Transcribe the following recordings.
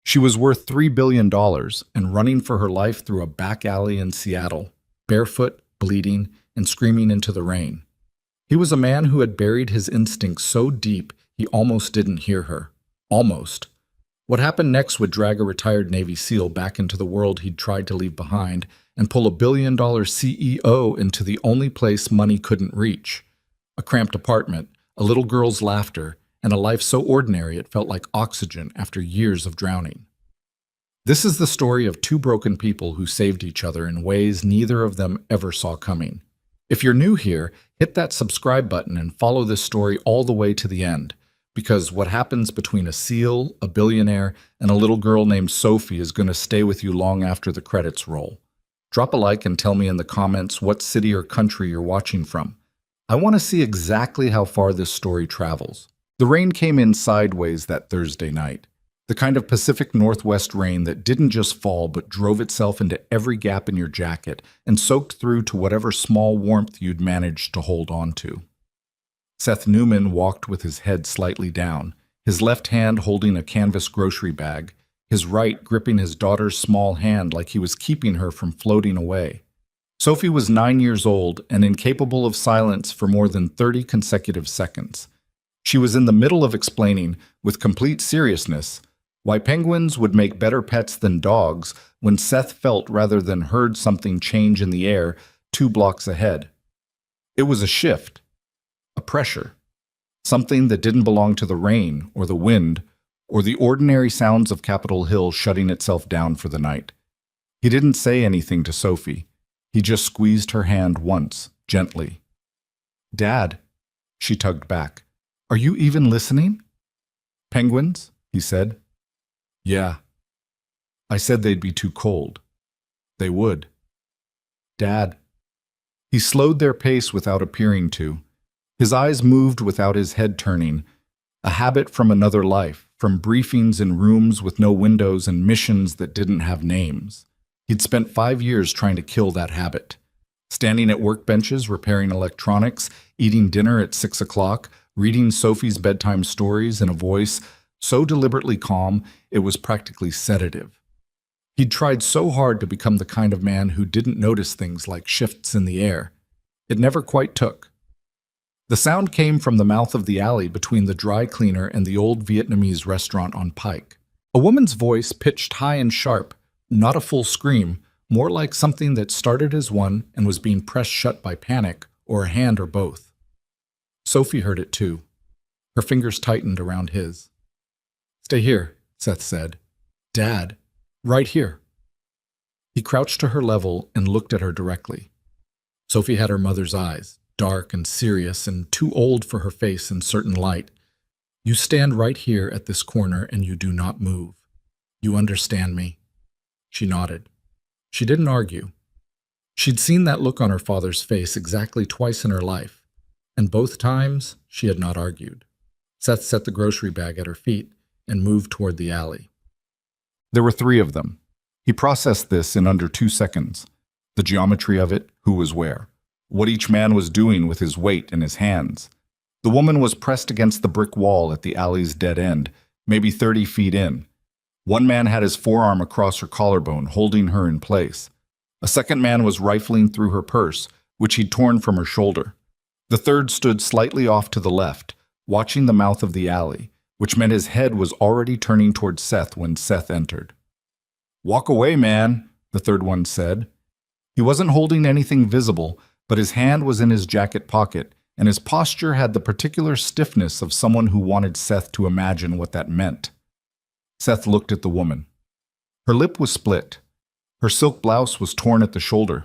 She was worth $3 billion and running for her life through a back alley in Seattle, barefoot, bleeding, and screaming into the rain. He was a man who had buried his instincts so deep he almost didn't hear her. Almost. What happened next would drag a retired Navy SEAL back into the world he'd tried to leave behind and pull a billion-dollar CEO into the only place money couldn't reach. A cramped apartment, a little girl's laughter, and a life so ordinary it felt like oxygen after years of drowning. This is the story of two broken people who saved each other in ways neither of them ever saw coming. If you're new here, hit that subscribe button and follow this story all the way to the end, because what happens between a SEAL, a billionaire, and a little girl named Sophie is going to stay with you long after the credits roll. Drop a like and tell me in the comments what city or country you're watching from. I want to see exactly how far this story travels. The rain came in sideways that Thursday night. The kind of Pacific Northwest rain that didn't just fall but drove itself into every gap in your jacket and soaked through to whatever small warmth you'd managed to hold on to. Seth Newman walked with his head slightly down, his left hand holding a canvas grocery bag, his right gripping his daughter's small hand like he was keeping her from floating away. Sophie was 9 years old and incapable of silence for more than 30 consecutive seconds. She was in the middle of explaining, with complete seriousness, why penguins would make better pets than dogs when Seth felt rather than heard something change in the air 2 blocks ahead. It was a shift, a pressure, something that didn't belong to the rain or the wind or the ordinary sounds of Capitol Hill shutting itself down for the night. He didn't say anything to Sophie. He just squeezed her hand once, gently. "Dad," she tugged back. "Are you even listening?" "Penguins?" he said. "Yeah. I said they'd be too cold." "They would." "Dad." He slowed their pace without appearing to. His eyes moved without his head turning, a habit from another life, from briefings in rooms with no windows and missions that didn't have names. He'd spent 5 years trying to kill that habit. Standing at workbenches, repairing electronics, eating dinner at 6 o'clock, reading Sophie's bedtime stories in a voice so deliberately calm it was practically sedative. He'd tried so hard to become the kind of man who didn't notice things like shifts in the air. It never quite took. The sound came from the mouth of the alley between the dry cleaner and the old Vietnamese restaurant on Pike. A woman's voice pitched high and sharp, not a full scream, more like something that started as one and was being pressed shut by panic or a hand or both. Sophie heard it too. Her fingers tightened around his. "Stay here," Seth said. "Dad, right here." He crouched to her level and looked at her directly. Sophie had her mother's eyes, dark and serious and too old for her face in certain light. "You stand right here at this corner and you do not move. You understand me?" She nodded. She didn't argue. She'd seen that look on her father's face exactly twice in her life, and both times she had not argued. Seth set the grocery bag at her feet and moved toward the alley. There were 3 of them. He processed this in under 2 seconds. The geometry of it, who was where, what each man was doing with his weight and his hands. The woman was pressed against the brick wall at the alley's dead end, maybe 30 feet in. One man had his forearm across her collarbone, holding her in place. A second man was rifling through her purse, which he'd torn from her shoulder. The third stood slightly off to the left, watching the mouth of the alley, which meant his head was already turning toward Seth when Seth entered. "Walk away, man," the third one said. He wasn't holding anything visible, but his hand was in his jacket pocket, and his posture had the particular stiffness of someone who wanted Seth to imagine what that meant. Seth looked at the woman. Her lip was split. Her silk blouse was torn at the shoulder.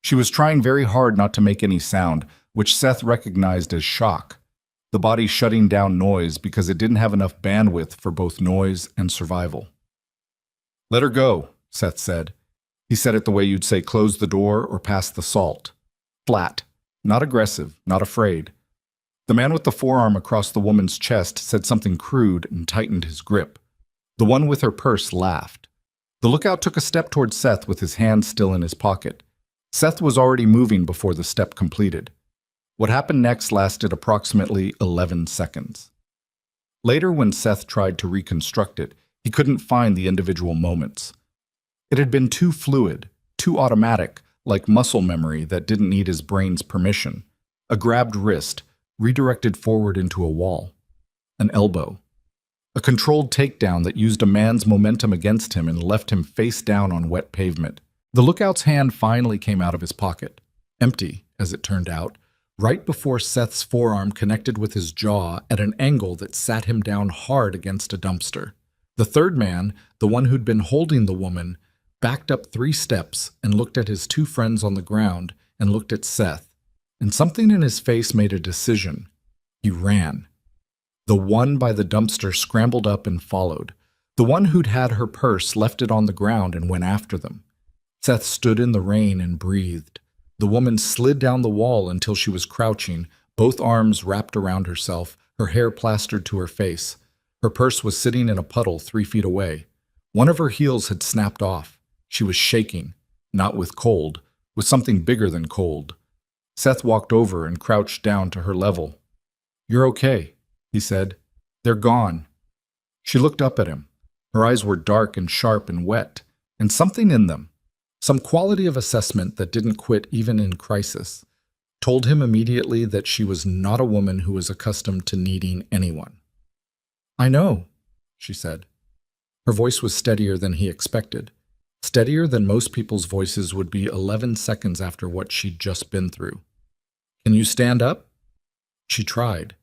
She was trying very hard not to make any sound, which Seth recognized as shock, the body shutting down noise because it didn't have enough bandwidth for both noise and survival. "Let her go," Seth said. He said it the way you'd say close the door or pass the salt. Flat, not aggressive, not afraid. The man with the forearm across the woman's chest said something crude and tightened his grip. The one with her purse laughed. The lookout took a step toward Seth with his hand still in his pocket. Seth was already moving before the step completed. What happened next lasted approximately 11 seconds. Later, when Seth tried to reconstruct it, He couldn't find the individual moments. It had been too fluid, too automatic, like muscle memory that didn't need his brain's permission. A grabbed wrist, redirected forward into a wall. An elbow. A controlled takedown that used a man's momentum against him and left him face down on wet pavement. The lookout's hand finally came out of his pocket. Empty, as it turned out, right before Seth's forearm connected with his jaw at an angle that sat him down hard against a dumpster. The third man, the one who'd been holding the woman, backed up 3 steps and looked at his 2 friends on the ground and looked at Seth. And something in his face made a decision. He ran. The one by the dumpster scrambled up and followed. The one who'd had her purse left it on the ground and went after them. Seth stood in the rain and breathed. The woman slid down the wall until she was crouching, both arms wrapped around herself, her hair plastered to her face. Her purse was sitting in a puddle 3 feet away. One of her heels had snapped off. She was shaking, not with cold, with something bigger than cold. Seth walked over and crouched down to her level. "You're okay," he said. "They're gone." She looked up at him. Her eyes were dark and sharp and wet, and something in them, some quality of assessment that didn't quit even in crisis, told him immediately that she was not a woman who was accustomed to needing anyone. "I know," she said. Her voice was steadier than he expected, steadier than most people's voices would be 11 seconds after what she'd just been through. "Can you stand up?" She tried.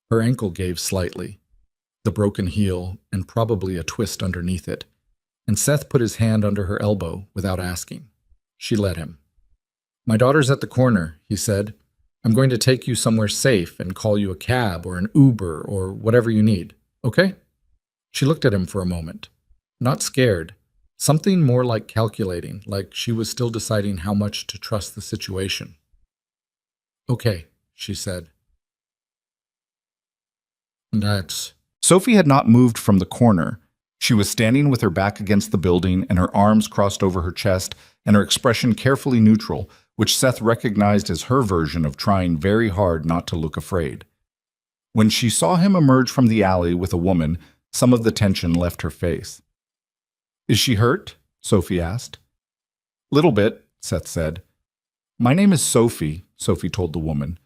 Her ankle gave slightly, the broken heel and probably a twist underneath it, and Seth put his hand under her elbow without asking. She let him. "My daughter's at the corner," he said. "I'm going to take you somewhere safe and call you a cab or an Uber or whatever you need, okay?" She looked at him for a moment, not scared, something more like calculating, like she was still deciding how much to trust the situation. "Okay," she said. "That's..." Sophie had not moved from the corner. She was standing with her back against the building and her arms crossed over her chest and her expression carefully neutral, which Seth recognized as her version of trying very hard not to look afraid. When she saw him emerge from the alley with a woman, some of the tension left her face. "Is she hurt?" Sophie asked. "Little bit," Seth said. "My name is Sophie," Sophie told the woman.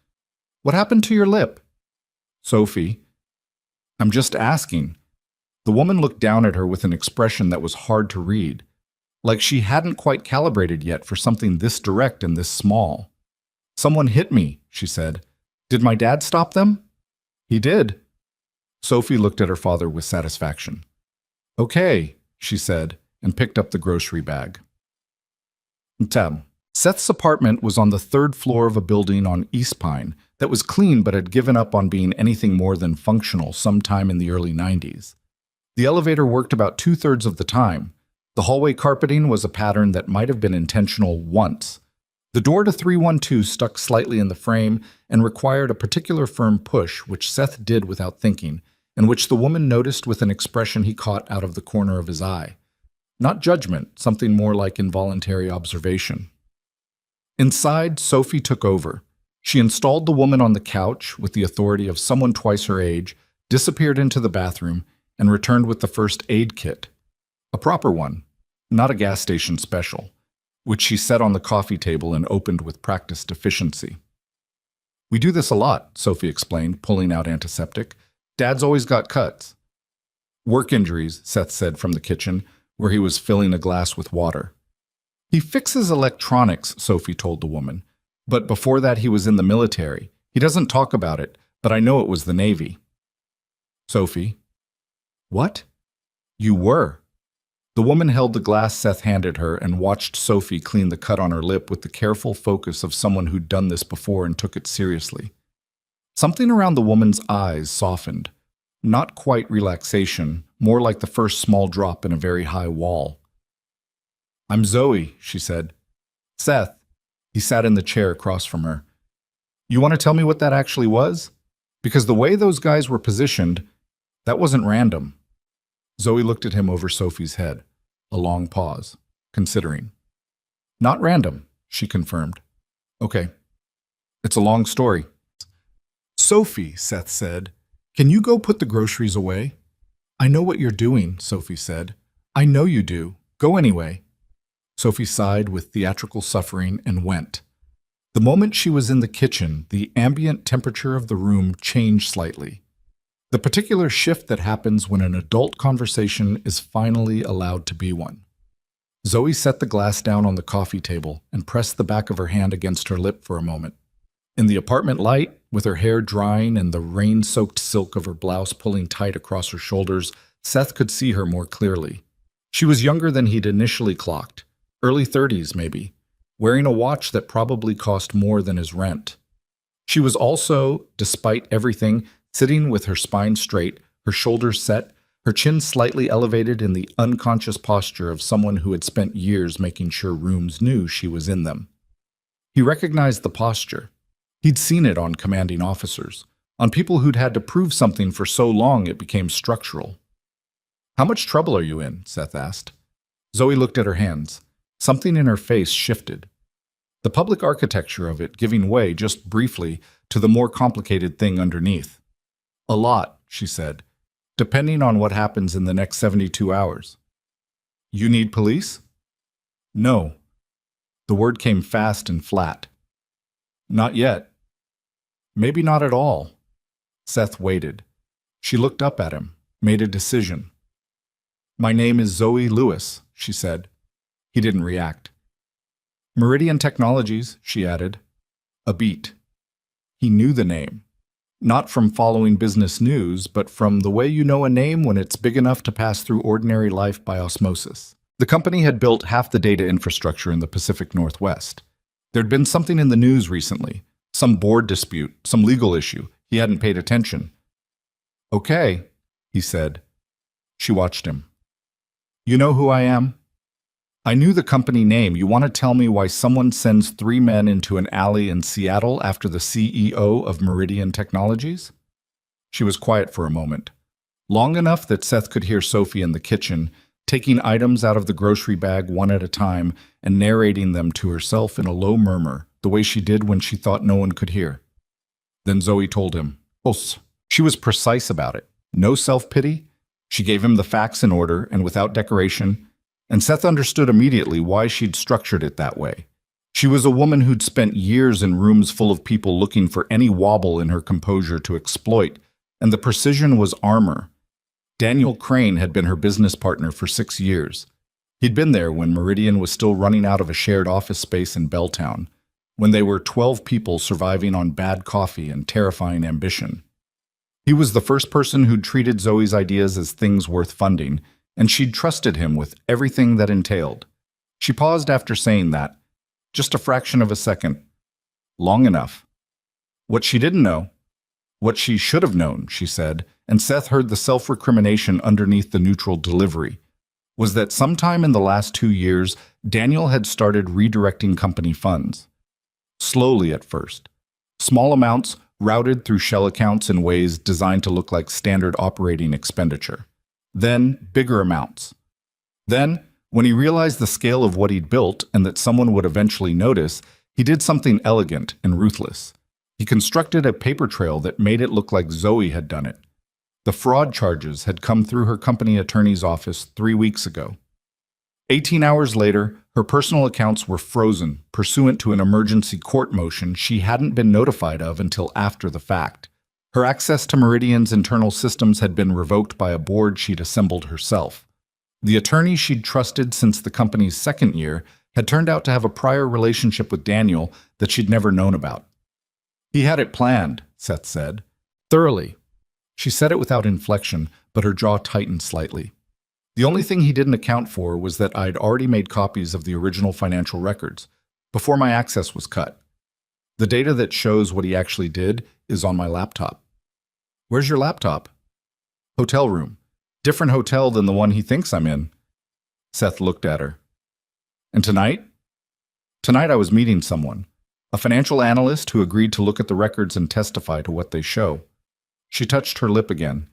"What happened to your lip?" "Sophie, I'm just asking." The woman looked down at her with an expression that was hard to read, like she hadn't quite calibrated yet for something this direct and this small. "Someone hit me," she said. "Did my dad stop them?" "He did." Sophie looked at her father with satisfaction. "Okay," she said, and picked up the grocery bag. Seth's apartment was on the 3rd floor of a building on East Pine that was clean but had given up on being anything more than functional sometime in the early 90s. The elevator worked about 2/3 of the time. The hallway carpeting was a pattern that might have been intentional once. The door to 312 stuck slightly in the frame and required a particular firm push, which Seth did without thinking, and which the woman noticed with an expression he caught out of the corner of his eye. Not judgment, something more like involuntary observation. Inside, Sophie took over. She installed the woman on the couch with the authority of someone twice her age, disappeared into the bathroom, and returned with the first aid kit. A proper one, not a gas station special, which she set on the coffee table and opened with practiced efficiency. "We do this a lot," Sophie explained, pulling out antiseptic. "Dad's always got cuts." "Work injuries," Seth said from the kitchen, where he was filling a glass with water. "He fixes electronics," Sophie told the woman. "But before that he was in the military. He doesn't talk about it, but I know it was the Navy." "Sophie." "What?" "You were." The woman held the glass Seth handed her and watched Sophie clean the cut on her lip with the careful focus of someone who'd done this before and took it seriously. Something around the woman's eyes softened. Not quite relaxation, more like the first small drop in a very high wall. "I'm Zoe," she said. "Seth." He sat in the chair across from her. "You want to tell me what that actually was? Because the way those guys were positioned, that wasn't random." Zoe looked at him over Sophie's head. A long pause, considering. "Not random," she confirmed. "Okay. It's a long story." "Sophie," Seth said, "can you go put the groceries away?" I know what you're doing, Sophie said. I know you do. Go anyway. Sophie sighed with theatrical suffering and went. The moment she was in the kitchen, the ambient temperature of the room changed slightly. The particular shift that happens when an adult conversation is finally allowed to be one. Zoe set the glass down on the coffee table and pressed the back of her hand against her lip for a moment. In the apartment light, with her hair drying and the rain-soaked silk of her blouse pulling tight across her shoulders, Seth could see her more clearly. She was younger than he'd initially clocked, early 30s maybe, wearing a watch that probably cost more than his rent. She was also, despite everything, sitting with her spine straight, her shoulders set, her chin slightly elevated in the unconscious posture of someone who had spent years making sure rooms knew she was in them. He recognized the posture. He'd seen it on commanding officers, on people who'd had to prove something for so long it became structural. "How much trouble are you in?" Seth asked. Zoe looked at her hands. Something in her face shifted. The public architecture of it giving way just briefly to the more complicated thing underneath. "A lot," she said, "depending on what happens in the next 72 hours. "You need police?" "No." The word came fast and flat. "Not yet." "Maybe not at all." Seth waited. She looked up at him, made a decision. "My name is Zoe Lewis," she said. He didn't react. "Meridian Technologies," she added. A beat. He knew the name. Not from following business news, but from the way you know a name when it's big enough to pass through ordinary life by osmosis. The company had built half the data infrastructure in the Pacific Northwest. There'd been something in the news recently, some board dispute, some legal issue. He hadn't paid attention. "Okay," he said. She watched him. "You know who I am?" "I knew the company name. You want to tell me why someone sends 3 men into an alley in Seattle after the CEO of Meridian Technologies?" She was quiet for a moment, long enough that Seth could hear Sophie in the kitchen, taking items out of the grocery bag one at a time and narrating them to herself in a low murmur, the way she did when she thought no one could hear. Then Zoe told him. Os. She was precise about it. No self-pity. She gave him the facts in order and without decoration, and Seth understood immediately why she'd structured it that way. She was a woman who'd spent years in rooms full of people looking for any wobble in her composure to exploit, and the precision was armor. Daniel Crane had been her business partner for 6 years. He'd been there when Meridian was still running out of a shared office space in Belltown, when they were 12 people surviving on bad coffee and terrifying ambition. He was the first person who'd treated Zoe's ideas as things worth funding, and she'd trusted him with everything that entailed. She paused after saying that, just a fraction of a second. Long enough. What she didn't know, what she should have known, she said, and Seth heard the self-recrimination underneath the neutral delivery, was that sometime in the last 2 years, Daniel had started redirecting company funds. Slowly at first. Small amounts routed through shell accounts in ways designed to look like standard operating expenditure. Then bigger amounts. Then, when he realized the scale of what he'd built and that someone would eventually notice, he did something elegant and ruthless. He constructed a paper trail that made it look like Zoe had done it. The fraud charges had come through her company attorney's office 3 weeks ago. 18 hours later, her personal accounts were frozen, pursuant to an emergency court motion she hadn't been notified of until after the fact. Her access to Meridian's internal systems had been revoked by a board she'd assembled herself. The attorney she'd trusted since the company's 2nd year had turned out to have a prior relationship with Daniel that she'd never known about. He had it planned, Seth said. Thoroughly. She said it without inflection, but her jaw tightened slightly. The only thing he didn't account for was that I'd already made copies of the original financial records, before my access was cut. The data that shows what he actually did is on my laptop. Where's your laptop? Hotel room. Different hotel than the one he thinks I'm in. Seth looked at her. And tonight? Tonight I was meeting someone, a financial analyst who agreed to look at the records and testify to what they show. She touched her lip again.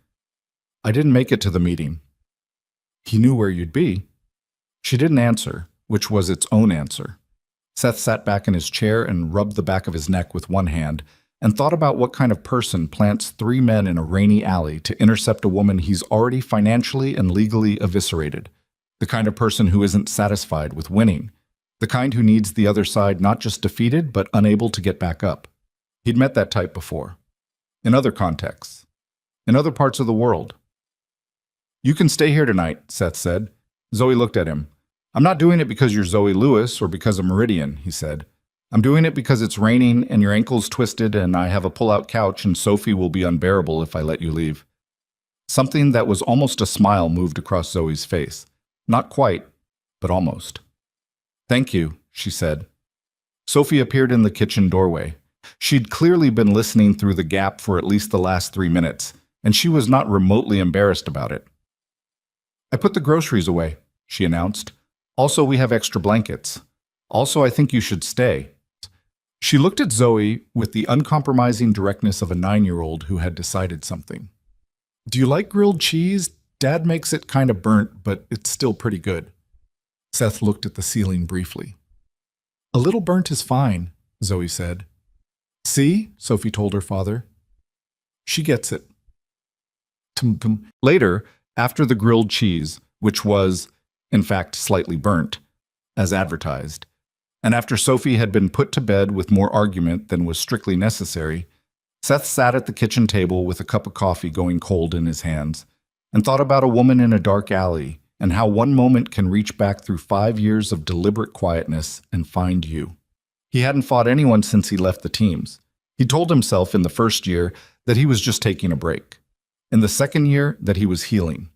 I didn't make it to the meeting. He knew where you'd be. She didn't answer, which was its own answer. Seth sat back in his chair and rubbed the back of his neck with one hand, and thought about what kind of person plants three men in a rainy alley to intercept a woman he's already financially and legally eviscerated. The kind of person who isn't satisfied with winning. The kind who needs the other side not just defeated, but unable to get back up. He'd met that type before. In other contexts. In other parts of the world. "You can stay here tonight," Seth said. Zoe looked at him. "I'm not doing it because you're Zoe Lewis or because of Meridian," he said. "I'm doing it because it's raining and your ankle's twisted and I have a pull-out couch and Sophie will be unbearable if I let you leave." Something that was almost a smile moved across Zoe's face. Not quite, but almost. "Thank you," she said. Sophie appeared in the kitchen doorway. She'd clearly been listening through the gap for at least the last 3 minutes, and she was not remotely embarrassed about it. "I put the groceries away," she announced. "Also, we have extra blankets. Also, I think you should stay." She looked at Zoe with the uncompromising directness of a 9-year-old who had decided something. "Do you like grilled cheese? Dad makes it kind of burnt, but it's still pretty good." Seth looked at the ceiling briefly. "A little burnt is fine," Zoe said. "See?" Sophie told her father. "She gets it." Later, after the grilled cheese, which was, in fact, slightly burnt, as advertised, and after Sophie had been put to bed with more argument than was strictly necessary, Seth sat at the kitchen table with a cup of coffee going cold in his hands, and thought about a woman in a dark alley and how one moment can reach back through 5 years of deliberate quietness and find you. He hadn't fought anyone since he left the teams. He told himself in the first year that he was just taking a break. In the second year, that he was healing.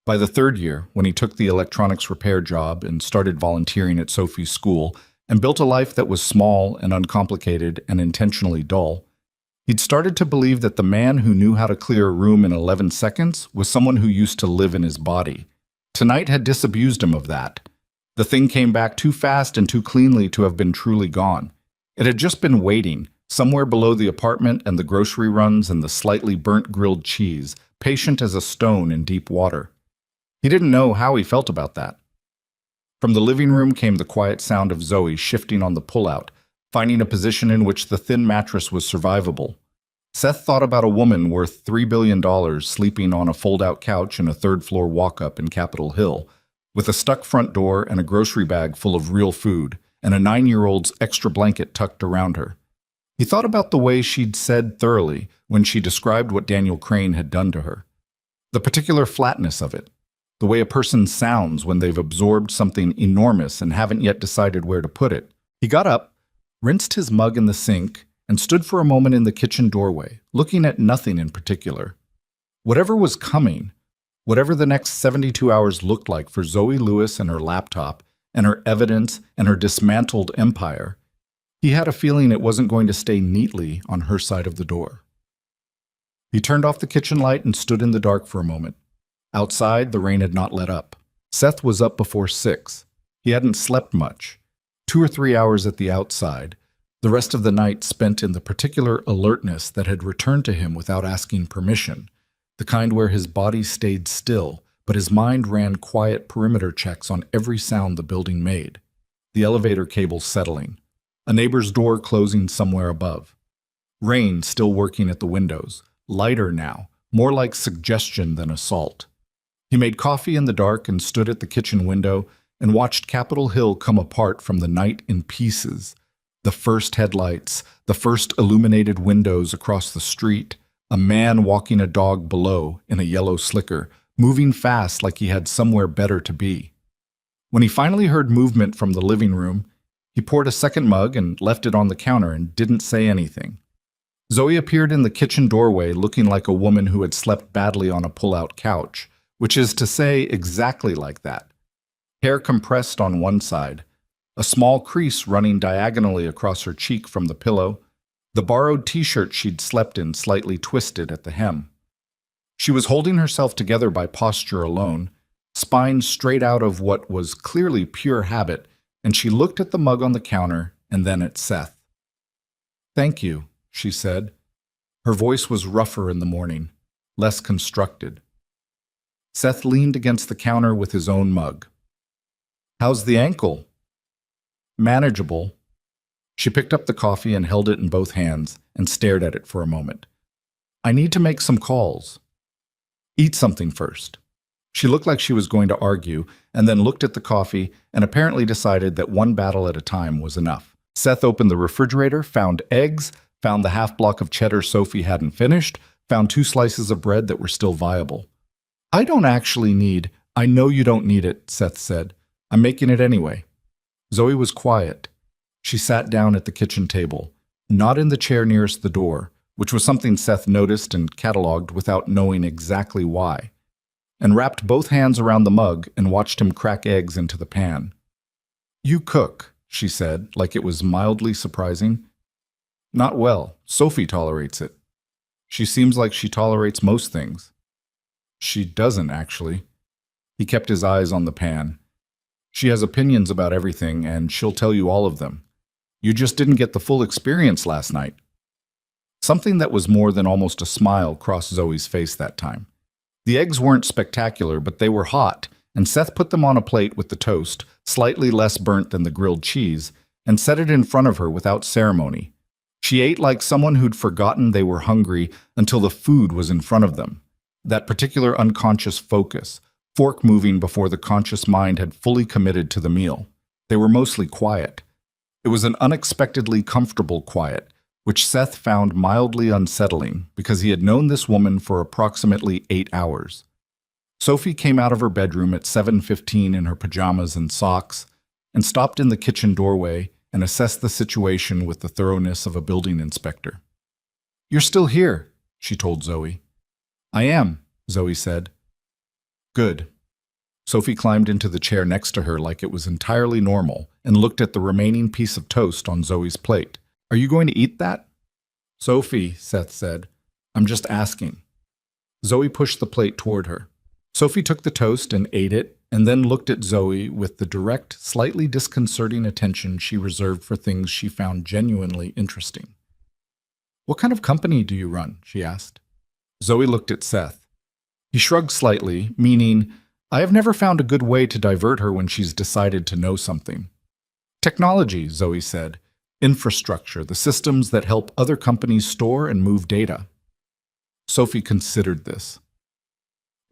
By the third year, when he took the electronics repair job and started volunteering at Sophie's school and built a life that was small and uncomplicated and intentionally dull, he'd started to believe that the man who knew how to clear a room in 11 seconds was someone who used to live in his body. Tonight had disabused him of that. The thing came back too fast and too cleanly to have been truly gone. It had just been waiting, somewhere below the apartment and the grocery runs and the slightly burnt grilled cheese, patient as a stone in deep water. He didn't know how he felt about that. From the living room came the quiet sound of Zoe shifting on the pullout, finding a position in which the thin mattress was survivable. Seth thought about a woman worth $3 billion sleeping on a fold-out couch in a third-floor walk-up in Capitol Hill, with a stuck front door and a grocery bag full of real food, and a 9-year-old's extra blanket tucked around her. He thought about the way she'd said thoroughly when she described what Daniel Crane had done to her. The particular flatness of it. The way a person sounds when they've absorbed something enormous and haven't yet decided where to put it. He got up, rinsed his mug in the sink, and stood for a moment in the kitchen doorway, looking at nothing in particular. Whatever was coming, whatever the next 72 hours looked like for Zoe Lewis and her laptop, and her evidence and her dismantled empire, he had a feeling it wasn't going to stay neatly on her side of the door. He turned off the kitchen light and stood in the dark for a moment. Outside, the rain had not let up. Seth was up before 6. He hadn't slept much. 2 or 3 hours at the outside, the rest of the night spent in the particular alertness that had returned to him without asking permission, the kind where his body stayed still, but his mind ran quiet perimeter checks on every sound the building made. The elevator cable settling. A neighbor's door closing somewhere above. Rain still working at the windows, lighter now, more like suggestion than assault. He made coffee in the dark and stood at the kitchen window and watched Capitol Hill come apart from the night in pieces. The first headlights, the first illuminated windows across the street, a man walking a dog below in a yellow slicker, moving fast like he had somewhere better to be. When he finally heard movement from the living room, he poured a second mug and left it on the counter and didn't say anything. Zoe appeared in the kitchen doorway looking like a woman who had slept badly on a pull-out couch, which is to say exactly like that. Hair compressed on one side, a small crease running diagonally across her cheek from the pillow, the borrowed t-shirt she'd slept in slightly twisted at the hem. She was holding herself together by posture alone, spine straight out of what was clearly pure habit, and she looked at the mug on the counter and then at Seth. "Thank you," she said. Her voice was rougher in the morning, less constructed. Seth leaned against the counter with his own mug. "How's the ankle?" "Manageable." She picked up the coffee and held it in both hands and stared at it for a moment. I need to make some calls. Eat something first. She looked like she was going to argue, and then looked at the coffee and apparently decided that one battle at a time was enough. Seth opened the refrigerator, found eggs, found the half block of cheddar Sophie hadn't finished, found 2 slices of bread that were still viable. I don't actually need— I know you don't need it, Seth said. I'm making it anyway. Zoe was quiet. She sat down at the kitchen table, not in the chair nearest the door, which was something Seth noticed and catalogued without knowing exactly why, and wrapped both hands around the mug and watched him crack eggs into the pan. You cook, she said, like it was mildly surprising. Not well. Sophie tolerates it. She seems like she tolerates most things. She doesn't, actually. He kept his eyes on the pan. She has opinions about everything, and she'll tell you all of them. You just didn't get the full experience last night. Something that was more than almost a smile crossed Zoe's face that time. The eggs weren't spectacular, but they were hot, and Seth put them on a plate with the toast, slightly less burnt than the grilled cheese, and set it in front of her without ceremony. She ate like someone who'd forgotten they were hungry until the food was in front of them. That particular unconscious focus, fork moving before the conscious mind had fully committed to the meal. They were mostly quiet. It was an unexpectedly comfortable quiet, which Seth found mildly unsettling because he had known this woman for approximately 8 hours. Sophie came out of her bedroom at 7:15 in her pajamas and socks and stopped in the kitchen doorway and assessed the situation with the thoroughness of a building inspector. You're still here, she told Zoe. I am, Zoe said. Good. Sophie climbed into the chair next to her like it was entirely normal and looked at the remaining piece of toast on Zoe's plate. Are you going to eat that? Sophie, Seth said. I'm just asking. Zoe pushed the plate toward her. Sophie took the toast and ate it, and then looked at Zoe with the direct, slightly disconcerting attention she reserved for things she found genuinely interesting. What kind of company do you run? She asked. Zoe looked at Seth. He shrugged slightly, meaning, I have never found a good way to divert her when she's decided to know something. Technology, Zoe said. Infrastructure, the systems that help other companies store and move data. Sophie considered this.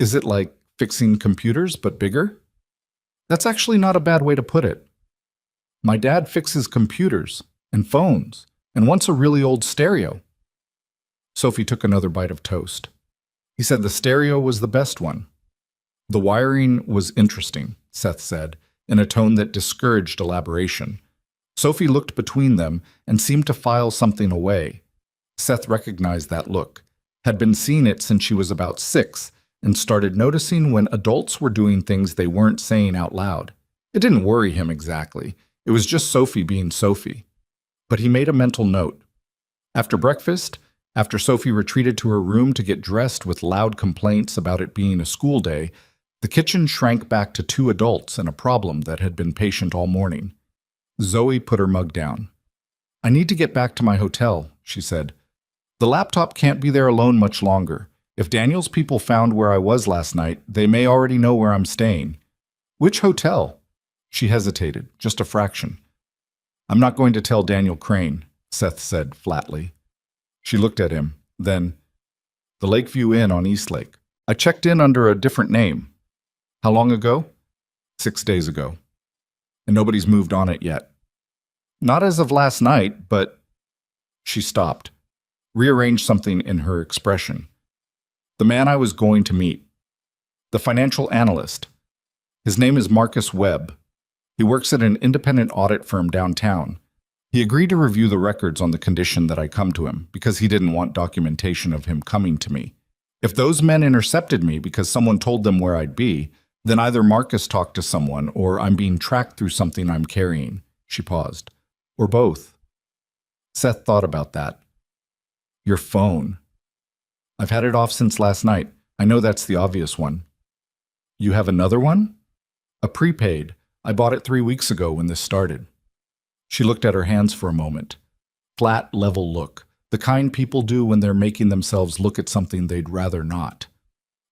Is it like fixing computers but bigger? That's actually not a bad way to put it. My dad fixes computers and phones and wants a really old stereo. Sophie took another bite of toast. He said the stereo was the best one. The wiring was interesting, Seth said, in a tone that discouraged elaboration. Sophie looked between them and seemed to file something away. Seth recognized that look, had been seeing it since she was about 6, and started noticing when adults were doing things they weren't saying out loud. It didn't worry him exactly. It was just Sophie being Sophie. But he made a mental note. After breakfast, after Sophie retreated to her room to get dressed with loud complaints about it being a school day, the kitchen shrank back to 2 adults and a problem that had been patient all morning. Zoe put her mug down. I need to get back to my hotel, she said. The laptop can't be there alone much longer. If Daniel's people found where I was last night, they may already know where I'm staying. Which hotel? She hesitated, just a fraction. I'm not going to tell Daniel Crane, Seth said flatly. She looked at him, then, the Lakeview Inn on Eastlake. I checked in under a different name. How long ago? 6 days ago. And nobody's moved on it yet. Not as of last night, but... She stopped, rearranged something in her expression. The man I was going to meet. The financial analyst. His name is Marcus Webb. He works at an independent audit firm downtown. He agreed to review the records on the condition that I come to him, because he didn't want documentation of him coming to me. If those men intercepted me because someone told them where I'd be, then either Marcus talked to someone or I'm being tracked through something I'm carrying. She paused. Or both. Seth thought about that. Your phone. I've had it off since last night. I know that's the obvious one. You have another one? A prepaid. I bought it 3 weeks ago when this started. She looked at her hands for a moment. Flat, level look. The kind people do when they're making themselves look at something they'd rather not.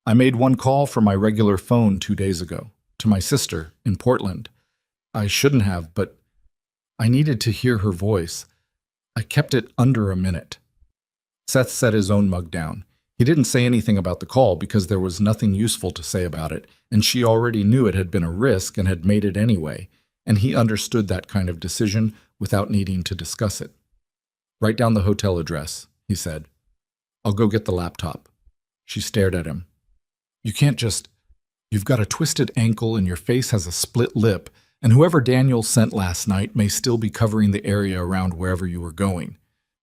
I made one call from my regular phone 2 days ago, to my sister in Portland. I shouldn't have, but I needed to hear her voice. I kept it under a minute. Seth set his own mug down. He didn't say anything about the call because there was nothing useful to say about it, and she already knew it had been a risk and had made it anyway, and he understood that kind of decision without needing to discuss it. Write down the hotel address, he said. I'll go get the laptop. She stared at him. You can't just... You've got a twisted ankle and your face has a split lip, and whoever Daniel sent last night may still be covering the area around wherever you were going.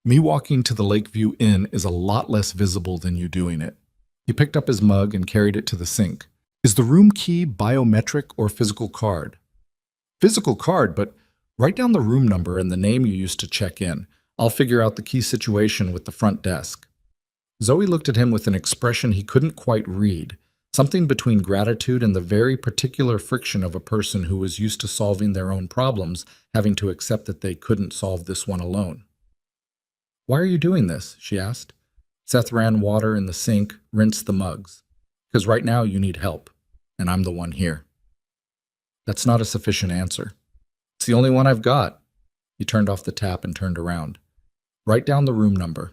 Me walking to the Lakeview Inn is a lot less visible than you doing it. He picked up his mug and carried it to the sink. Is the room key biometric or physical card? Physical card, but write down the room number and the name you used to check in. I'll figure out the key situation with the front desk. Zoe looked at him with an expression he couldn't quite read, something between gratitude and the very particular friction of a person who was used to solving their own problems, having to accept that they couldn't solve this one alone. Why are you doing this? She asked. Seth ran water in the sink, rinsed the mugs. Because right now you need help, and I'm the one here. That's not a sufficient answer. It's the only one I've got. He turned off the tap and turned around. Write down the room number.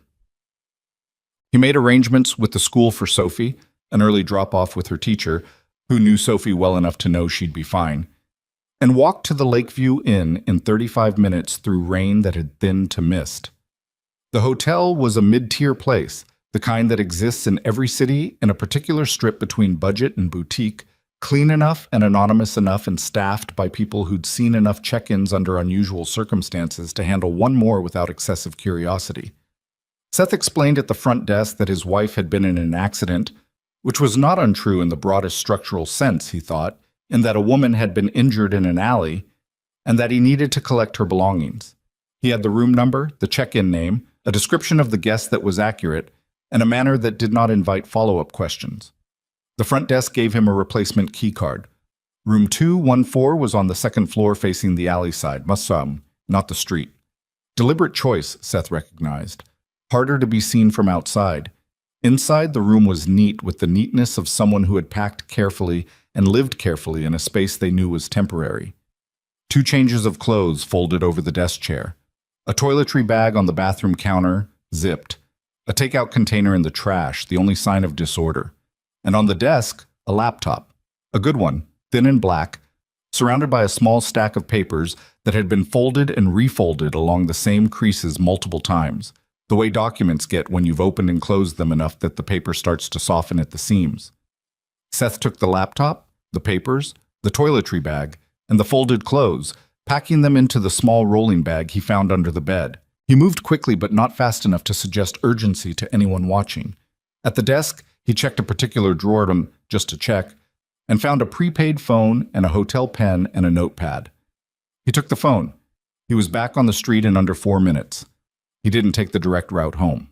He made arrangements with the school for Sophie, an early drop-off with her teacher, who knew Sophie well enough to know she'd be fine, and walked to the Lakeview Inn in 35 minutes through rain that had thinned to mist. The hotel was a mid-tier place, the kind that exists in every city in a particular strip between budget and boutique, clean enough and anonymous enough and staffed by people who'd seen enough check-ins under unusual circumstances to handle one more without excessive curiosity. Seth explained at the front desk that his wife had been in an accident, which was not untrue in the broadest structural sense, he thought, in that a woman had been injured in an alley, and that he needed to collect her belongings. He had the room number, the check-in name, a description of the guest that was accurate, and a manner that did not invite follow-up questions. The front desk gave him a replacement key card. Room 214 was on the second floor facing the alley side, not the street. Deliberate choice, Seth recognized. Harder to be seen from outside. Inside, the room was neat with the neatness of someone who had packed carefully and lived carefully in a space they knew was temporary. 2 changes of clothes folded over the desk chair. A toiletry bag on the bathroom counter, zipped. A takeout container in the trash, the only sign of disorder. And on the desk, a laptop. A good one, thin and black, surrounded by a small stack of papers that had been folded and refolded along the same creases multiple times, the way documents get when you've opened and closed them enough that the paper starts to soften at the seams. Seth took the laptop, the papers, the toiletry bag, and the folded clothes, packing them into the small rolling bag he found under the bed. He moved quickly but not fast enough to suggest urgency to anyone watching. At the desk, he checked a particular drawer just to check, and found a prepaid phone and a hotel pen and a notepad. He took the phone. He was back on the street in under 4 minutes. He didn't take the direct route home.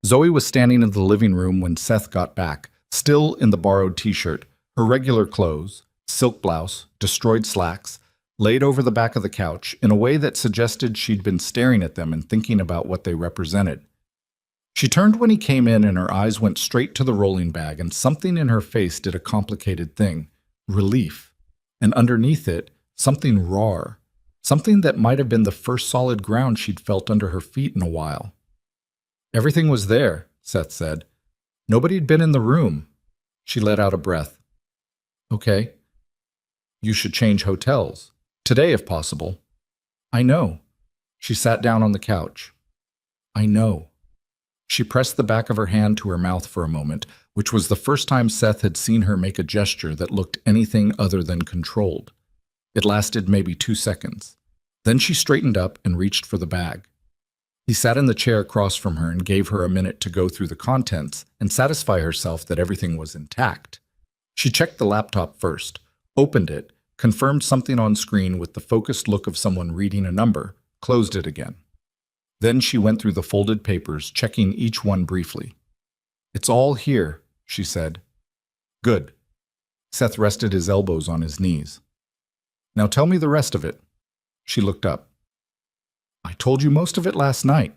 Zoe was standing in the living room when Seth got back, still in the borrowed t-shirt, her regular clothes, silk blouse, destroyed slacks, laid over the back of the couch in a way that suggested she'd been staring at them and thinking about what they represented. She turned when he came in and her eyes went straight to the rolling bag, and something in her face did a complicated thing, relief. And underneath it, something raw, something that might have been the first solid ground she'd felt under her feet in a while. Everything was there, Seth said. Nobody had been in the room. She let out a breath. Okay. You should change hotels. Today, if possible. I know. She sat down on the couch. I know. She pressed the back of her hand to her mouth for a moment, which was the first time Seth had seen her make a gesture that looked anything other than controlled. It lasted maybe 2 seconds. Then she straightened up and reached for the bag. He sat in the chair across from her and gave her a minute to go through the contents and satisfy herself that everything was intact. She checked the laptop first, opened it, confirmed something on screen with the focused look of someone reading a number, closed it again. Then she went through the folded papers, checking each one briefly. It's all here, she said. Good. Seth rested his elbows on his knees. Now tell me the rest of it. She looked up. I told you most of it last night.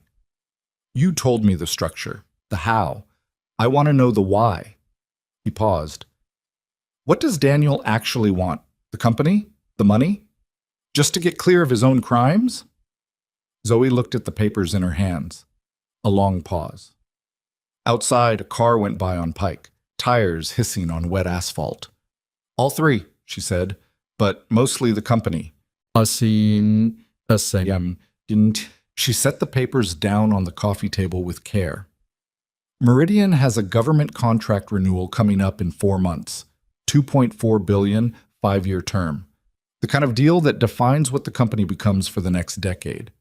You told me the structure, the how. I want to know the why. He paused. What does Daniel actually want? The company? The money? Just to get clear of his own crimes? Zoe looked at the papers in her hands. A long pause. Outside, a car went by on Pike, tires hissing on wet asphalt. All three, she said, but mostly the company. Didn't. She set the papers down on the coffee table with care. Meridian has a government contract renewal coming up in 4 months. $2.4 billion, 5-year term. The kind of deal that defines what the company becomes for the next decade.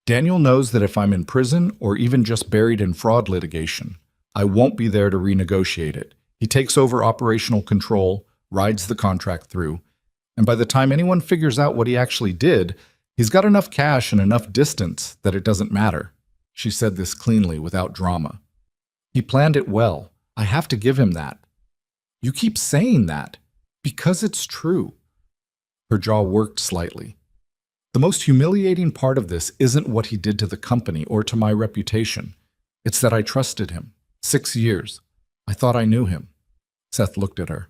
Daniel knows that if I'm in prison or even just buried in fraud litigation, I won't be there to renegotiate it. He takes over operational control, rides the contract through, and by the time anyone figures out what he actually did, he's got enough cash and enough distance that it doesn't matter. She said this cleanly, without drama. He planned it well. I have to give him that. You keep saying that because it's true. Her jaw worked slightly. The most humiliating part of this isn't what he did to the company or to my reputation. It's that I trusted him. 6 years. I thought I knew him. Seth looked at her.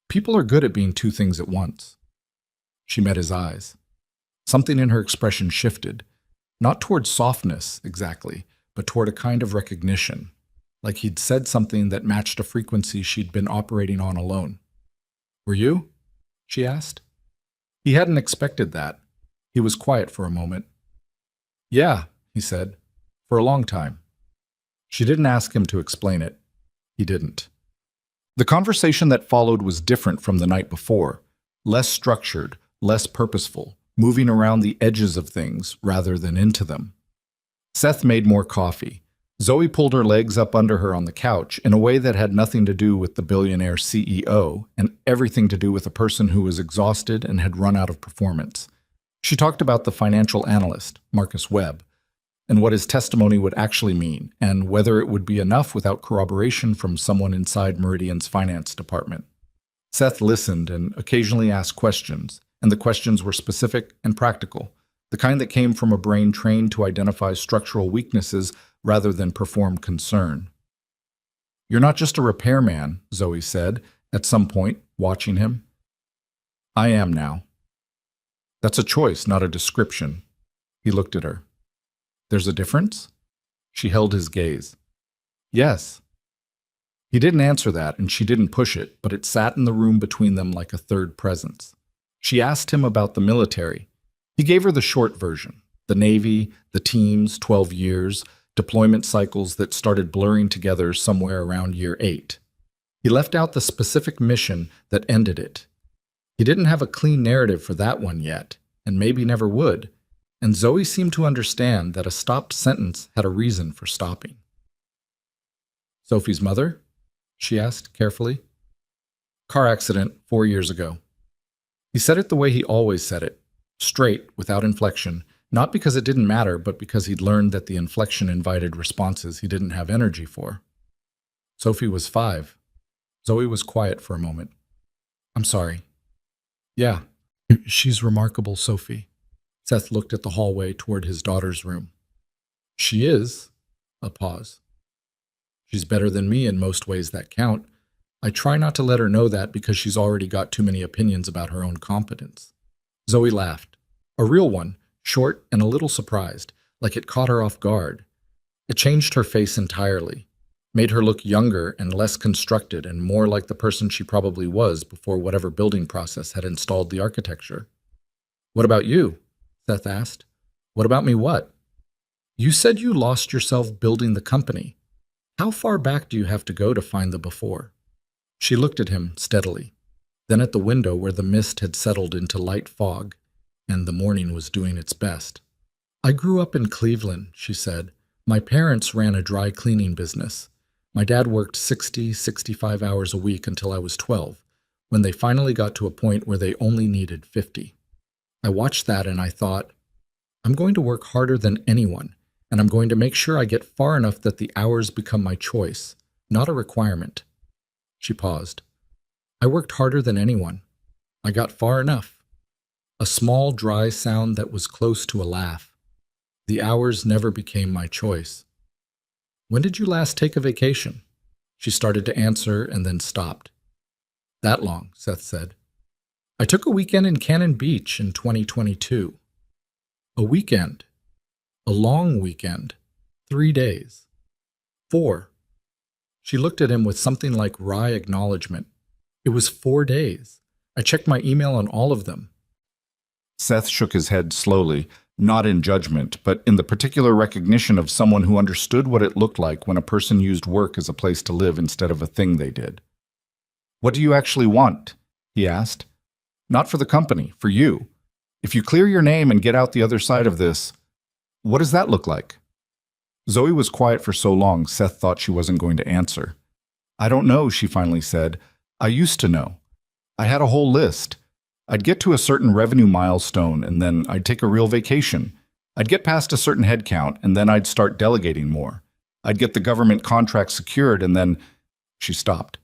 People are good at being two things at once. She met his eyes. Something in her expression shifted, not toward softness exactly, but toward a kind of recognition, like he'd said something that matched a frequency she'd been operating on alone. Were you? She asked. He hadn't expected that. He was quiet for a moment. Yeah, he said, for a long time. She didn't ask him to explain it. He didn't. The conversation that followed was different from the night before, less structured, less purposeful, moving around the edges of things rather than into them. Seth made more coffee. Zoe pulled her legs up under her on the couch in a way that had nothing to do with the billionaire CEO and everything to do with a person who was exhausted and had run out of performance. She talked about the financial analyst, Marcus Webb, and what his testimony would actually mean, and whether it would be enough without corroboration from someone inside Meridian's finance department. Seth listened and occasionally asked questions, and the questions were specific and practical, the kind that came from a brain trained to identify structural weaknesses rather than perform concern. You're not just a repairman, Zoe said, at some point, watching him. I am now. That's a choice, not a description. He looked at her. There's a difference? She held his gaze. Yes. He didn't answer that, and she didn't push it, but it sat in the room between them like a third presence. She asked him about the military. He gave her the short version, the Navy, the teams, 12 years, deployment cycles that started blurring together somewhere around year 8. He left out the specific mission that ended it. He didn't have a clean narrative for that one yet, and maybe never would, and Zoe seemed to understand that a stopped sentence had a reason for stopping. Sophie's mother? She asked carefully. Car accident 4 years ago. He said it the way he always said it, straight, without inflection, not because it didn't matter, but because he'd learned that the inflection invited responses he didn't have energy for. Sophie was 5. Zoe was quiet for a moment. I'm sorry. Yeah, she's remarkable, Sophie. Seth looked at the hallway toward his daughter's room. She is. A pause. She's better than me in most ways that count. I try not to let her know that because she's already got too many opinions about her own competence. Zoe laughed. A real one, short and a little surprised, like it caught her off guard. It changed her face entirely, made her look younger and less constructed and more like the person she probably was before whatever building process had installed the architecture. What about you? Seth asked. What about me what? You said you lost yourself building the company. How far back do you have to go to find the before? She looked at him steadily, then at the window where the mist had settled into light fog, and the morning was doing its best. I grew up in Cleveland, she said. My parents ran a dry cleaning business. My dad worked 65 hours a week until I was 12, when they finally got to a point where they only needed 50. I watched that and I thought, I'm going to work harder than anyone, and I'm going to make sure I get far enough that the hours become my choice, not a requirement. She paused. I worked harder than anyone. I got far enough. A small, dry sound that was close to a laugh. The hours never became my choice. When did you last take a vacation? She started to answer and then stopped. That long, Seth said. I took a weekend in Cannon Beach in 2022. A weekend. A long weekend. 3 days. 4. She looked at him with something like wry acknowledgement. It was 4 days. I checked my email on all of them. Seth shook his head slowly, not in judgment, but in the particular recognition of someone who understood what it looked like when a person used work as a place to live instead of a thing they did. "What do you actually want?" he asked. "Not for the company, for you. If you clear your name and get out the other side of this, what does that look like?" Zoe was quiet for so long, Seth thought she wasn't going to answer. "I don't know," she finally said. "I used to know. I had a whole list. I'd get to a certain revenue milestone, and then I'd take a real vacation. I'd get past a certain head count, and then I'd start delegating more. I'd get the government contract secured, and then—" She stopped.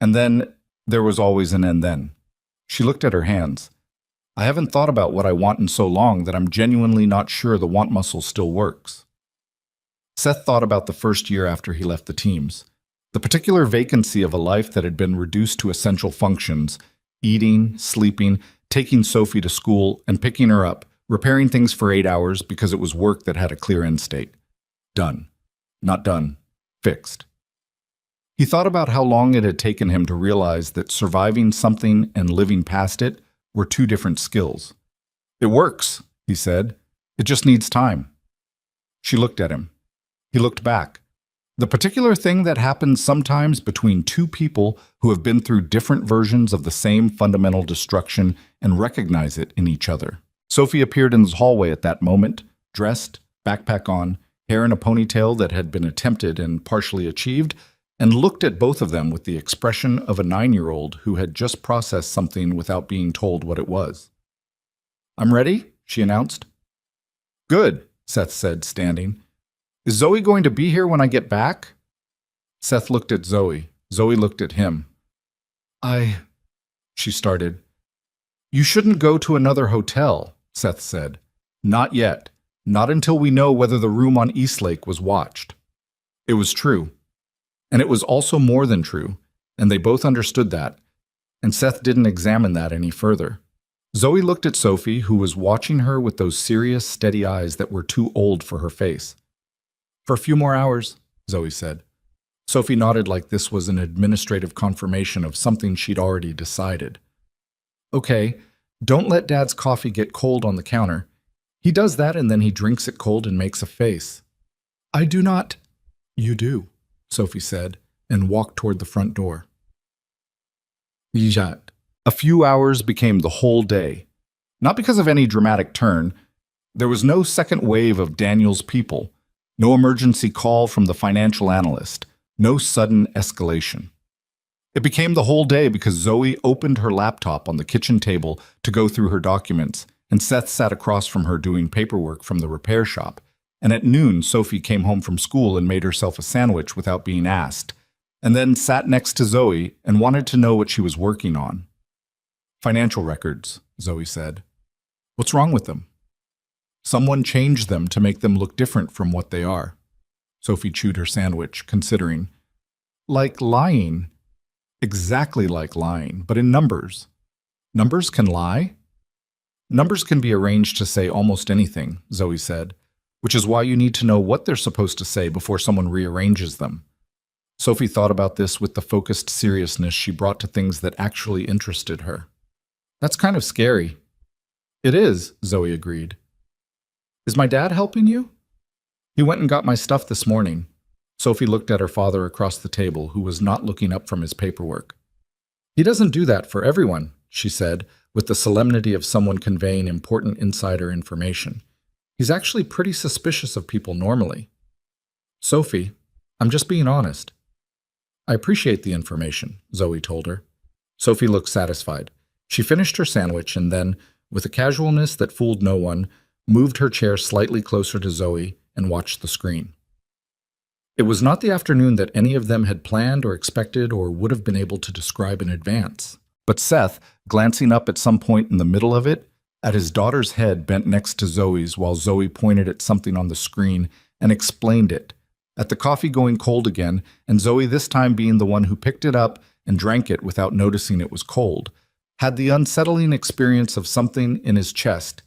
"And then there was always an and then." She looked at her hands. "I haven't thought about what I want in so long that I'm genuinely not sure the want muscle still works." Seth thought about the first year after he left the teams. The particular vacancy of a life that had been reduced to essential functions: eating, sleeping, taking Sophie to school, and picking her up, repairing things for 8 hours because it was work that had a clear end state. Done. Not done. Fixed. He thought about how long it had taken him to realize that surviving something and living past it were two different skills. "It works," he said. "It just needs time." She looked at him. He looked back. The particular thing that happens sometimes between two people who have been through different versions of the same fundamental destruction and recognize it in each other. Sophie appeared in his hallway at that moment, dressed, backpack on, hair in a ponytail that had been attempted and partially achieved, and looked at both of them with the expression of a 9-year-old who had just processed something without being told what it was. "I'm ready," she announced. "Good," Seth said, standing. "Is Zoe going to be here when I get back?" Seth looked at Zoe. Zoe looked at him. She started. "You shouldn't go to another hotel," Seth said. "Not yet. Not until we know whether the room on Eastlake was watched." It was true. And it was also more than true, and they both understood that, and Seth didn't examine that any further. Zoe looked at Sophie, who was watching her with those serious, steady eyes that were too old for her face. "For a few more hours," Zoe said. Sophie nodded like this was an administrative confirmation of something she'd already decided. "Okay, don't let Dad's coffee get cold on the counter. He does that and then he drinks it cold and makes a face." "I do not." "You do," Sophie said, and walked toward the front door. A few hours became the whole day. Not because of any dramatic turn. There was no second wave of Daniel's people, no emergency call from the financial analyst, no sudden escalation. It became the whole day because Zoe opened her laptop on the kitchen table to go through her documents, and Seth sat across from her doing paperwork from the repair shop. And at noon, Sophie came home from school and made herself a sandwich without being asked, and then sat next to Zoe and wanted to know what she was working on. "Financial records," Zoe said. "What's wrong with them?" "Someone changed them to make them look different from what they are." Sophie chewed her sandwich, considering. "Like lying." "Exactly like lying, but in numbers." "Numbers can lie?" "Numbers can be arranged to say almost anything," Zoe said, "which is why you need to know what they're supposed to say before someone rearranges them." Sophie thought about this with the focused seriousness she brought to things that actually interested her. "That's kind of scary." "It is," Zoe agreed. "Is my dad helping you?" "He went and got my stuff this morning." Sophie looked at her father across the table, who was not looking up from his paperwork. "He doesn't do that for everyone," she said, with the solemnity of someone conveying important insider information. "He's actually pretty suspicious of people normally." "Sophie, I'm just being honest." "I appreciate the information," Zoe told her. Sophie looked satisfied. She finished her sandwich and then, with a casualness that fooled no one, moved her chair slightly closer to Zoe and watched the screen. It was not the afternoon that any of them had planned or expected or would have been able to describe in advance. But Seth, glancing up at some point in the middle of it, at his daughter's head bent next to Zoe's while Zoe pointed at something on the screen and explained it, at the coffee going cold again, and Zoe this time being the one who picked it up and drank it without noticing it was cold, had the unsettling experience of something in his chest,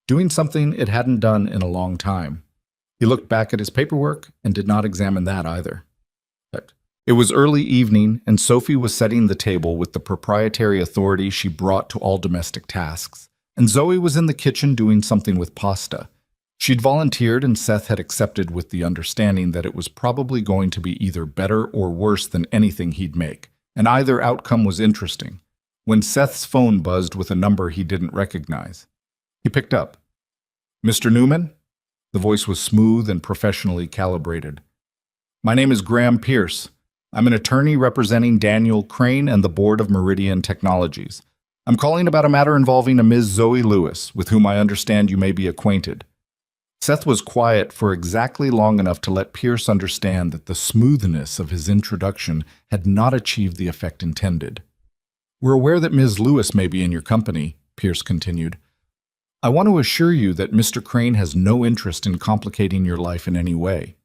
doing something it hadn't done in a long time. He looked back at his paperwork and did not examine that either. It was early evening, and Sophie was setting the table with the proprietary authority she brought to all domestic tasks, and Zoe was in the kitchen doing something with pasta. She'd volunteered, and Seth had accepted with the understanding that it was probably going to be either better or worse than anything he'd make, and either outcome was interesting, when Seth's phone buzzed with a number he didn't recognize. He picked up. "Mr. Newman?" The voice was smooth and professionally calibrated. "My name is Graham Pierce. I'm an attorney representing Daniel Crane and the board of Meridian Technologies. I'm calling about a matter involving a Ms. Zoe Lewis, with whom I understand you may be acquainted." Seth was quiet for exactly long enough to let Pierce understand that the smoothness of his introduction had not achieved the effect intended. "We're aware that Ms. Lewis may be in your company," Pierce continued. "I want to assure you that Mr. Crane has no interest in complicating your life in any way.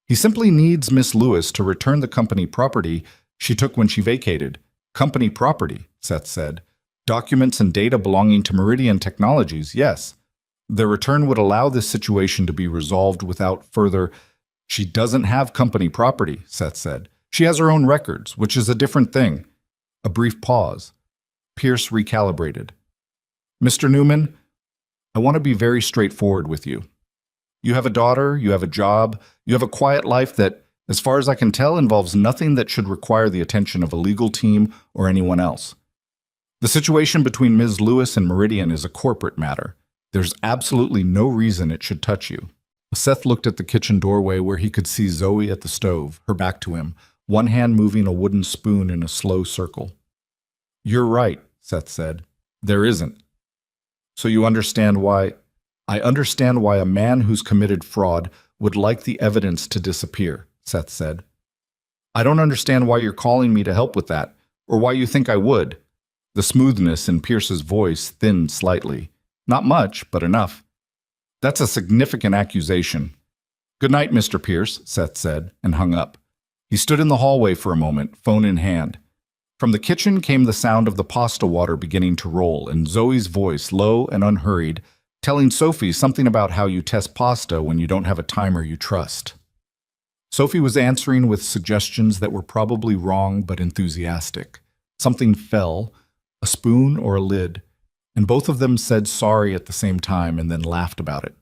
He simply needs Miss Lewis to return the company property she took when she vacated." "Company property," Seth said. "Documents and data belonging to Meridian Technologies, yes. The return would allow this situation to be resolved without further—" "She doesn't have company property," Seth said. "She has her own records, which is a different thing." A brief pause. Pierce recalibrated. "Mr. Newman, I want to be very straightforward with you. You have a daughter, you have a job, you have a quiet life that, as far as I can tell, involves nothing that should require the attention of a legal team or anyone else. The situation between Ms. Lewis and Meridian is a corporate matter. There's absolutely no reason it should touch you." Seth looked at the kitchen doorway where he could see Zoe at the stove, her back to him, one hand moving a wooden spoon in a slow circle. "You're right," Seth said. "There isn't. So you understand why—" "I understand why a man who's committed fraud would like the evidence to disappear," Seth said. "I don't understand why you're calling me to help with that, or why you think I would." The smoothness in Pierce's voice thinned slightly. "Not much, but enough." "That's a significant accusation." "Good night, Mr. Pierce," Seth said, and hung up. He stood in the hallway for a moment, phone in hand. From the kitchen came the sound of the pasta water beginning to roll, and Zoe's voice, low and unhurried, telling Sophie something about how you test pasta when you don't have a timer you trust. Sophie was answering with suggestions that were probably wrong but enthusiastic. Something fell, a spoon or a lid, and both of them said sorry at the same time and then laughed about it.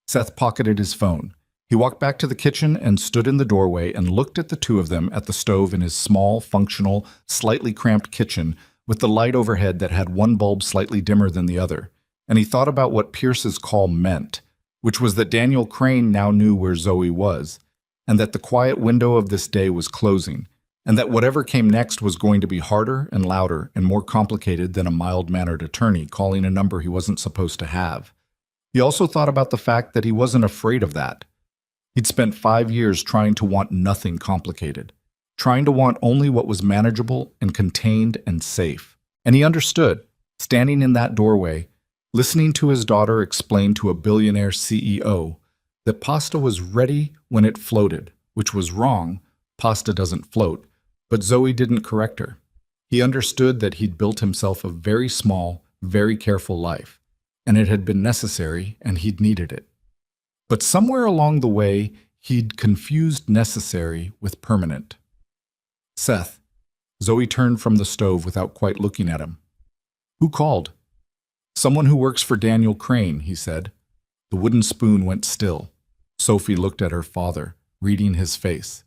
Seth pocketed his phone. He walked back to the kitchen and stood in the doorway and looked at the two of them at the stove in his small, functional, slightly cramped kitchen with the light overhead that had one bulb slightly dimmer than the other. And he thought about what Pierce's call meant, which was that Daniel Crane now knew where Zoe was, and that the quiet window of this day was closing, and that whatever came next was going to be harder and louder and more complicated than a mild-mannered attorney calling a number he wasn't supposed to have. He also thought about the fact that he wasn't afraid of that. He'd spent 5 years trying to want nothing complicated, trying to want only what was manageable and contained and safe. And he understood, standing in that doorway, listening to his daughter explain to a billionaire CEO that pasta was ready when it floated, which was wrong. Pasta doesn't float, but Zoe didn't correct her. He understood that he'd built himself a very small, very careful life, and it had been necessary and he'd needed it. But somewhere along the way, he'd confused necessary with permanent. "Seth." Zoe turned from the stove without quite looking at him. "Who called?" "Someone who works for Daniel Crane," he said. The wooden spoon went still. Sophie looked at her father, reading his face.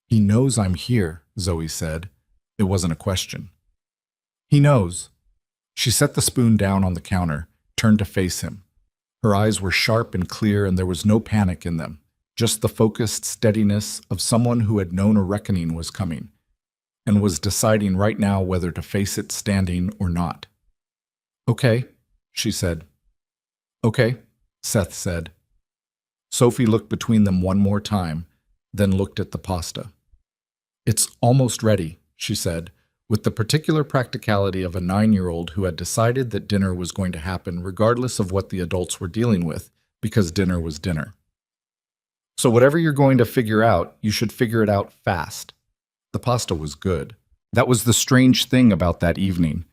"He knows I'm here," Zoe said. It wasn't a question. "He knows." She set the spoon down on the counter, turned to face him. Her eyes were sharp and clear, and there was no panic in them, just the focused steadiness of someone who had known a reckoning was coming, and was deciding right now whether to face it standing or not. "Okay," she said. "Okay," Seth said. Sophie looked between them one more time, then looked at the pasta. "It's almost ready," she said, with the particular practicality of a 9-year-old who had decided that dinner was going to happen regardless of what the adults were dealing with, because dinner was dinner. "So whatever you're going to figure out, you should figure it out fast." The pasta was good. That was the strange thing about that evening.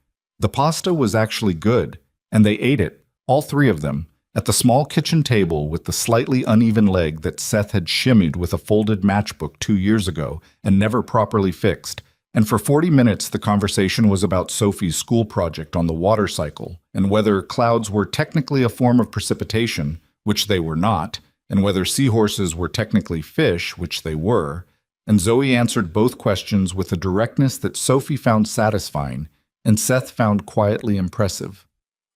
The pasta was actually good, and they ate it, all three of them, at the small kitchen table with the slightly uneven leg that Seth had shimmied with a folded matchbook 2 years ago and never properly fixed. And for 40 minutes, the conversation was about Sophie's school project on the water cycle, and whether clouds were technically a form of precipitation, which they were not, and whether seahorses were technically fish, which they were. And Zoe answered both questions with a directness that Sophie found satisfying, and Seth found quietly impressive.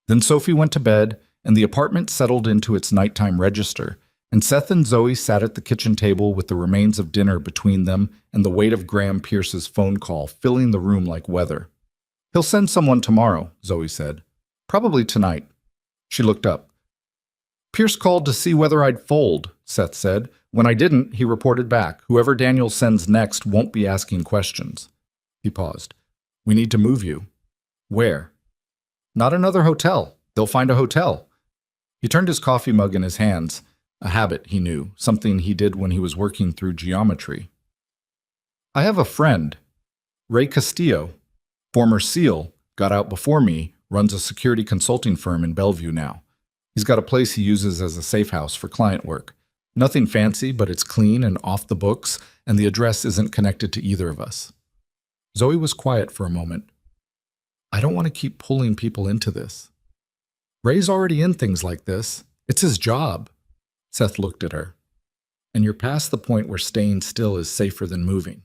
Then Sophie went to bed, and the apartment settled into its nighttime register, and Seth and Zoe sat at the kitchen table with the remains of dinner between them and the weight of Graham Pierce's phone call filling the room like weather. "He'll send someone tomorrow," Zoe said. "Probably tonight." She looked up. "Pierce called to see whether I'd fold," Seth said. "When I didn't, he reported back. Whoever Daniel sends next won't be asking questions." He paused. "We need to move you." "Where?" "Not another hotel. They'll find a hotel." He turned his coffee mug in his hands, a habit he knew, something he did when he was working through geometry. "I have a friend, Ray Castillo, former SEAL, got out before me, runs a security consulting firm in Bellevue now. He's got a place he uses as a safe house for client work. Nothing fancy, but it's clean and off the books, and the address isn't connected to either of us." Zoe was quiet for a moment. "I don't want to keep pulling people into this. Ray's already in things like this. It's his job." Seth looked at her. "And you're past the point where staying still is safer than moving."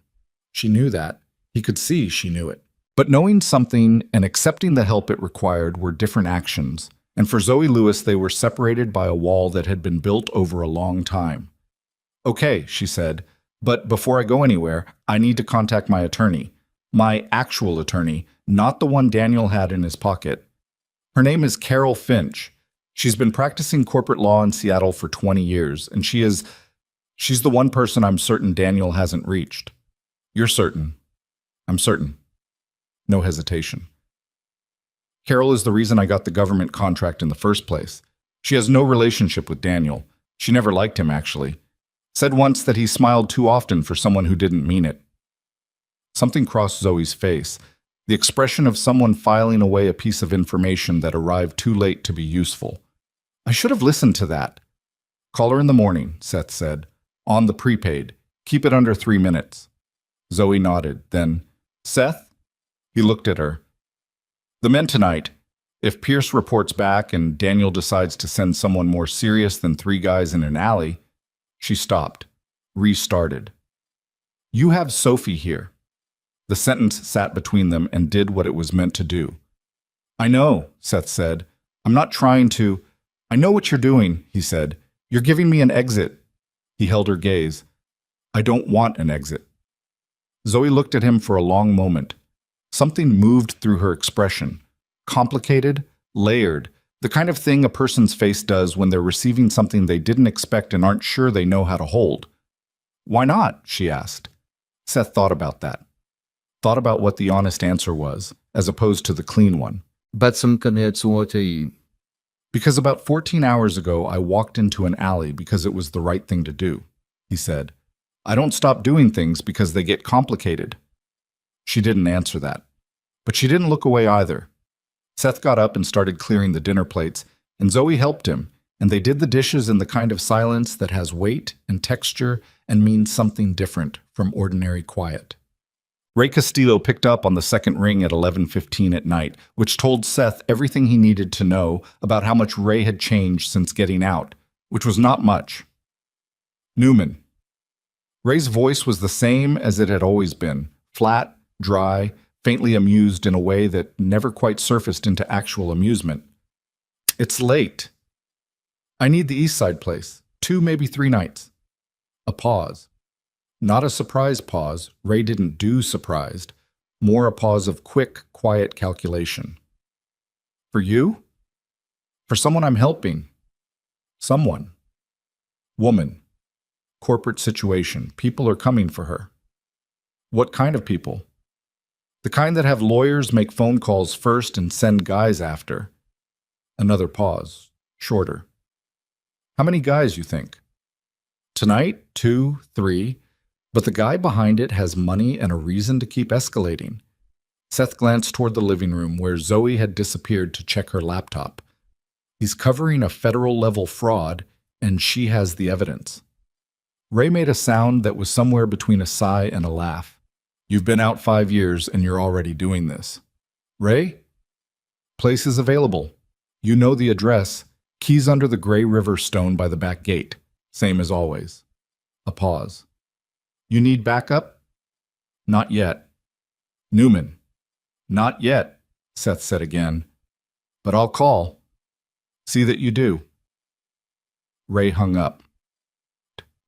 She knew that. He could see she knew it. But knowing something and accepting the help it required were different actions, and for Zoe Lewis they were separated by a wall that had been built over a long time. "Okay," she said, "but before I go anywhere, I need to contact my attorney. My actual attorney, not the one Daniel had in his pocket. Her name is Carol Finch. She's been practicing corporate law in Seattle for 20 years, and she's the one person I'm certain Daniel hasn't reached." "You're certain?" "I'm certain." No hesitation. "Carol is the reason I got the government contract in the first place. She has no relationship with Daniel. She never liked him, actually. Said once that he smiled too often for someone who didn't mean it." Something crossed Zoe's face, the expression of someone filing away a piece of information that arrived too late to be useful. "I should have listened to that." "Call her in the morning," Seth said. "On the prepaid. Keep it under 3 minutes." Zoe nodded. Then, "Seth?" He looked at her. "The men tonight. If Pierce reports back and Daniel decides to send someone more serious than 3 guys in an alley." She stopped, restarted. "You have Sophie here." The sentence sat between them and did what it was meant to do. "I know," Seth said. "I'm not trying to—" "I know what you're doing," he said. "You're giving me an exit." He held her gaze. "I don't want an exit." Zoe looked at him for a long moment. Something moved through her expression. Complicated, layered, the kind of thing a person's face does when they're receiving something they didn't expect and aren't sure they know how to hold. "Why not?" she asked. Seth thought about that. Thought about what the honest answer was, as opposed to the clean one. "Because about 14 hours ago I walked into an alley because it was the right thing to do," he said. "I don't stop doing things because they get complicated." She didn't answer that. But she didn't look away either. Seth got up and started clearing the dinner plates, and Zoe helped him, and they did the dishes in the kind of silence that has weight and texture and means something different from ordinary quiet. Ray Castillo picked up on the second ring at 11:15 at night, which told Seth everything he needed to know about how much Ray had changed since getting out, which was not much. "Newman." Ray's voice was the same as it had always been, flat, dry, faintly amused in a way that never quite surfaced into actual amusement. "It's late. I need the East Side place. 2, maybe 3 nights." A pause. Not a surprise pause. Ray didn't do surprised. More a pause of quick, quiet calculation. "For you?" "For someone I'm helping." "Someone." "Woman." "Corporate situation. People are coming for her." "What kind of people?" "The kind that have lawyers make phone calls first and send guys after." Another pause. Shorter. "How many guys, you think?" "Tonight, 2, 3. But the guy behind it has money and a reason to keep escalating. Seth glanced toward the living room where Zoe had disappeared to check her laptop. He's covering a federal-level fraud, and she has the evidence. Ray made a sound that was somewhere between a sigh and a laugh. You've been out 5 years, and you're already doing this. Ray? Place is available. You know the address. Keys under the Gray River stone by the back gate. Same as always. A pause. You need backup? Not yet. Newman. Not yet, Seth said again. But I'll call. See that you do. Ray hung up.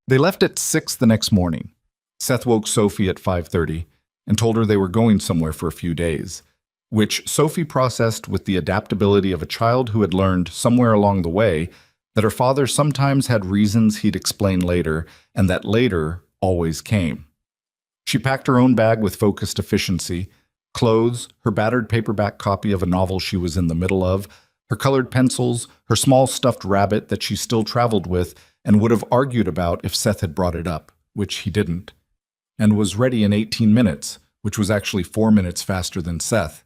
They left at 6 the next morning. Seth woke Sophie at 5:30 and told her they were going somewhere for a few days, which Sophie processed with the adaptability of a child who had learned somewhere along the way that her father sometimes had reasons he'd explain later, and that later always came. She packed her own bag with focused efficiency, clothes, her battered paperback copy of a novel she was in the middle of, her colored pencils, her small stuffed rabbit that she still traveled with and would have argued about if Seth had brought it up, which he didn't, and was ready in 18 minutes, which was actually 4 minutes faster than Seth.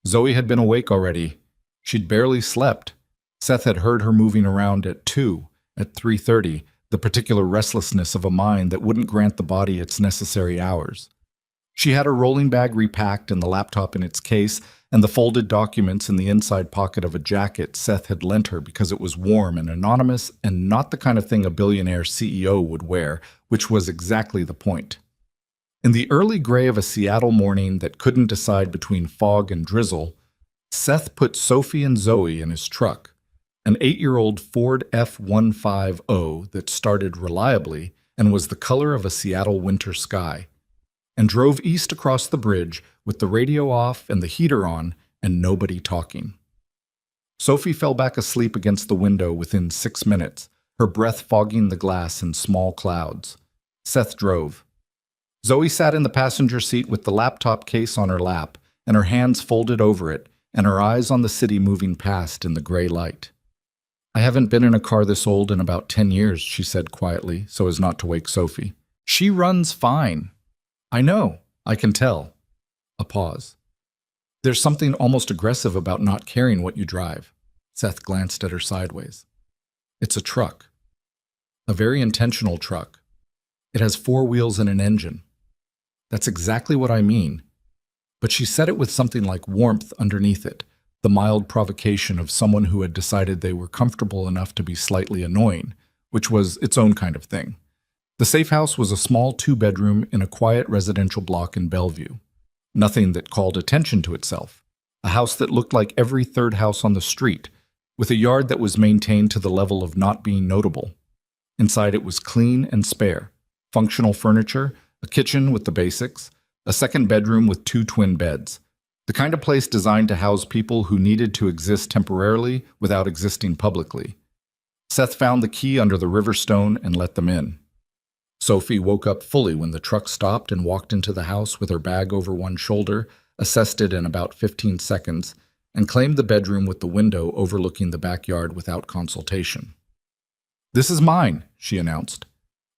Zoe had been awake already. She'd barely slept. Seth had heard her moving around at 2, at 3:30, the particular restlessness of a mind that wouldn't grant the body its necessary hours. She had her rolling bag repacked and the laptop in its case, and the folded documents in the inside pocket of a jacket Seth had lent her because it was warm and anonymous and not the kind of thing a billionaire CEO would wear, which was exactly the point. In the early gray of a Seattle morning that couldn't decide between fog and drizzle, Seth put Sophie and Zoe in his truck, an 8-year-old Ford F-150 that started reliably and was the color of a Seattle winter sky, and drove east across the bridge with the radio off and the heater on and nobody talking. Sophie fell back asleep against the window within 6 minutes, her breath fogging the glass in small clouds. Seth drove. Zoe sat in the passenger seat with the laptop case on her lap and her hands folded over it and her eyes on the city moving past in the gray light. I haven't been in a car this old in about 10 years, she said quietly, so as not to wake Sophie. She runs fine. I know, I can tell. A pause. There's something almost aggressive about not caring what you drive. Seth glanced at her sideways. It's a truck. A very intentional truck. It has 4 wheels and an engine. That's exactly what I mean. But she said it with something like warmth underneath it, the mild provocation of someone who had decided they were comfortable enough to be slightly annoying, which was its own kind of thing. The safe house was a small 2-bedroom in a quiet residential block in Bellevue. Nothing that called attention to itself. A house that looked like every third house on the street, with a yard that was maintained to the level of not being notable. Inside it was clean and spare. Functional furniture, a kitchen with the basics, a second bedroom with 2 twin beds. The kind of place designed to house people who needed to exist temporarily without existing publicly. Seth found the key under the river stone and let them in. Sophie woke up fully when the truck stopped and walked into the house with her bag over one shoulder, assessed it in about 15 seconds, and claimed the bedroom with the window overlooking the backyard without consultation. This is mine, she announced.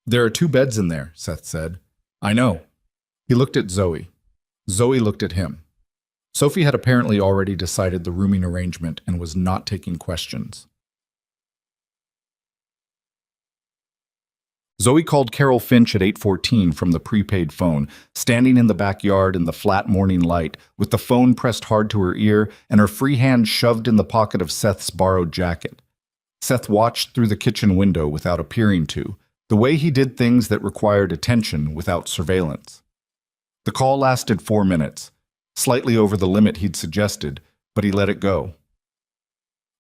There are 2 beds in there, Seth said. I know. He looked at Zoe. Zoe looked at him. Sophie had apparently already decided the rooming arrangement and was not taking questions. Zoe called Carol Finch at 8:14 from the prepaid phone, standing in the backyard in the flat morning light, with the phone pressed hard to her ear and her free hand shoved in the pocket of Seth's borrowed jacket. Seth watched through the kitchen window without appearing to, the way he did things that required attention without surveillance. The call lasted 4 minutes, slightly over the limit he'd suggested, but he let it go.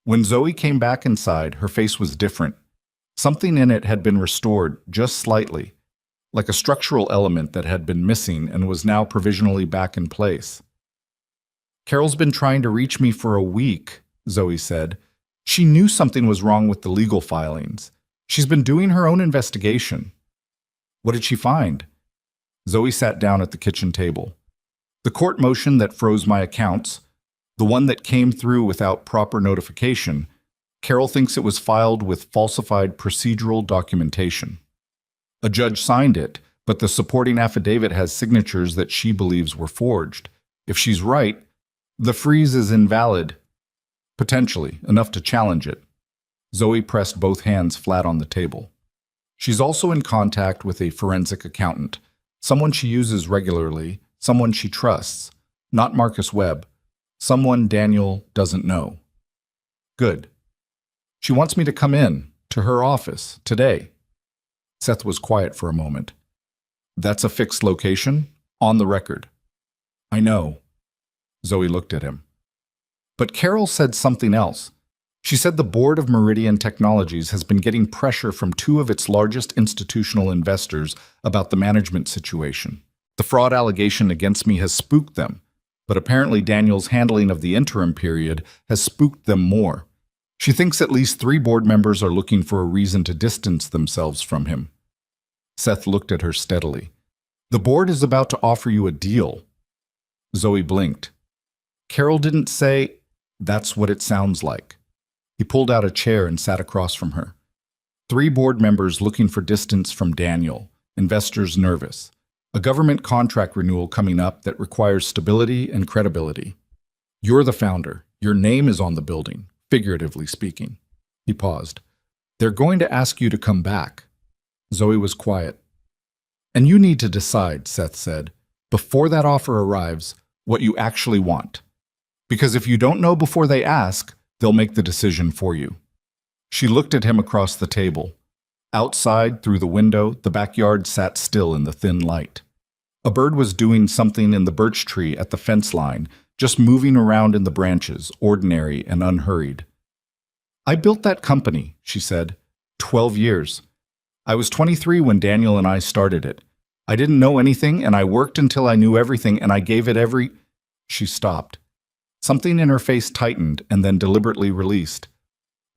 When Zoe came back inside, her face was different. Something in it had been restored just slightly, like a structural element that had been missing and was now provisionally back in place. Carol's been trying to reach me for a week, Zoe said. She knew something was wrong with the legal filings. She's been doing her own investigation. What did she find? Zoe sat down at the kitchen table. The court motion that froze my accounts, the one that came through without proper notification, Carol thinks it was filed with falsified procedural documentation. A judge signed it, but the supporting affidavit has signatures that she believes were forged. If she's right, the freeze is invalid. Potentially, enough to challenge it. Zoe pressed both hands flat on the table. She's also in contact with a forensic accountant, someone she uses regularly, someone she trusts, not Marcus Webb, someone Daniel doesn't know. Good. She wants me to come in, to her office, today. Seth was quiet for a moment. That's a fixed location? On the record. I know. Zoe looked at him. But Carol said something else. She said the board of Meridian Technologies has been getting pressure from two of its largest institutional investors about the management situation. The fraud allegation against me has spooked them, but apparently Daniel's handling of the interim period has spooked them more. She thinks at least 3 board members are looking for a reason to distance themselves from him. Seth looked at her steadily. The board is about to offer you a deal. Zoe blinked. Carol didn't say, that's what it sounds like. He pulled out a chair and sat across from her. 3 board members looking for distance from Daniel, investors nervous. A government contract renewal coming up that requires stability and credibility. You're the founder. Your name is on the building, figuratively speaking. He paused. They're going to ask you to come back. Zoe was quiet. And you need to decide, Seth said, before that offer arrives, what you actually want. Because if you don't know before they ask, they'll make the decision for you. She looked at him across the table. Outside, through the window, the backyard sat still in the thin light. A bird was doing something in the birch tree at the fence line, just moving around in the branches, ordinary and unhurried. I built that company, she said. 12 years. I was 23 when Daniel and I started it. I didn't know anything, and I worked until I knew everything, and I gave it every... She stopped. Something in her face tightened and then deliberately released.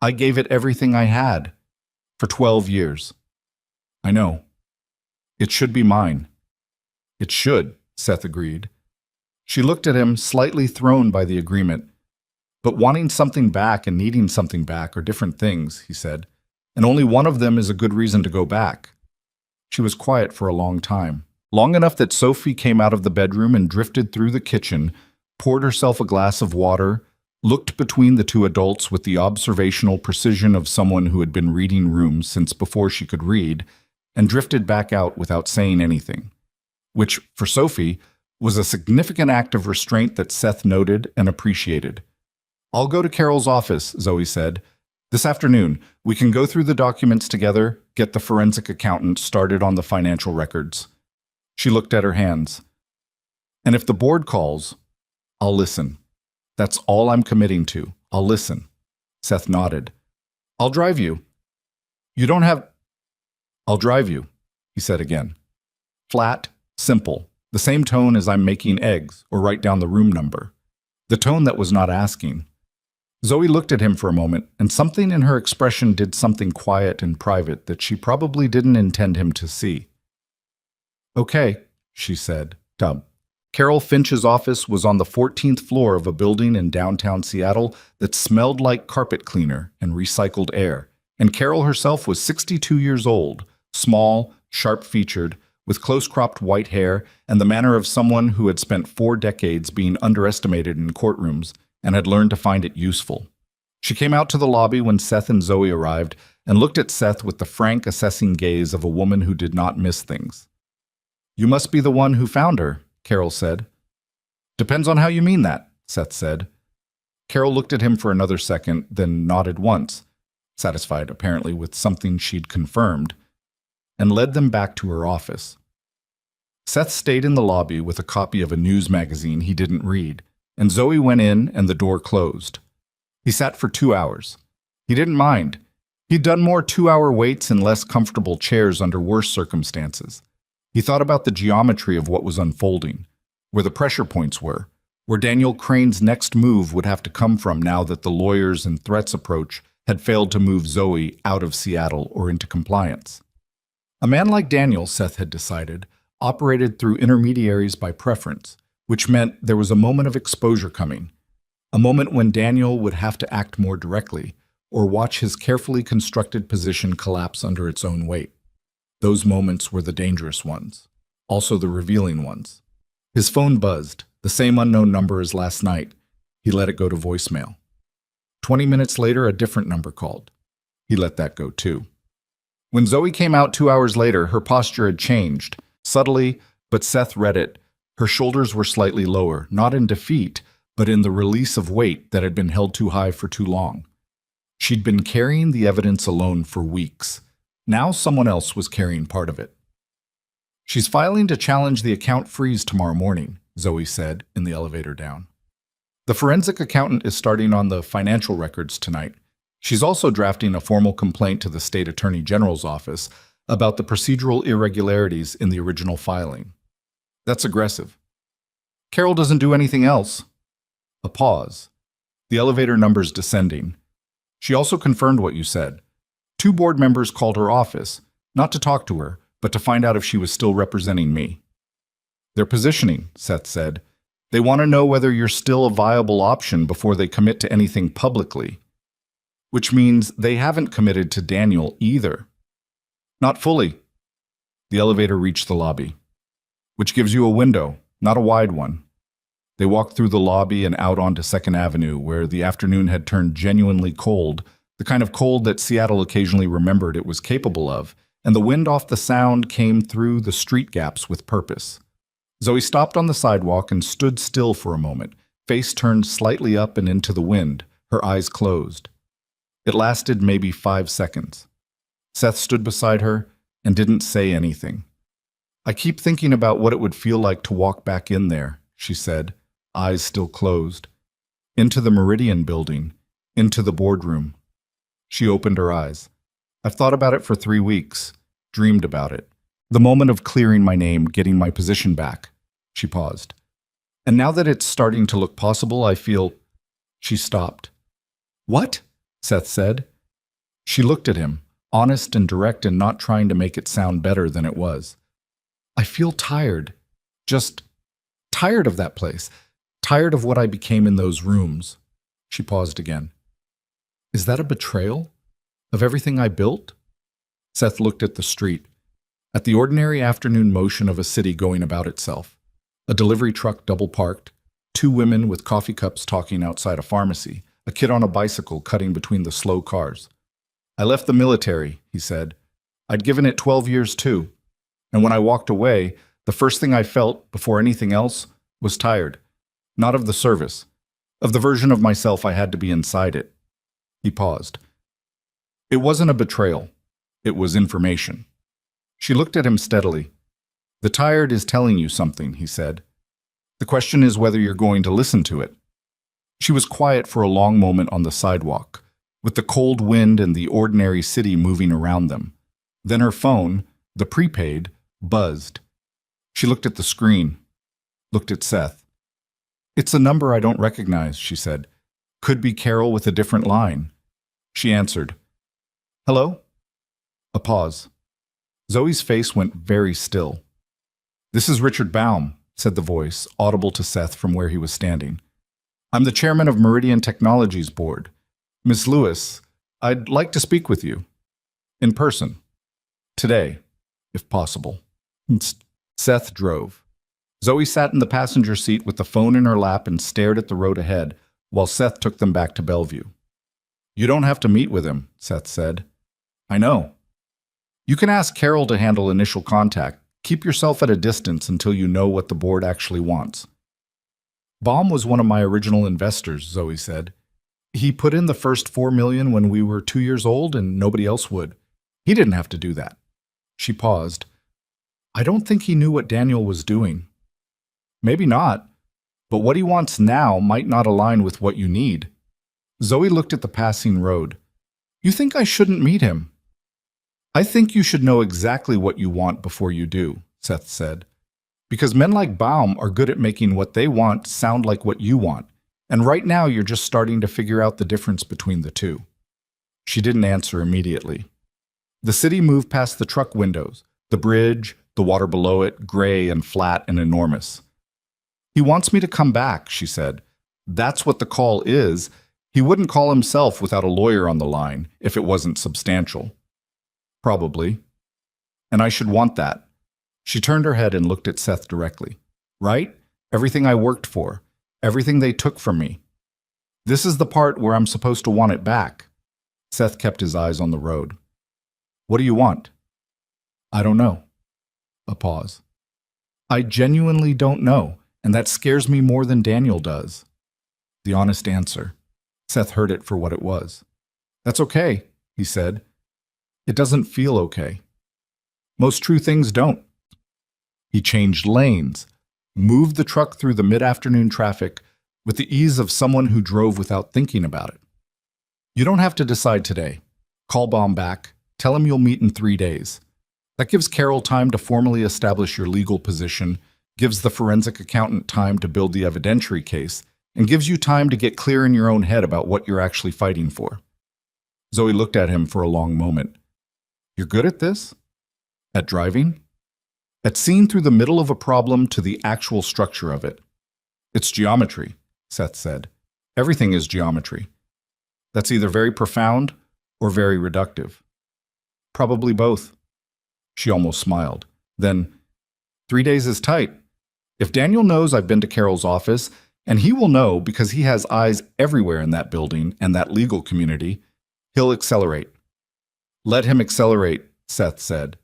I gave it everything I had. For 12 years. I know. It should be mine. It should, Seth agreed. She looked at him, slightly thrown by the agreement. But wanting something back and needing something back are different things, he said. And only one of them is a good reason to go back. She was quiet for a long time. Long enough that Sophie came out of the bedroom and drifted through the kitchen, poured herself a glass of water, looked between the 2 adults with the observational precision of someone who had been reading rooms since before she could read, and drifted back out without saying anything, which, for Sophie, was a significant act of restraint that Seth noted and appreciated. I'll go to Carol's office, Zoe said. This afternoon, we can go through the documents together, get the forensic accountant started on the financial records. She looked at her hands. And if the board calls, I'll listen. That's all I'm committing to. I'll listen. Seth nodded. I'll drive you. You don't have... I'll drive you, he said again. Flat, simple, the same tone as I'm making eggs or write down the room number. The tone that was not asking. Zoe looked at him for a moment, and something in her expression did something quiet and private that she probably didn't intend him to see. Okay, she said, dumb. Carol Finch's office was on the 14th floor of a building in downtown Seattle that smelled like carpet cleaner and recycled air, and Carol herself was 62 years old, small, sharp-featured, with close-cropped white hair and the manner of someone who had spent 4 decades being underestimated in courtrooms and had learned to find it useful. She came out to the lobby when Seth and Zoe arrived and looked at Seth with the frank, assessing gaze of a woman who did not miss things. You must be the one who found her, Carol said. Depends on how you mean that, Seth said. Carol looked at him for another second, then nodded once, satisfied apparently with something she'd confirmed, and led them back to her office. Seth stayed in the lobby with a copy of a news magazine he didn't read, and Zoe went in and the door closed. He sat for 2 hours. He didn't mind. He'd done more 2-hour waits in less comfortable chairs under worse circumstances. He thought about the geometry of what was unfolding, where the pressure points were, where Daniel Crane's next move would have to come from now that the lawyers and threats approach had failed to move Zoe out of Seattle or into compliance. A man like Daniel, Seth had decided, operated through intermediaries by preference, which meant there was a moment of exposure coming, a moment when Daniel would have to act more directly or watch his carefully constructed position collapse under its own weight. Those moments were the dangerous ones, also the revealing ones. His phone buzzed. The same unknown number as last night. He let it go to voicemail. 20 minutes later, a different number called. He let that go too. When Zoe came out 2 hours later, her posture had changed. Subtly, but Seth read it. Her shoulders were slightly lower, not in defeat, but in the release of weight that had been held too high for too long. She'd been carrying the evidence alone for weeks. Now someone else was carrying part of it. "She's filing to challenge the account freeze tomorrow morning," Zoe said in the elevator down. "The forensic accountant is starting on the financial records tonight. She's also drafting a formal complaint to the state attorney general's office about the procedural irregularities in the original filing. That's aggressive. Carol doesn't do anything else." A pause. The elevator numbers descending. "She also confirmed what you said. 2 board members called her office, not to talk to her, but to find out if she was still representing me." "They're positioning," Seth said. "They want to know whether you're still a viable option before they commit to anything publicly." Which means they haven't committed to Daniel either. "Not fully." The elevator reached the lobby. "Which gives you a window, not a wide one." They walked through the lobby and out onto 2nd Avenue, where the afternoon had turned genuinely cold, the kind of cold that Seattle occasionally remembered it was capable of, and the wind off the sound came through the street gaps with purpose. Zoe stopped on the sidewalk and stood still for a moment, face turned slightly up and into the wind, her eyes closed. It lasted maybe 5 seconds. Seth stood beside her and didn't say anything. "I keep thinking about what it would feel like to walk back in there," she said, eyes still closed. "Into the Meridian building, into the boardroom." She opened her eyes. "I've thought about it for 3 weeks, dreamed about it. The moment of clearing my name, getting my position back." She paused. "And now that it's starting to look possible, I feel—" She stopped. "What?" Seth said. She looked at him, honest and direct and not trying to make it sound better than it was. "I feel tired. Just tired of that place. Tired of what I became in those rooms." She paused again. "Is that a betrayal? Of everything I built?" Seth looked at the street, at the ordinary afternoon motion of a city going about itself. A delivery truck double-parked, 2 women with coffee cups talking outside a pharmacy, a kid on a bicycle cutting between the slow cars. "I left the military," he said. "I'd given it 12 years too. And when I walked away, the first thing I felt, before anything else, was tired. Not of the service, of the version of myself I had to be inside it." He paused. "It wasn't a betrayal. It was information." She looked at him steadily. "The tired is telling you something," he said. "The question is whether you're going to listen to it." She was quiet for a long moment on the sidewalk, with the cold wind and the ordinary city moving around them. Then her phone, the prepaid, buzzed. She looked at the screen, looked at Seth. "It's a number I don't recognize," she said. "Could be Carol with a different line." She answered. "Hello?" A pause. Zoe's face went very still. "This is Richard Baum," said the voice, audible to Seth from where he was standing. "I'm the chairman of Meridian Technologies Board. Miss Lewis, I'd like to speak with you. In person. Today, if possible." Seth drove. Zoe sat in the passenger seat with the phone in her lap and stared at the road ahead, while Seth took them back to Bellevue. "You don't have to meet with him," Seth said. "I know. You can ask Carol to handle initial contact. Keep yourself at a distance until you know what the board actually wants." "Baum was one of my original investors," Zoe said. "He put in the first $4 million when we were 2 years old and nobody else would. He didn't have to do that." She paused. "I don't think he knew what Daniel was doing." "Maybe not, but what he wants now might not align with what you need." Zoe looked at the passing road. "You think I shouldn't meet him?" "I think you should know exactly what you want before you do," Seth said. "Because men like Baum are good at making what they want sound like what you want, and right now you're just starting to figure out the difference between the two." She didn't answer immediately. The city moved past the truck windows, the bridge, the water below it, gray and flat and enormous. "He wants me to come back," she said. "That's what the call is. He wouldn't call himself without a lawyer on the line if it wasn't substantial." "Probably. And I should want that." She turned her head and looked at Seth directly. "Right? everything I worked for, everything they took from me. This is the part where I'm supposed to want it back. Seth kept his eyes on the road. What do you want? I don't know. A pause. I genuinely don't know, and that scares me more than Daniel does. The honest answer. Seth heard it for what it was. That's okay, he said. It doesn't feel okay. Most true things don't. He changed lanes, moved the truck through the mid-afternoon traffic with the ease of someone who drove without thinking about it. You don't have to decide today. Call Baum back. Tell him you'll meet in 3 days. That gives Carol time to formally establish your legal position, gives the forensic accountant time to build the evidentiary case, and gives you time to get clear in your own head about what you're actually fighting for. Zoe looked at him for a long moment. You're good at this? At driving? At seeing through the middle of a problem to the actual structure of it. It's geometry, Seth said. Everything is geometry. That's either very profound or very reductive. Probably both. She almost smiled. Then, 3 days is tight. If Daniel knows I've been to Carol's office, and he will know because he has eyes everywhere in that building and that legal community, he'll accelerate. Let him accelerate, Seth said.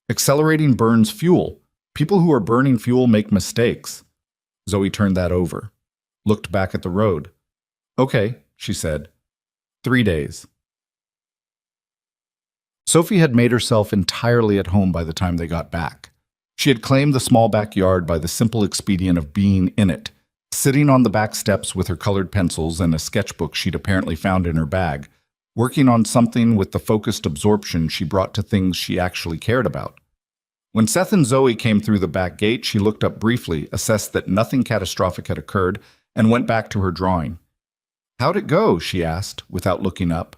Accelerating burns fuel. People who are burning fuel make mistakes. Zoe turned that over, looked back at the road. Okay, she said. 3 days. Sophie had made herself entirely at home by the time they got back. She had claimed the small backyard by the simple expedient of being in it, sitting on the back steps with her colored pencils and a sketchbook she'd apparently found in her bag, working on something with the focused absorption she brought to things she actually cared about. When Seth and Zoe came through the back gate, she looked up briefly, assessed that nothing catastrophic had occurred, and went back to her drawing. How'd it go? She asked, without looking up.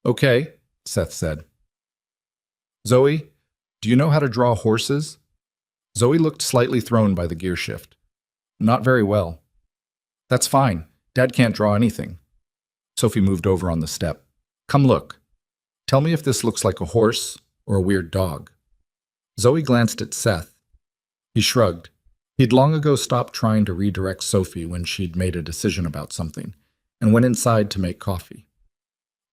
Okay, Seth said. Zoe, do you know how to draw horses? Zoe looked slightly thrown by the gear shift. Not very well. That's fine. Dad can't draw anything. Sophie moved over on the step. Come look. Tell me if this looks like a horse or a weird dog. Zoe glanced at Seth. He shrugged. He'd long ago stopped trying to redirect Sophie when she'd made a decision about something, and went inside to make coffee.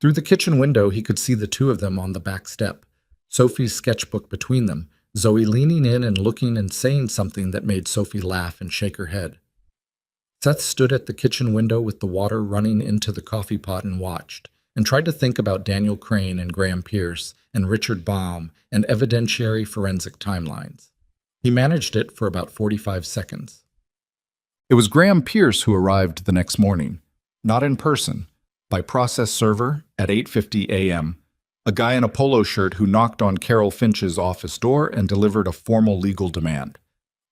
Through the kitchen window, he could see the two of them on the back step, Sophie's sketchbook between them, Zoe leaning in and looking and saying something that made Sophie laugh and shake her head. Seth stood at the kitchen window with the water running into the coffee pot and watched, and tried to think about Daniel Crane and Graham Pierce and Richard Baum and evidentiary forensic timelines. He managed it for about 45 seconds. It was Graham Pierce who arrived the next morning, not in person, by process server at 8:50 a.m., a guy in a polo shirt who knocked on Carol Finch's office door and delivered a formal legal demand.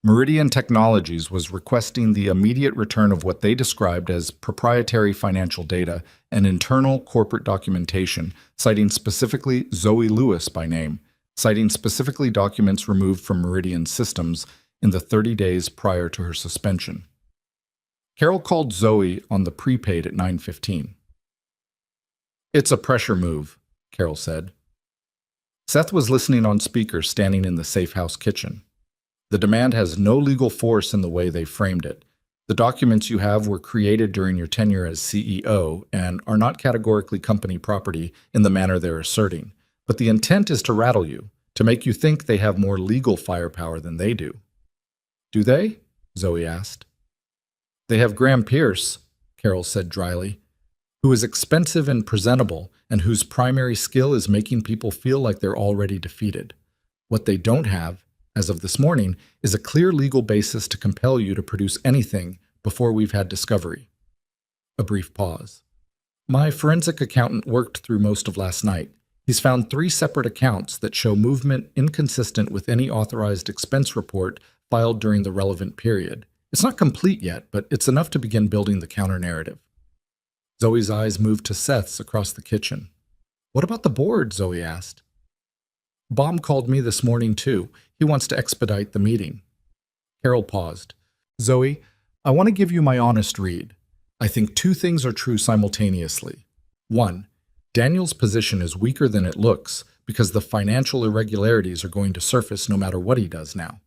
Meridian Technologies was requesting the immediate return of what they described as proprietary financial data and internal corporate documentation, citing specifically Zoe Lewis by name, citing specifically documents removed from Meridian systems in the 30 days prior to her suspension. Carol called Zoe on the prepaid at 9:15. It's a pressure move, Carol said. Seth was listening on speaker standing in the safe house kitchen. The demand has no legal force in the way they framed it. The documents you have were created during your tenure as CEO and are not categorically company property in the manner they're asserting. But the intent is to rattle you, to make you think they have more legal firepower than they do. Do they? Zoe asked. They have Graham Pierce, Carol said dryly, who is expensive and presentable and whose primary skill is making people feel like they're already defeated. What they don't have, as of this morning, is a clear legal basis to compel you to produce anything before we've had discovery. A brief pause. My forensic accountant worked through most of last night. He's found 3 separate accounts that show movement inconsistent with any authorized expense report filed during the relevant period. It's not complete yet, but it's enough to begin building the counter-narrative. Zoe's eyes moved to Seth's across the kitchen. What about the board? Zoe asked. Baum called me this morning, too. He wants to expedite the meeting. Carol paused. Zoe, I want to give you my honest read. I think 2 things are true simultaneously. 1, Daniel's position is weaker than it looks because the financial irregularities are going to surface no matter what he does now.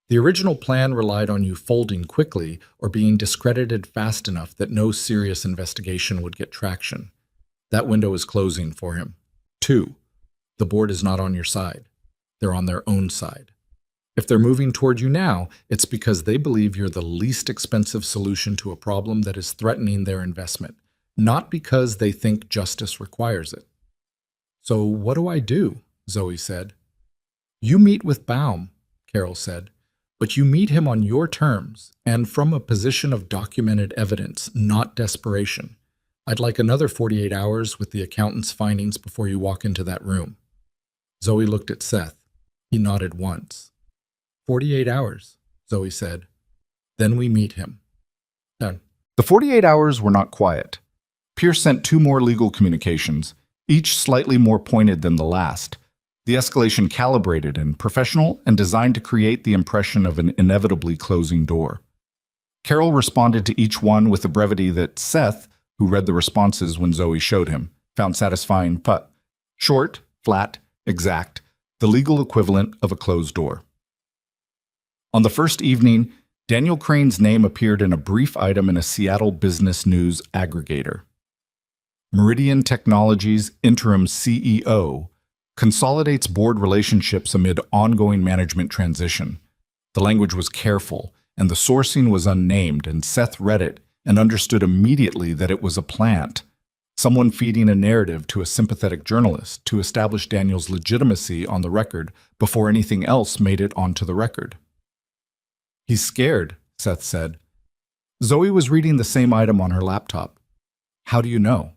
The original plan relied on you folding quickly or being discredited fast enough that no serious investigation would get traction. That window is closing for him. 2. The board is not on your side. They're on their own side. If they're moving toward you now, it's because they believe you're the least expensive solution to a problem that is threatening their investment, not because they think justice requires it. So what do I do? Zoe said. You meet with Baum, Carol said, but you meet him on your terms and from a position of documented evidence, not desperation. I'd like another 48 hours with the accountant's findings before you walk into that room. Zoe looked at Seth. He nodded once. 48 hours, Zoe said. Then we meet him. Done. The 48 hours were not quiet. Pierce sent 2 more legal communications, each slightly more pointed than the last. The escalation calibrated and professional and designed to create the impression of an inevitably closing door. Carol responded to each one with a brevity that Seth, who read the responses when Zoe showed him, found satisfying but short, flat, exact, the legal equivalent of a closed door. On the first evening, Daniel Crane's name appeared in a brief item in a Seattle business news aggregator. Meridian Technologies interim CEO consolidates board relationships amid ongoing management transition. The language was careful, and the sourcing was unnamed, and Seth read it and understood immediately that it was a plant, someone feeding a narrative to a sympathetic journalist to establish Daniel's legitimacy on the record before anything else made it onto the record. He's scared, Seth said. Zoe was reading the same item on her laptop. How do you know?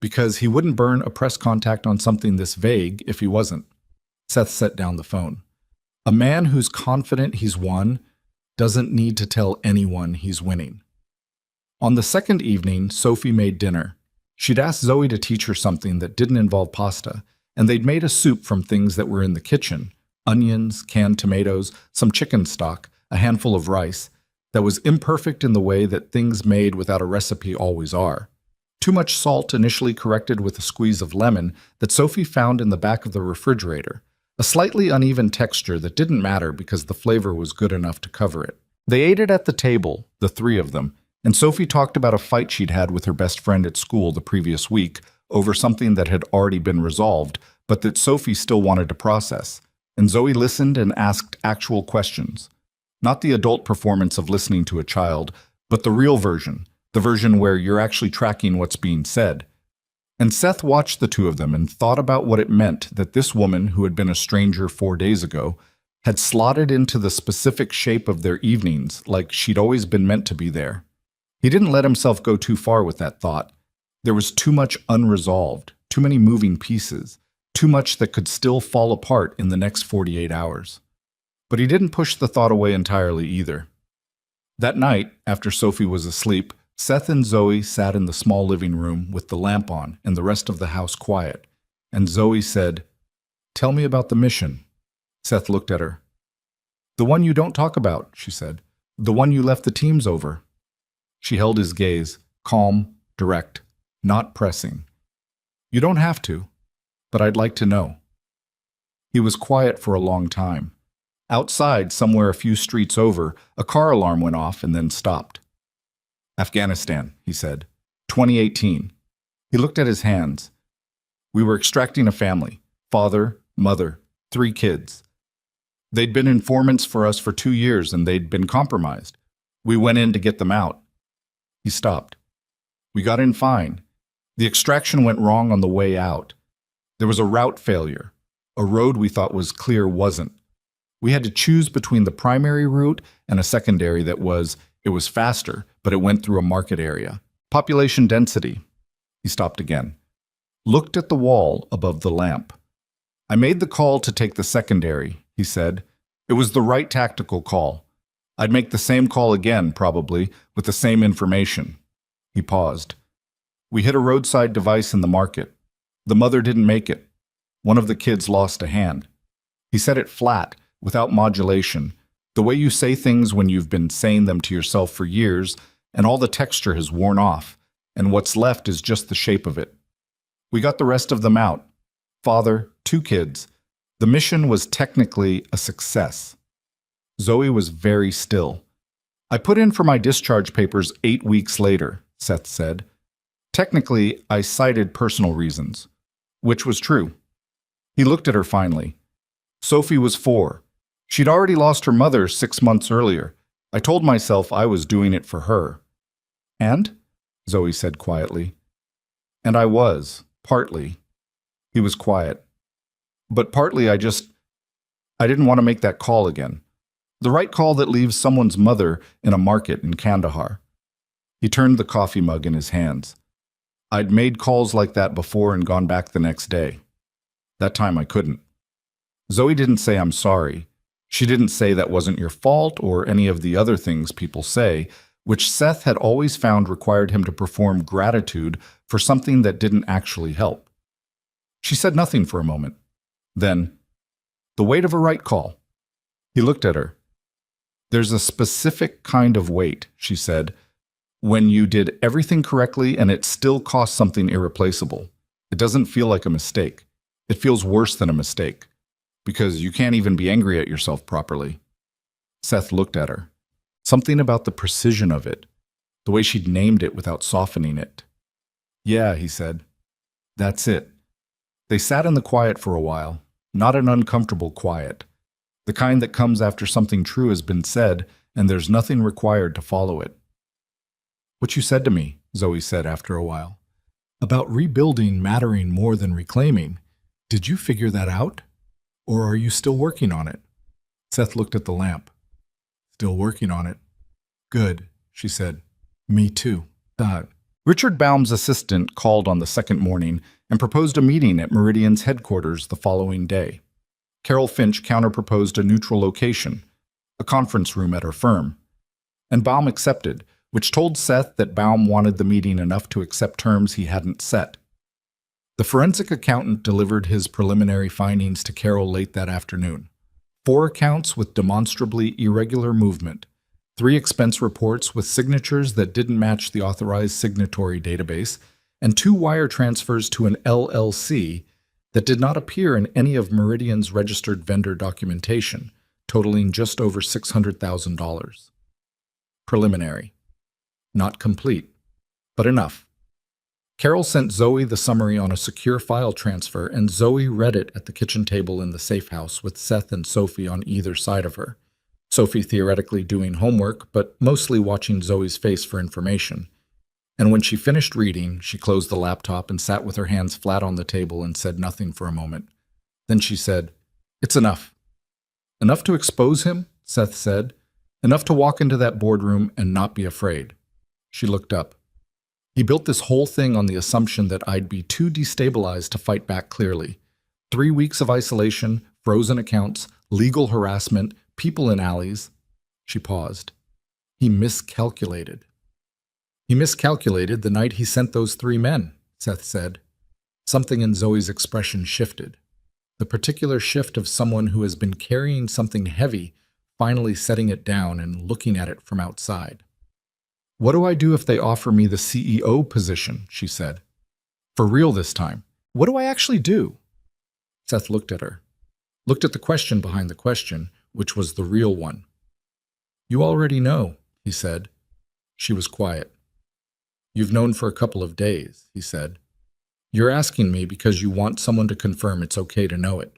Because he wouldn't burn a press contact on something this vague if he wasn't. Seth set down the phone. A man who's confident he's won doesn't need to tell anyone he's winning. On the second evening, Sophie made dinner. She'd asked Zoe to teach her something that didn't involve pasta, and they'd made a soup from things that were in the kitchen: onions, canned tomatoes, some chicken stock, a handful of rice, that was imperfect in the way that things made without a recipe always are. Too much salt initially corrected with a squeeze of lemon that Sophie found in the back of the refrigerator, a slightly uneven texture that didn't matter because the flavor was good enough to cover it. They ate it at the table, the 3 of them, and Sophie talked about a fight she'd had with her best friend at school the previous week over something that had already been resolved, but that Sophie still wanted to process. And Zoe listened and asked actual questions. Not the adult performance of listening to a child, but the real version, the version where you're actually tracking what's being said. And Seth watched the 2 of them and thought about what it meant that this woman, who had been a stranger 4 days ago, had slotted into the specific shape of their evenings like she'd always been meant to be there. He didn't let himself go too far with that thought. There was too much unresolved, too many moving pieces, too much that could still fall apart in the next 48 hours. But he didn't push the thought away entirely either. That night, after Sophie was asleep, Seth and Zoe sat in the small living room with the lamp on and the rest of the house quiet, and Zoe said, "Tell me about the mission." Seth looked at her. "The one you don't talk about," she said. "The one you left the teams over." She held his gaze, calm, direct, not pressing. "You don't have to, but I'd like to know." He was quiet for a long time. Outside, somewhere a few streets over, a car alarm went off and then stopped. "Afghanistan," he said. 2018. He looked at his hands. "We were extracting a family. Father, mother, 3 kids. They'd been informants for us for 2 years and they'd been compromised. We went in to get them out." He stopped. "We got in fine. The extraction went wrong on the way out. There was a route failure. A road we thought was clear wasn't. We had to choose between the primary route and a secondary that was faster, but it went through a market area. Population density." He stopped again. Looked at the wall above the lamp. "I made the call to take the secondary," he said. "It was the right tactical call. I'd make the same call again, probably, with the same information." He paused. "We hit a roadside device in the market. The mother didn't make it. One of the kids lost a hand." He said it flat, without modulation, the way you say things when you've been saying them to yourself for years, and all the texture has worn off, and what's left is just the shape of it. "We got the rest of them out. Father, 2 kids. The mission was technically a success." Zoe was very still. I put in for my discharge papers 8 weeks later, Seth said. Technically, I cited personal reasons, which was true. He looked at her finally. Sophie was 4. She'd already lost her mother 6 months earlier. I told myself I was doing it for her. And? Zoe said quietly. And I was, partly. He was quiet. But partly I didn't want to make that call again. The right call that leaves someone's mother in a market in Kandahar. He turned the coffee mug in his hands. I'd made calls like that before and gone back the next day. That time I couldn't. Zoe didn't say I'm sorry. She didn't say that wasn't your fault or any of the other things people say, which Seth had always found required him to perform gratitude for something that didn't actually help. She said nothing for a moment. Then, the weight of a right call. He looked at her. There's a specific kind of weight, she said, when you did everything correctly and it still cost something irreplaceable. It doesn't feel like a mistake. It feels worse than a mistake, because you can't even be angry at yourself properly. Seth looked at her. Something about the precision of it, the way she'd named it without softening it. Yeah, he said. That's it. They sat in the quiet for a while, not an uncomfortable quiet, the kind that comes after something true has been said and there's nothing required to follow it. What you said to me, Zoe said after a while, about rebuilding mattering more than reclaiming, did you figure that out? Or are you still working on it? Seth looked at the lamp. Still working on it. Good, she said. Me too. Richard Baum's assistant called on the second morning and proposed a meeting at Meridian's headquarters the following day. Carol Finch counterproposed a neutral location, a conference room at her firm, and Baum accepted, which told Seth that Baum wanted the meeting enough to accept terms he hadn't set. The forensic accountant delivered his preliminary findings to Carol late that afternoon. 4 accounts with demonstrably irregular movement, 3 expense reports with signatures that didn't match the authorized signatory database, and 2 wire transfers to an LLC that did not appear in any of Meridian's registered vendor documentation, totaling just over $600,000. Preliminary. Not complete, but enough. Carol sent Zoe the summary on a secure file transfer, and Zoe read it at the kitchen table in the safe house with Seth and Sophie on either side of her. Sophie theoretically doing homework, but mostly watching Zoe's face for information. And when she finished reading, she closed the laptop and sat with her hands flat on the table and said nothing for a moment. Then she said, "It's enough." "Enough to expose him?" Seth said. "Enough to walk into that boardroom and not be afraid." She looked up. He built this whole thing on the assumption that I'd be too destabilized to fight back clearly. 3 weeks of isolation, frozen accounts, legal harassment, people in alleys. She paused. He miscalculated. He miscalculated the night he sent those 3 men, Seth said. Something in Zoe's expression shifted. The particular shift of someone who has been carrying something heavy, finally setting it down and looking at it from outside. "What do I do if they offer me the CEO position?" she said. "For real this time. What do I actually do?" Seth looked at her. Looked at the question behind the question, which was the real one. "You already know," he said. She was quiet. "You've known for a couple of days," he said. "You're asking me because you want someone to confirm it's okay to know it."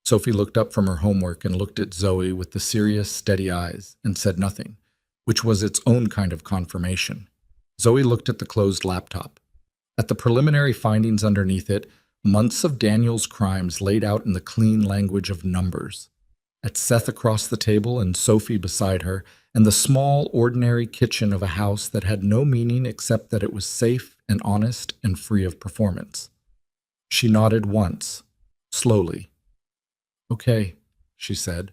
Sophie looked up from her homework and looked at Zoe with the serious, steady eyes and said nothing, which was its own kind of confirmation. Zoe looked at the closed laptop. At the preliminary findings underneath it, months of Daniel's crimes laid out in the clean language of numbers. At Seth across the table and Sophie beside her, and the small, ordinary kitchen of a house that had no meaning except that it was safe and honest and free of performance. She nodded once, slowly. "Okay," she said.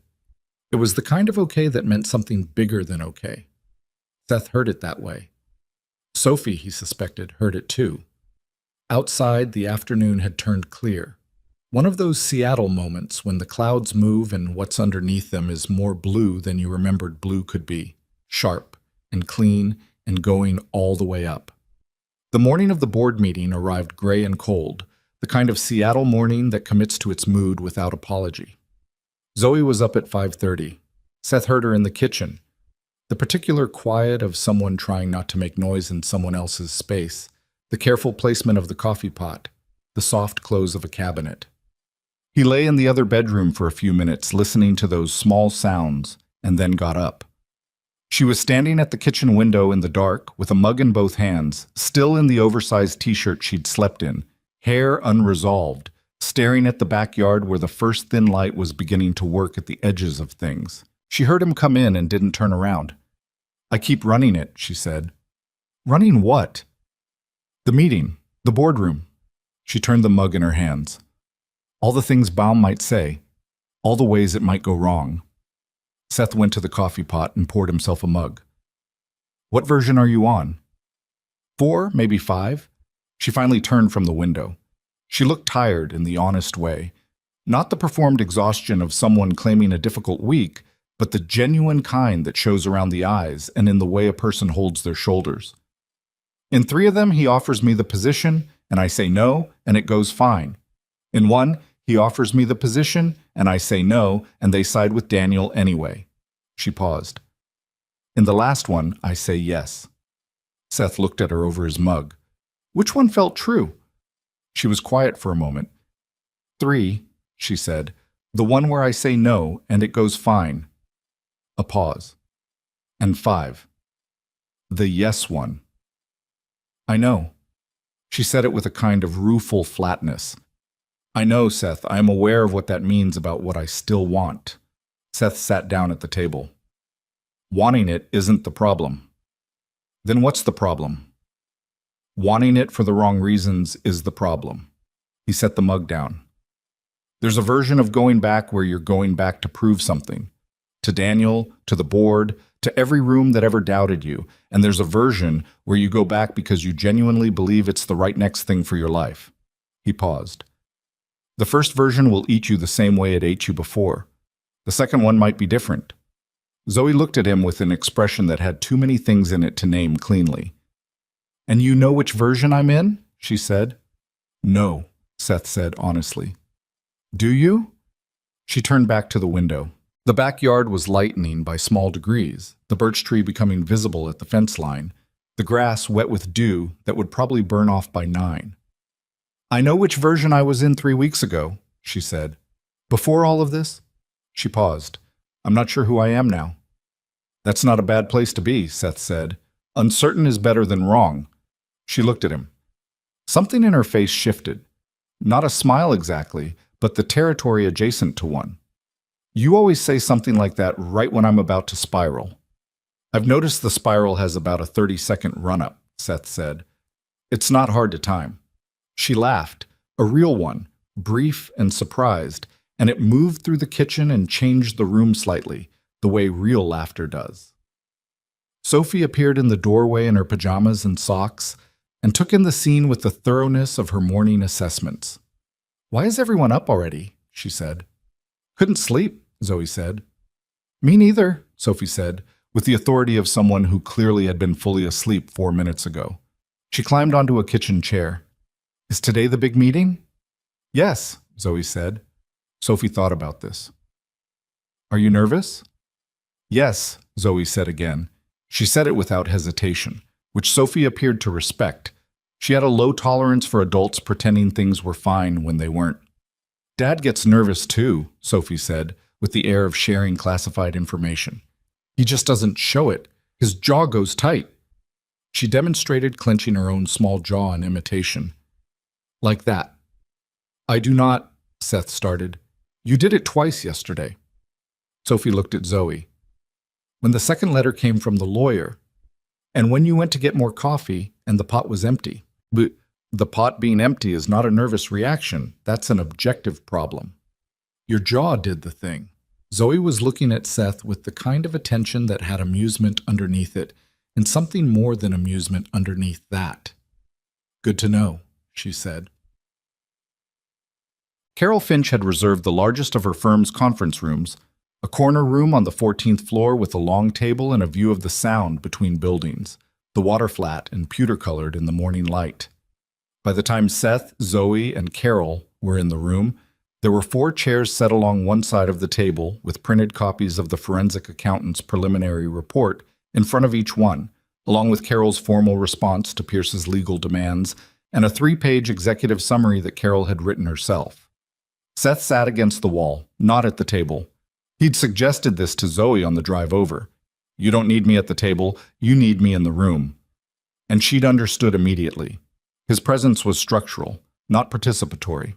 It was the kind of okay that meant something bigger than okay. Seth heard it that way. Sophie, he suspected, heard it too. Outside, the afternoon had turned clear. One of those Seattle moments when the clouds move and what's underneath them is more blue than you remembered blue could be, sharp and clean and going all the way up. The morning of the board meeting arrived gray and cold, the kind of Seattle morning that commits to its mood without apology. Zoe was up at 5:30. Seth heard her in the kitchen. The particular quiet of someone trying not to make noise in someone else's space, the careful placement of the coffee pot, the soft close of a cabinet. He lay in the other bedroom for a few minutes, listening to those small sounds, and then got up. She was standing at the kitchen window in the dark, with a mug in both hands, still in the oversized t-shirt she'd slept in, hair unresolved, staring at the backyard where the first thin light was beginning to work at the edges of things. She heard him come in and didn't turn around. "I keep running it," she said. "Running what?" "The meeting, the boardroom." She turned the mug in her hands. All the things Baum might say, all the ways it might go wrong. Seth went to the coffee pot and poured himself a mug. "What version are you on?" 4, maybe 5? She finally turned from the window. She looked tired in the honest way. Not the performed exhaustion of someone claiming a difficult week, but the genuine kind that shows around the eyes and in the way a person holds their shoulders. "In 3 of them, he offers me the position, and I say no, and it goes fine. In 1, he offers me the position, and I say no, and they side with Daniel anyway." She paused. "In the last one, I say yes." Seth looked at her over his mug. Which one felt true? She was quiet for a moment. 3, she said. "The one where I say no, and it goes fine." A pause. "And 5. The yes one." "I know." She said it with a kind of rueful flatness. "I know, Seth. I am aware of what that means about what I still want." Seth sat down at the table. "Wanting it isn't the problem." "Then what's the problem?" "Wanting it for the wrong reasons is the problem." He set the mug down. "There's a version of going back where you're going back to prove something. To Daniel, to the board, to every room that ever doubted you. And there's a version where you go back because you genuinely believe it's the right next thing for your life." He paused. "The first version will eat you the same way it ate you before. The second one might be different." Zoe looked at him with an expression that had too many things in it to name cleanly. "And you know which version I'm in?" she said. "No," Seth said honestly. "Do you?" She turned back to the window. The backyard was lightening by small degrees, the birch tree becoming visible at the fence line, the grass wet with dew that would probably burn off by 9. "I know which version I was in 3 weeks ago," she said. "Before all of this?" She paused. "I'm not sure who I am now." "That's not a bad place to be," Seth said. "Uncertain is better than wrong." She looked at him. Something in her face shifted. Not a smile exactly, but the territory adjacent to one. "You always say something like that right when I'm about to spiral." "I've noticed the spiral has about a 30-second run-up," Seth said. "It's not hard to time." She laughed, a real one, brief and surprised, and it moved through the kitchen and changed the room slightly, the way real laughter does. Sophie appeared in the doorway in her pajamas and socks, and took in the scene with the thoroughness of her morning assessments. "Why is everyone up already?" she said. "Couldn't sleep," Zoe said. "Me neither," Sophie said, with the authority of someone who clearly had been fully asleep 4 minutes ago. She climbed onto a kitchen chair. "Is today the big meeting?" "Yes," Zoe said. Sophie thought about this. "Are you nervous?" "Yes," Zoe said again. She said it without hesitation, which Sophie appeared to respect. She had a low tolerance for adults pretending things were fine when they weren't. "Dad gets nervous too," Sophie said, with the air of sharing classified information. "He just doesn't show it. His jaw goes tight." She demonstrated clenching her own small jaw in imitation. "Like that." "I do not," Seth started. "You did it twice yesterday." Sophie looked at Zoe. "When the second letter came from the lawyer, and when you went to get more coffee and the pot was empty." "But the pot being empty is not a nervous reaction. That's an objective problem. Your jaw did the thing." Zoe was looking at Seth with the kind of attention that had amusement underneath it, and something more than amusement underneath that. "Good to know," she said. Carol Finch had reserved the largest of her firm's conference rooms, a corner room on the 14th floor with a long table and a view of the Sound between buildings, the water flat and pewter-colored in the morning light. By the time Seth, Zoe, and Carol were in the room, There were 4 chairs set along one side of the table, with printed copies of the forensic accountant's preliminary report in front of each one, along with Carol's formal response to Pierce's legal demands and a 3-page executive summary that Carol had written herself. Seth sat against the wall, not at the table. He'd suggested this to Zoe on the drive over. "You don't need me at the table, you need me in the room." And she'd understood immediately. His presence was structural, not participatory.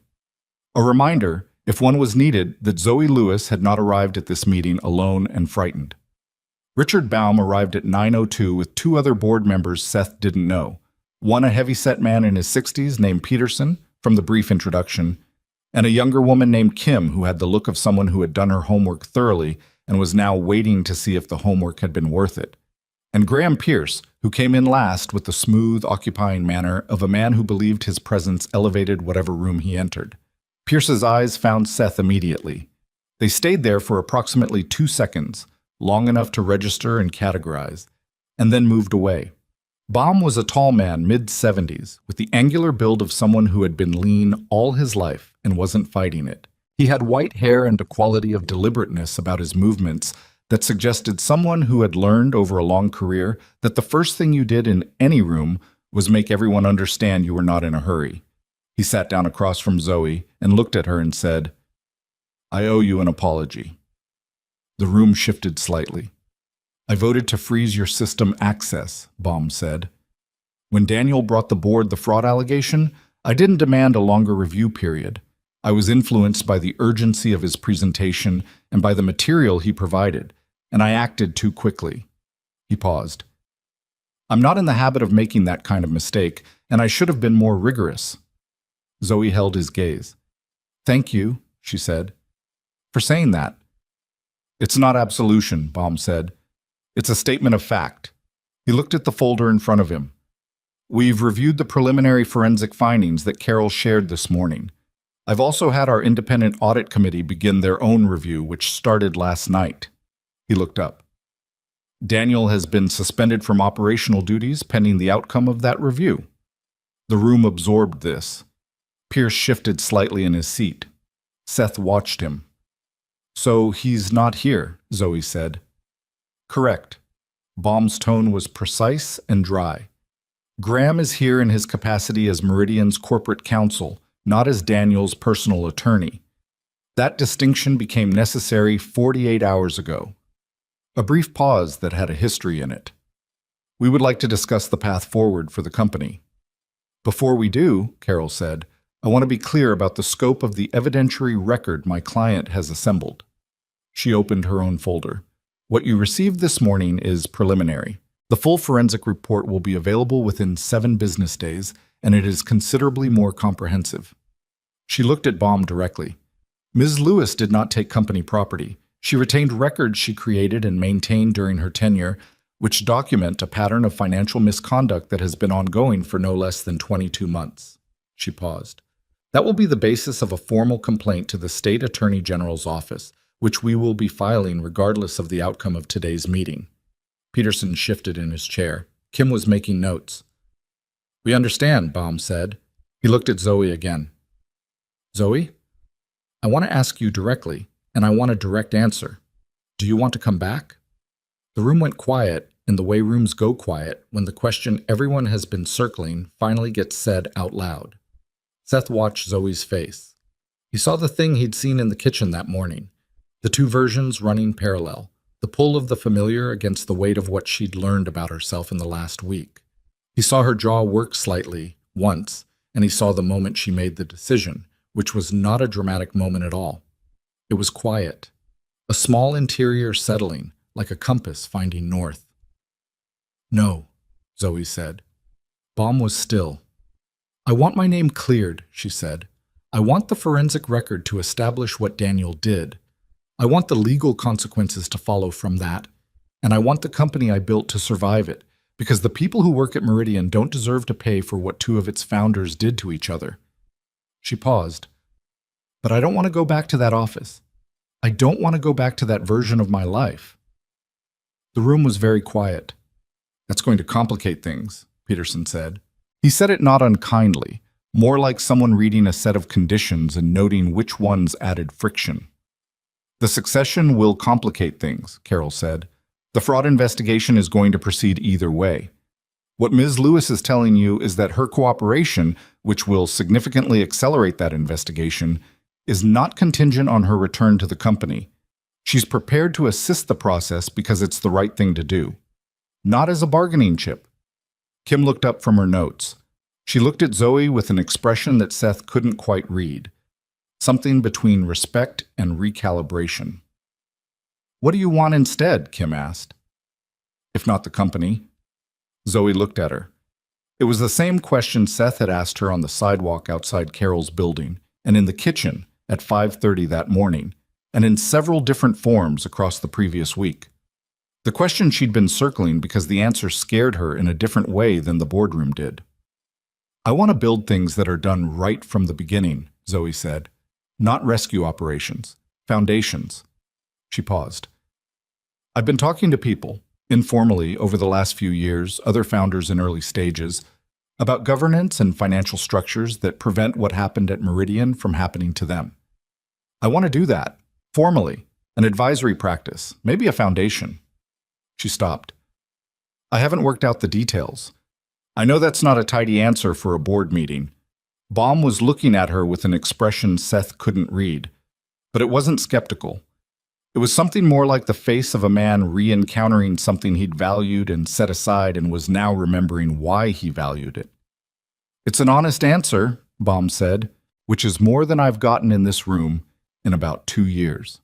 A reminder, if one was needed, that Zoe Lewis had not arrived at this meeting alone and frightened. Richard Baum arrived at 9:02 with 2 other board members Seth didn't know. One a heavy-set man in his 60s named Peterson, from the brief introduction, and a younger woman named Kim who had the look of someone who had done her homework thoroughly and was now waiting to see if the homework had been worth it. And Graham Pierce, who came in last with the smooth, occupying manner of a man who believed his presence elevated whatever room he entered. Pierce's eyes found Seth immediately. They stayed there for approximately 2 seconds, long enough to register and categorize, and then moved away. Baum was a tall man, mid-70s, with the angular build of someone who had been lean all his life and wasn't fighting it. He had white hair and a quality of deliberateness about his movements that suggested someone who had learned over a long career that the first thing you did in any room was make everyone understand you were not in a hurry. He sat down across from Zoe and looked at her and said, "I owe you an apology." The room shifted slightly. "I voted to freeze your system access," Baum said. "When Daniel brought the board the fraud allegation, I didn't demand a longer review period. I was influenced by the urgency of his presentation and by the material he provided, and I acted too quickly." He paused. "I'm not in the habit of making that kind of mistake, and I should have been more rigorous." Zoe held his gaze. "Thank you," she said, "for saying that." "It's not absolution," Baum said. "It's a statement of fact." He looked at the folder in front of him. "We've reviewed the preliminary forensic findings that Carol shared this morning. I've also had our independent audit committee begin their own review, which started last night." He looked up. "Daniel has been suspended from operational duties pending the outcome of that review." The room absorbed this. Pierce shifted slightly in his seat. Seth watched him. "So he's not here," Zoe said. "Correct." Baum's tone was precise and dry. "Graham is here in his capacity as Meridian's corporate counsel, not as Daniel's personal attorney. That distinction became necessary 48 hours ago." A brief pause that had a history in it. "We would like to discuss the path forward for the company." "Before we do," Carol said, "I want to be clear about the scope of the evidentiary record my client has assembled." She opened her own folder. "What you received this morning is preliminary. The full forensic report will be available within 7 business days, and it is considerably more comprehensive." She looked at Baum directly. "Ms. Lewis did not take company property. She retained records she created and maintained during her tenure, which document a pattern of financial misconduct that has been ongoing for no less than 22 months. She paused. "That will be the basis of a formal complaint to the State Attorney General's office, which we will be filing regardless of the outcome of today's meeting." Peterson shifted in his chair. Kim was making notes. "We understand," Baum said. He looked at Zoe again. "Zoe, I want to ask you directly, and I want a direct answer. Do you want to come back?" The room went quiet, in the way rooms go quiet when the question everyone has been circling finally gets said out loud. Seth watched Zoe's face. He saw the thing he'd seen in the kitchen that morning, the 2 versions running parallel, the pull of the familiar against the weight of what she'd learned about herself in the last week. He saw her jaw work slightly, once, and he saw the moment she made the decision, which was not a dramatic moment at all. It was quiet, a small interior settling, like a compass finding north. "No," Zoe said. Baum was still. "I want my name cleared," she said. "I want the forensic record to establish what Daniel did. I want the legal consequences to follow from that, and I want the company I built to survive it, because the people who work at Meridian don't deserve to pay for what 2 of its founders did to each other." She paused. "But I don't want to go back to that office. I don't want to go back to that version of my life." The room was very quiet. "That's going to complicate things," Peterson said. He said it not unkindly, more like someone reading a set of conditions and noting which ones added friction. The succession will complicate things, Carol said. The fraud investigation is going to proceed either way. What Ms. Lewis is telling you is that her cooperation, which will significantly accelerate that investigation, is not contingent on her return to the company. She's prepared to assist the process because it's the right thing to do, not as a bargaining chip. Kim looked up from her notes. She looked at Zoe with an expression that Seth couldn't quite read, something between respect and recalibration. "What do you want instead?" Kim asked. "If not the company." Zoe looked at her. It was the same question Seth had asked her on the sidewalk outside Carol's building, and in the kitchen at 5:30 that morning, and in several different forms across the previous week. The question she'd been circling because the answer scared her in a different way than the boardroom did. "I want to build things that are done right from the beginning," Zoe said. "Not rescue operations. Foundations." She paused. "I've been talking to people, informally over the last few years, other founders in early stages, about governance and financial structures that prevent what happened at Meridian from happening to them. I want to do that, formally, an advisory practice, maybe a foundation." She stopped. "I haven't worked out the details. I know that's not a tidy answer for a board meeting." Baum was looking at her with an expression Seth couldn't read, but it wasn't skeptical. It was something more like the face of a man re-encountering something he'd valued and set aside and was now remembering why he valued it. "It's an honest answer," Baum said, "which is more than I've gotten in this room in about 2 years."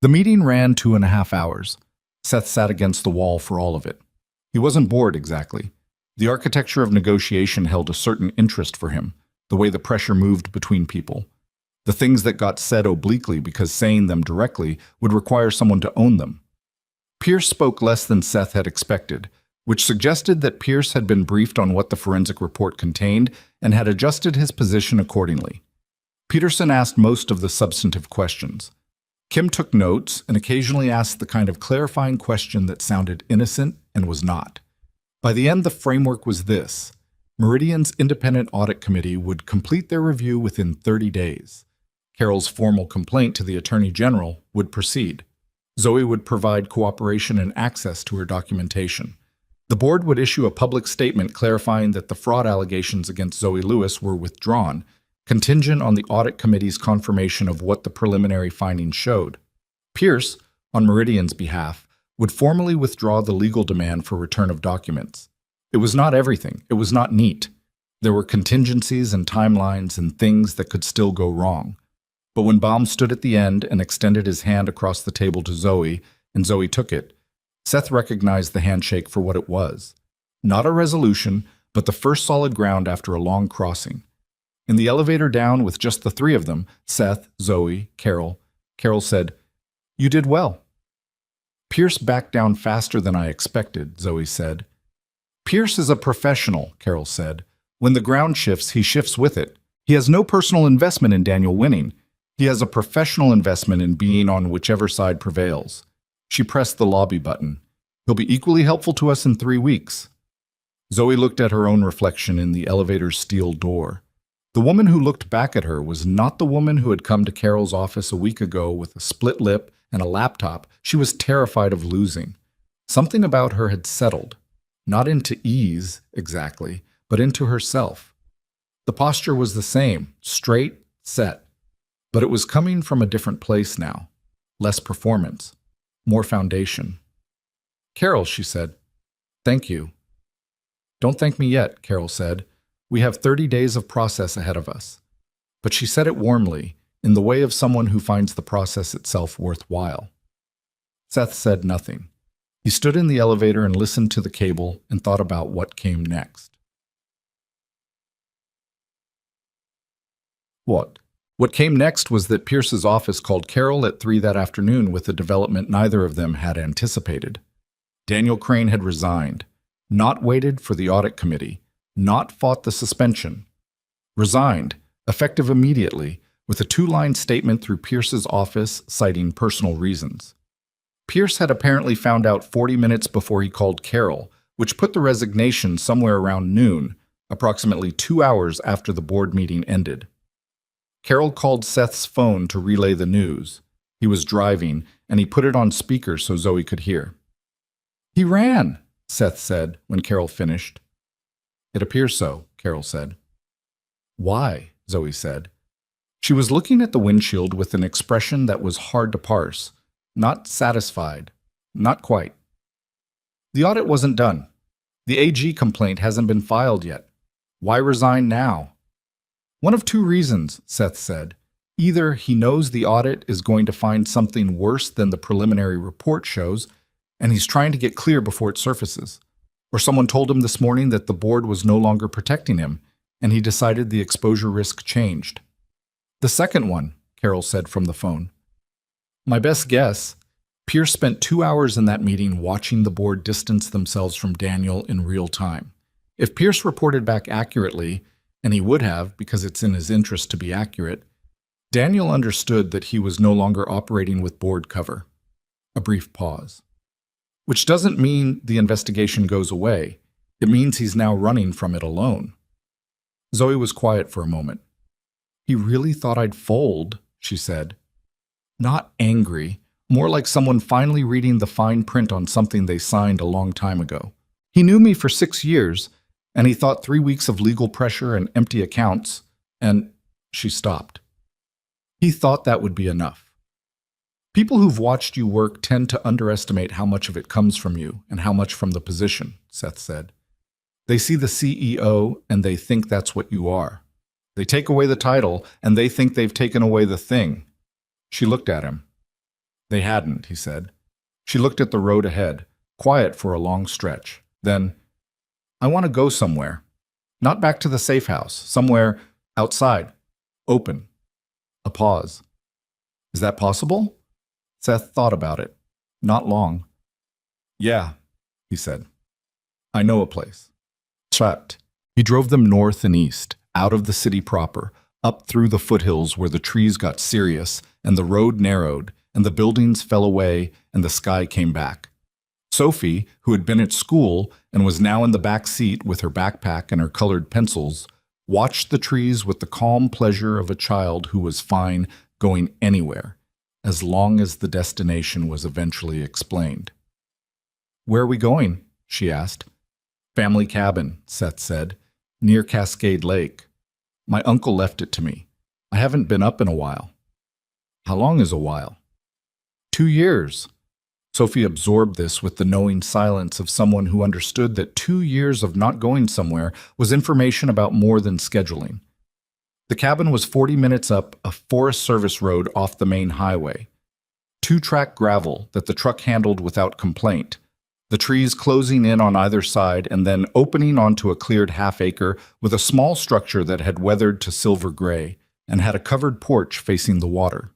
The meeting ran 2.5 hours. Seth sat against the wall for all of it. He wasn't bored exactly. The architecture of negotiation held a certain interest for him, the way the pressure moved between people. The things that got said obliquely because saying them directly would require someone to own them. Pierce spoke less than Seth had expected, which suggested that Pierce had been briefed on what the forensic report contained and had adjusted his position accordingly. Peterson asked most of the substantive questions. Kim took notes and occasionally asked the kind of clarifying question that sounded innocent and was not. By the end, the framework was this: Meridian's independent audit committee would complete their review within 30 days. Carol's formal complaint to the Attorney General would proceed. Zoe would provide cooperation and access to her documentation. The board would issue a public statement clarifying that the fraud allegations against Zoe Lewis were withdrawn, contingent on the audit committee's confirmation of what the preliminary findings showed. Pierce, on Meridian's behalf, would formally withdraw the legal demand for return of documents. It was not everything. It was not neat. There were contingencies and timelines and things that could still go wrong. But when Baum stood at the end and extended his hand across the table to Zoe, and Zoe took it, Seth recognized the handshake for what it was. Not a resolution, but the first solid ground after a long crossing. In the elevator down with just the three of them, Seth, Zoe, Carol said, "You did well." "Pierce backed down faster than I expected," Zoe said. "Pierce is a professional," Carol said. "When the ground shifts, he shifts with it. He has no personal investment in Daniel winning. He has a professional investment in being on whichever side prevails." She pressed the lobby button. "He'll be equally helpful to us in 3 weeks." Zoe looked at her own reflection in the elevator's steel door. The woman who looked back at her was not the woman who had come to Carol's office a week ago with a split lip and a laptop she was terrified of losing. Something about her had settled, not into ease exactly, but into herself. The posture was the same, straight, set, but it was coming from a different place now. Less performance, more foundation. "Carol," she said, "thank you." "Don't thank me yet," Carol said. "We have 30 days of process ahead of us." But she said it warmly, in the way of someone who finds the process itself worthwhile. Seth said nothing. He stood in the elevator and listened to the cable and thought about what came next. What came next was that Pierce's office called Carol at 3 that afternoon with a development neither of them had anticipated. Daniel Crane had resigned, not waited for the audit committee, not fought the suspension. Resigned, effective immediately, with a 2-line statement through Pierce's office citing personal reasons. Pierce had apparently found out 40 minutes before he called Carol, which put the resignation somewhere around noon, approximately 2 hours after the board meeting ended. Carol called Seth's phone to relay the news. He was driving, and he put it on speaker so Zoe could hear. "He ran," Seth said when Carol finished. "It appears so," Carol said. "Why?" Zoe said. She was looking at the windshield with an expression that was hard to parse. Not satisfied. Not quite. "The audit wasn't done. The AG complaint hasn't been filed yet. Why resign now?" "One of two reasons," Seth said. "Either he knows the audit is going to find something worse than the preliminary report shows, and he's trying to get clear before it surfaces. Or someone told him this morning that the board was no longer protecting him, and he decided the exposure risk changed." "The second one," Carol said from the phone. "My best guess, Pierce spent 2 hours in that meeting watching the board distance themselves from Daniel in real time. If Pierce reported back accurately, and he would have because it's in his interest to be accurate, Daniel understood that he was no longer operating with board cover." A brief pause. "Which doesn't mean the investigation goes away. It means he's now running from it alone." Zoe was quiet for a moment. "He really thought I'd fold," she said. Not angry, more like someone finally reading the fine print on something they signed a long time ago. "He knew me for 6 years, and he thought 3 weeks of legal pressure and empty accounts, and—" She stopped. "He thought that would be enough." "People who've watched you work tend to underestimate how much of it comes from you and how much from the position," Seth said. "They see the CEO and they think that's what you are. They take away the title and they think they've taken away the thing." She looked at him. "They hadn't," he said. She looked at the road ahead, quiet for a long stretch. Then, "I want to go somewhere. Not back to the safe house. Somewhere outside. Open." A pause. "Is that possible?" Seth thought about it. Not long. "Yeah," he said. "I know a place." Trapped. He drove them north and east, out of the city proper, up through the foothills where the trees got serious and the road narrowed and the buildings fell away and the sky came back. Sophie, who had been at school and was now in the back seat with her backpack and her colored pencils, watched the trees with the calm pleasure of a child who was fine going anywhere, as long as the destination was eventually explained. "Where are we going?" she asked. "Family cabin," Seth said, "near Cascade Lake. My uncle left it to me. I haven't been up in a while." "How long is a while?" 2 years. Sophie absorbed this with the knowing silence of someone who understood that 2 years of not going somewhere was information about more than scheduling. The cabin was 40 minutes up a Forest Service road off the main highway. 2-track gravel that the truck handled without complaint, the trees closing in on either side and then opening onto a cleared half-acre with a small structure that had weathered to silver gray and had a covered porch facing the water.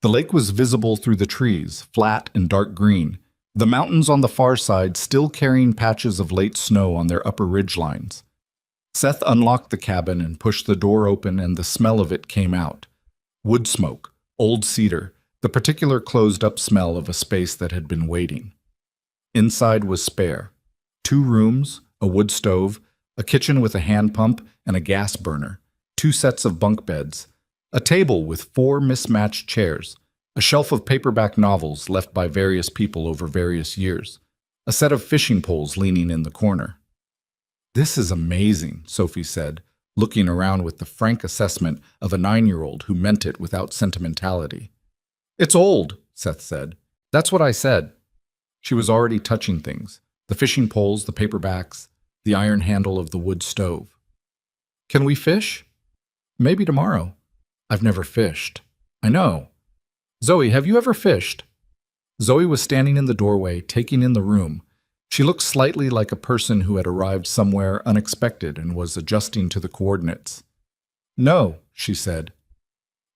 The lake was visible through the trees, flat and dark green, the mountains on the far side still carrying patches of late snow on their upper ridgelines. Seth unlocked the cabin and pushed the door open, and the smell of it came out. Wood smoke, old cedar, the particular closed-up smell of a space that had been waiting. Inside was spare. 2 rooms, a wood stove, a kitchen with a hand pump and a gas burner, 2 sets of bunk beds, a table with 4 mismatched chairs, a shelf of paperback novels left by various people over various years, a set of fishing poles leaning in the corner. "This is amazing," Sophie said, looking around with the frank assessment of a 9-year-old who meant it without sentimentality. "It's old," Seth said. "That's what I said." She was already touching things, the fishing poles, the paperbacks, the iron handle of the wood stove. "Can we fish?" "Maybe tomorrow." "I've never fished." "I know." "Zoe, have you ever fished?" Zoe was standing in the doorway, taking in the room. She looked slightly like a person who had arrived somewhere unexpected and was adjusting to the coordinates. "No," she said.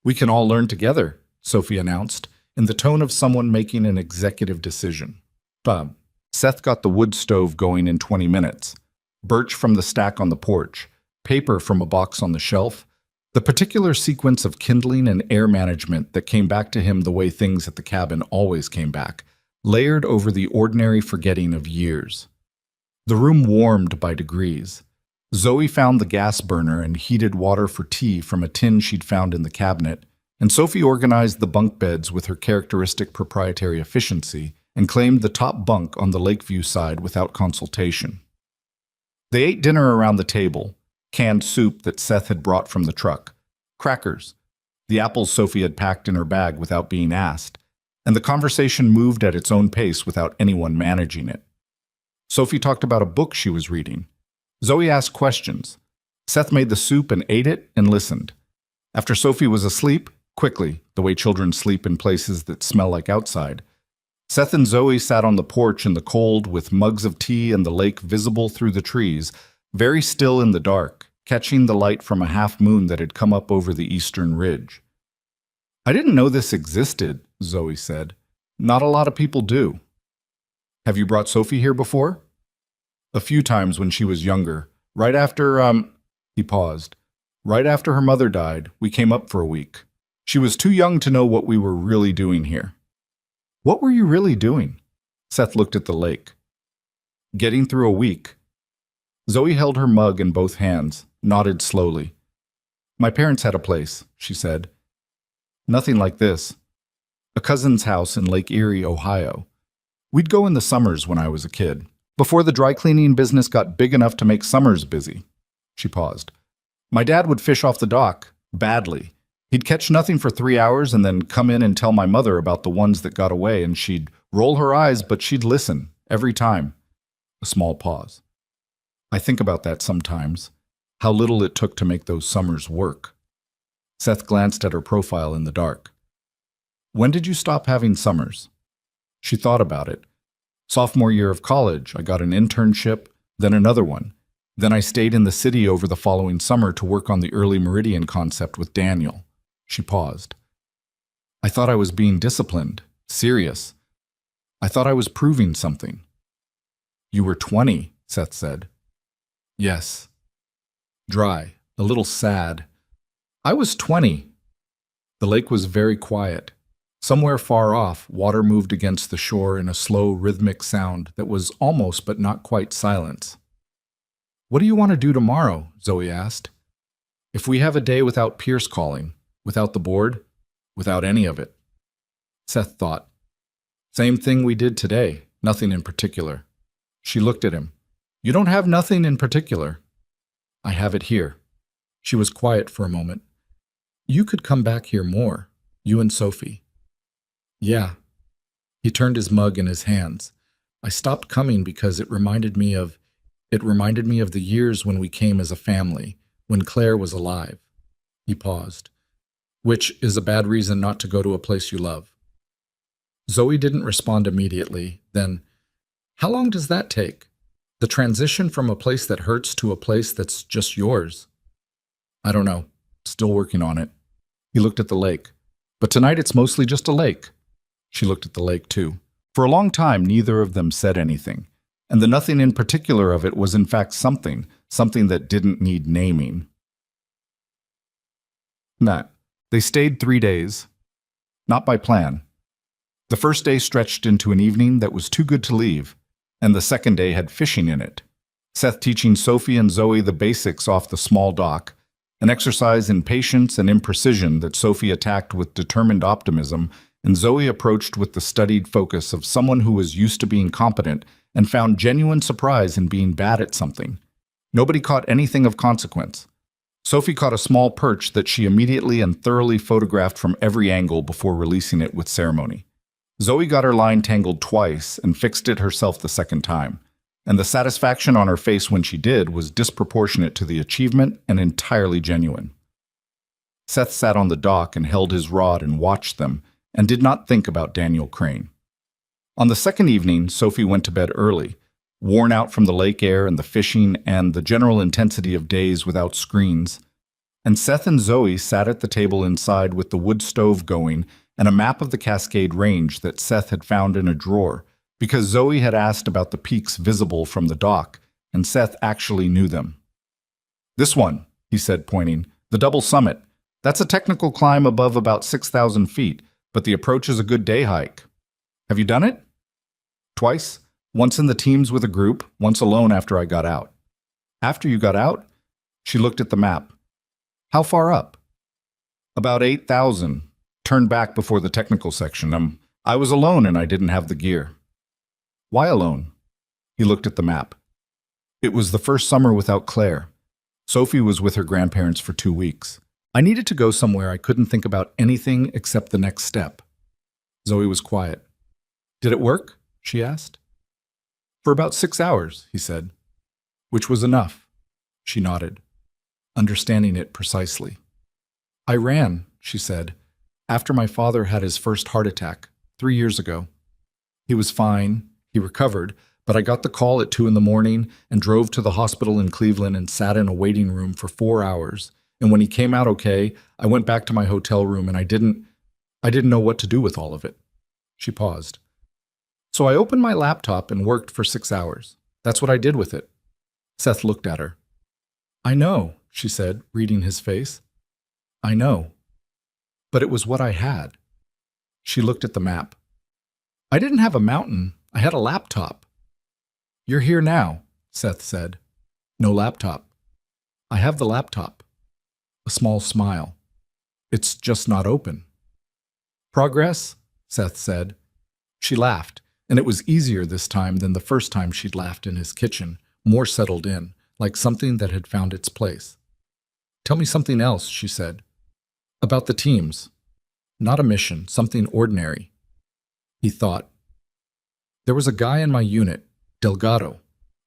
"We can all learn together," Sophie announced, in the tone of someone making an executive decision. Bum. Seth got the wood stove going in 20 minutes. Birch from the stack on the porch, paper from a box on the shelf, the particular sequence of kindling and air management that came back to him the way things at the cabin always came back, layered over the ordinary forgetting of years. The room warmed by degrees. Zoe found the gas burner and heated water for tea from a tin she'd found in the cabinet, and Sophie organized the bunk beds with her characteristic proprietary efficiency and claimed the top bunk on the Lakeview side without consultation. They ate dinner around the table, canned soup that Seth had brought from the truck, crackers, the apples Sophie had packed in her bag without being asked, and the conversation moved at its own pace without anyone managing it. Sophie talked about a book she was reading. Zoe asked questions. Seth made the soup and ate it and listened. After Sophie was asleep, quickly, the way children sleep in places that smell like outside, Seth and Zoe sat on the porch in the cold with mugs of tea and the lake visible through the trees, very still in the dark, catching the light from a half moon that had come up over the eastern ridge. "I didn't know this existed," Zoe said. "Not a lot of people do." "Have you brought Sophie here before?" "A few times when she was younger. Right after, He paused. "Right after her mother died, we came up for a week. She was too young to know what we were really doing here." "What were you really doing?" Seth looked at the lake. "Getting through a week." Zoe held her mug in both hands, nodded slowly. "My parents had a place," she said. "Nothing like this. A cousin's house in Lake Erie, Ohio. We'd go in the summers when I was a kid, before the dry cleaning business got big enough to make summers busy." She paused. "My dad would fish off the dock, badly. He'd catch nothing for 3 hours and then come in and tell my mother about the ones that got away, and she'd roll her eyes, but she'd listen, every time." A small pause. "I think about that sometimes, how little it took to make those summers work." Seth glanced at her profile in the dark. "When did you stop having summers?" She thought about it. "Sophomore year of college, I got an internship, then another one. Then I stayed in the city over the following summer to work on the early meridian concept with Daniel." She paused. "I thought I was being disciplined, serious. I thought I was proving something." "You were 20, Seth said. "Yes." Dry, a little sad. "I was 20. The lake was very quiet. Somewhere far off, water moved against the shore in a slow, rhythmic sound that was almost but not quite silence. "What do you want to do tomorrow?" Zoe asked. "If we have a day without Pierce calling, without the board, without any of it." Seth thought. "Same thing we did today, nothing in particular." She looked at him. "You don't have nothing in particular." "I have it here." She was quiet for a moment. "You could come back here more, you and Sophie." "Yeah." He turned his mug in his hands. "I stopped coming because it reminded me of the years when we came as a family, when Claire was alive." He paused. "Which is a bad reason not to go to a place you love." Zoe didn't respond immediately. Then, "How long does that take? The transition from a place that hurts to a place that's just yours?" "I don't know. Still working on it." He looked at the lake. "But tonight it's mostly just a lake." She looked at the lake too. For a long time, neither of them said anything. And the nothing in particular of it was in fact something that didn't need naming. They stayed 3 days. Not by plan. The first day stretched into an evening that was too good to leave, and the second day had fishing in it. Seth teaching Sophie and Zoe the basics off the small dock, an exercise in patience and imprecision that Sophie attacked with determined optimism, and Zoe approached with the studied focus of someone who was used to being competent and found genuine surprise in being bad at something. Nobody caught anything of consequence. Sophie caught a small perch that she immediately and thoroughly photographed from every angle before releasing it with ceremony. Zoe got her line tangled twice and fixed it herself the second time, and the satisfaction on her face when she did was disproportionate to the achievement and entirely genuine. Seth sat on the dock and held his rod and watched them, and did not think about Daniel Crane. On the second evening, Sophie went to bed early, worn out from the lake air and the fishing and the general intensity of days without screens, and Seth and Zoe sat at the table inside with the wood stove going and a map of the Cascade Range that Seth had found in a drawer, because Zoe had asked about the peaks visible from the dock, and Seth actually knew them. "This one," he said, pointing, "the double summit. That's a technical climb above about 6,000 feet, but the approach is a good day hike. Have you done it?" "Twice. Once in the teams with a group, once alone after I got out." After you got out? She looked at the map. How far up? About 8,000. Turned back before the technical section. I was alone and I didn't have the gear. Why alone? He looked at the map. It was the first summer without Claire. Sophie was with her grandparents for 2 weeks. I needed to go somewhere I couldn't think about anything except the next step. Zoe was quiet. Did it work? She asked. For about 6 hours, he said. Which was enough. She nodded, understanding it precisely. I ran, she said, after my father had his first heart attack 3 years ago. He was fine, he recovered, but I got the call at 2 in the morning and drove to the hospital in Cleveland and sat in a waiting room for 4 hours. And when he came out okay, I went back to my hotel room and I didn't know what to do with all of it. She paused. So I opened my laptop and worked for 6 hours. That's what I did with it. Seth looked at her. I know, she said, reading his face. I know. But it was what I had. She looked at the map. I didn't have a mountain. I had a laptop. You're here now, Seth said. No laptop. I have the laptop. A small smile. It's just not open. Progress? Seth said. She laughed, and it was easier this time than the first time she'd laughed in his kitchen, more settled in, like something that had found its place. Tell me something else, she said. About the teams. Not a mission, something ordinary. He thought. There was a guy in my unit, Delgado.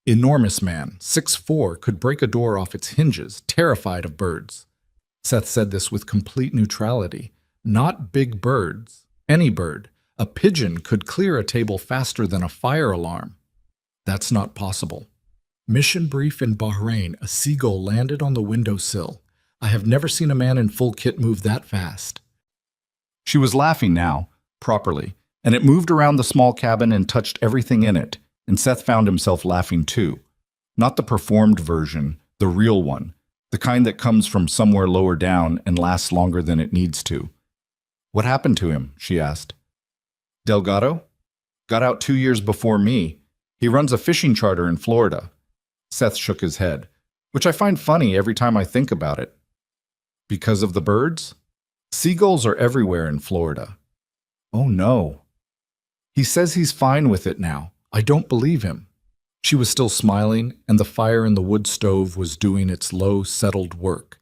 Enormous man, 6'4", could break a door off its hinges, terrified of birds. Seth said this with complete neutrality. Not big birds, any bird. A pigeon could clear a table faster than a fire alarm. That's not possible. Mission brief in Bahrain, a seagull landed on the windowsill. I have never seen a man in full kit move that fast. She was laughing now, properly, and it moved around the small cabin and touched everything in it, and Seth found himself laughing too. Not the performed version, the real one, the kind that comes from somewhere lower down and lasts longer than it needs to. What happened to him? She asked. Delgado? Got out 2 years before me. He runs a fishing charter in Florida. Seth shook his head, which I find funny every time I think about it. Because of the birds? Seagulls are everywhere in Florida. Oh no. He says he's fine with it now. I don't believe him. She was still smiling, and the fire in the wood stove was doing its low, settled work,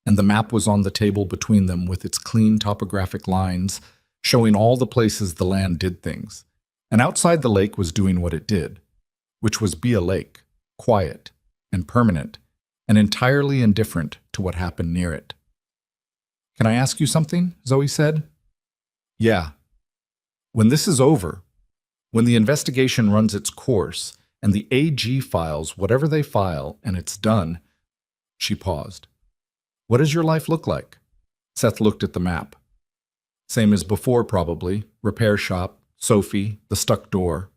and the map was on the table between them with its clean topographic lines, showing all the places the land did things. And outside the lake was doing what it did, which was be a lake, quiet and permanent, and entirely indifferent to what happened near it. Can I ask you something? Zoe said. Yeah. When this is over, when the investigation runs its course, and the AG files whatever they file, and it's done, she paused. What does your life look like? Seth looked at the map. Same as before, probably. Repair shop, Sophie, the stuck door.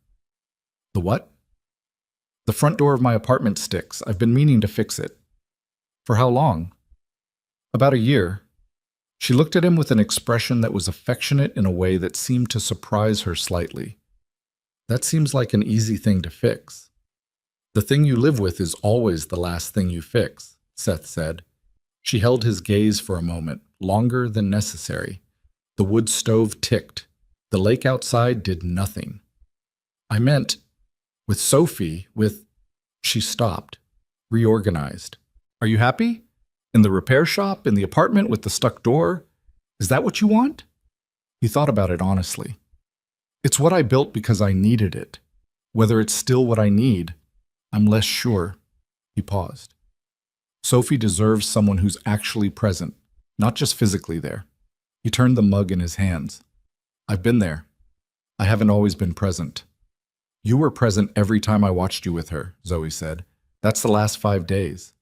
The what? The front door of my apartment sticks. I've been meaning to fix it. For how long? About a year. She looked at him with an expression that was affectionate in a way that seemed to surprise her slightly. That seems like an easy thing to fix. The thing you live with is always the last thing you fix, Seth said. She held his gaze for a moment, longer than necessary. The wood stove ticked. The lake outside did nothing. I meant, with Sophie, with... She stopped, reorganized. Are you happy? In the repair shop, in the apartment with the stuck door? Is that what you want? He thought about it honestly. It's what I built because I needed it. Whether it's still what I need, I'm less sure. He paused. Sophie deserves someone who's actually present, not just physically there. He turned the mug in his hands. I've been there. I haven't always been present. You were present every time I watched you with her, Zoe said. That's the last 5 days.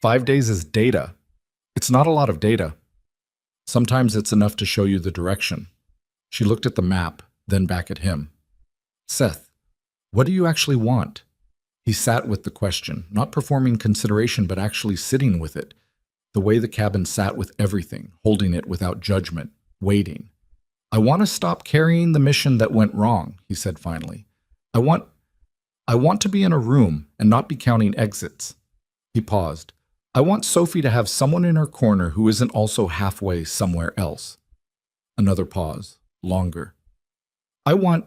5 days is data. It's not a lot of data. Sometimes it's enough to show you the direction. She looked at the map, then back at him. Seth, what do you actually want? He sat with the question, not performing consideration, but actually sitting with it, the way the cabin sat with everything, holding it without judgment, waiting. I want to stop carrying the mission that went wrong, he said finally. I want to be in a room and not be counting exits. He paused. I want Sophie to have someone in her corner who isn't also halfway somewhere else. Another pause. Longer. I want...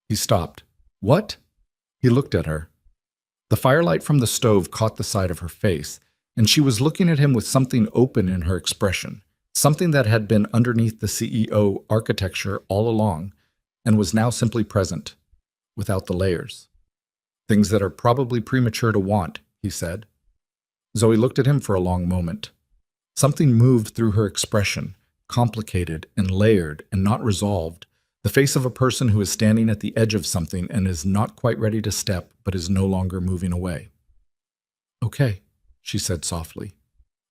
He stopped. What? He looked at her. The firelight from the stove caught the side of her face, and she was looking at him with something open in her expression, something that had been underneath the CEO architecture all along, and was now simply present, without the layers. Things that are probably premature to want, he said. Zoe looked at him for a long moment. Something moved through her expression, complicated and layered and not resolved, the face of a person who is standing at the edge of something and is not quite ready to step but is no longer moving away. Okay, she said softly.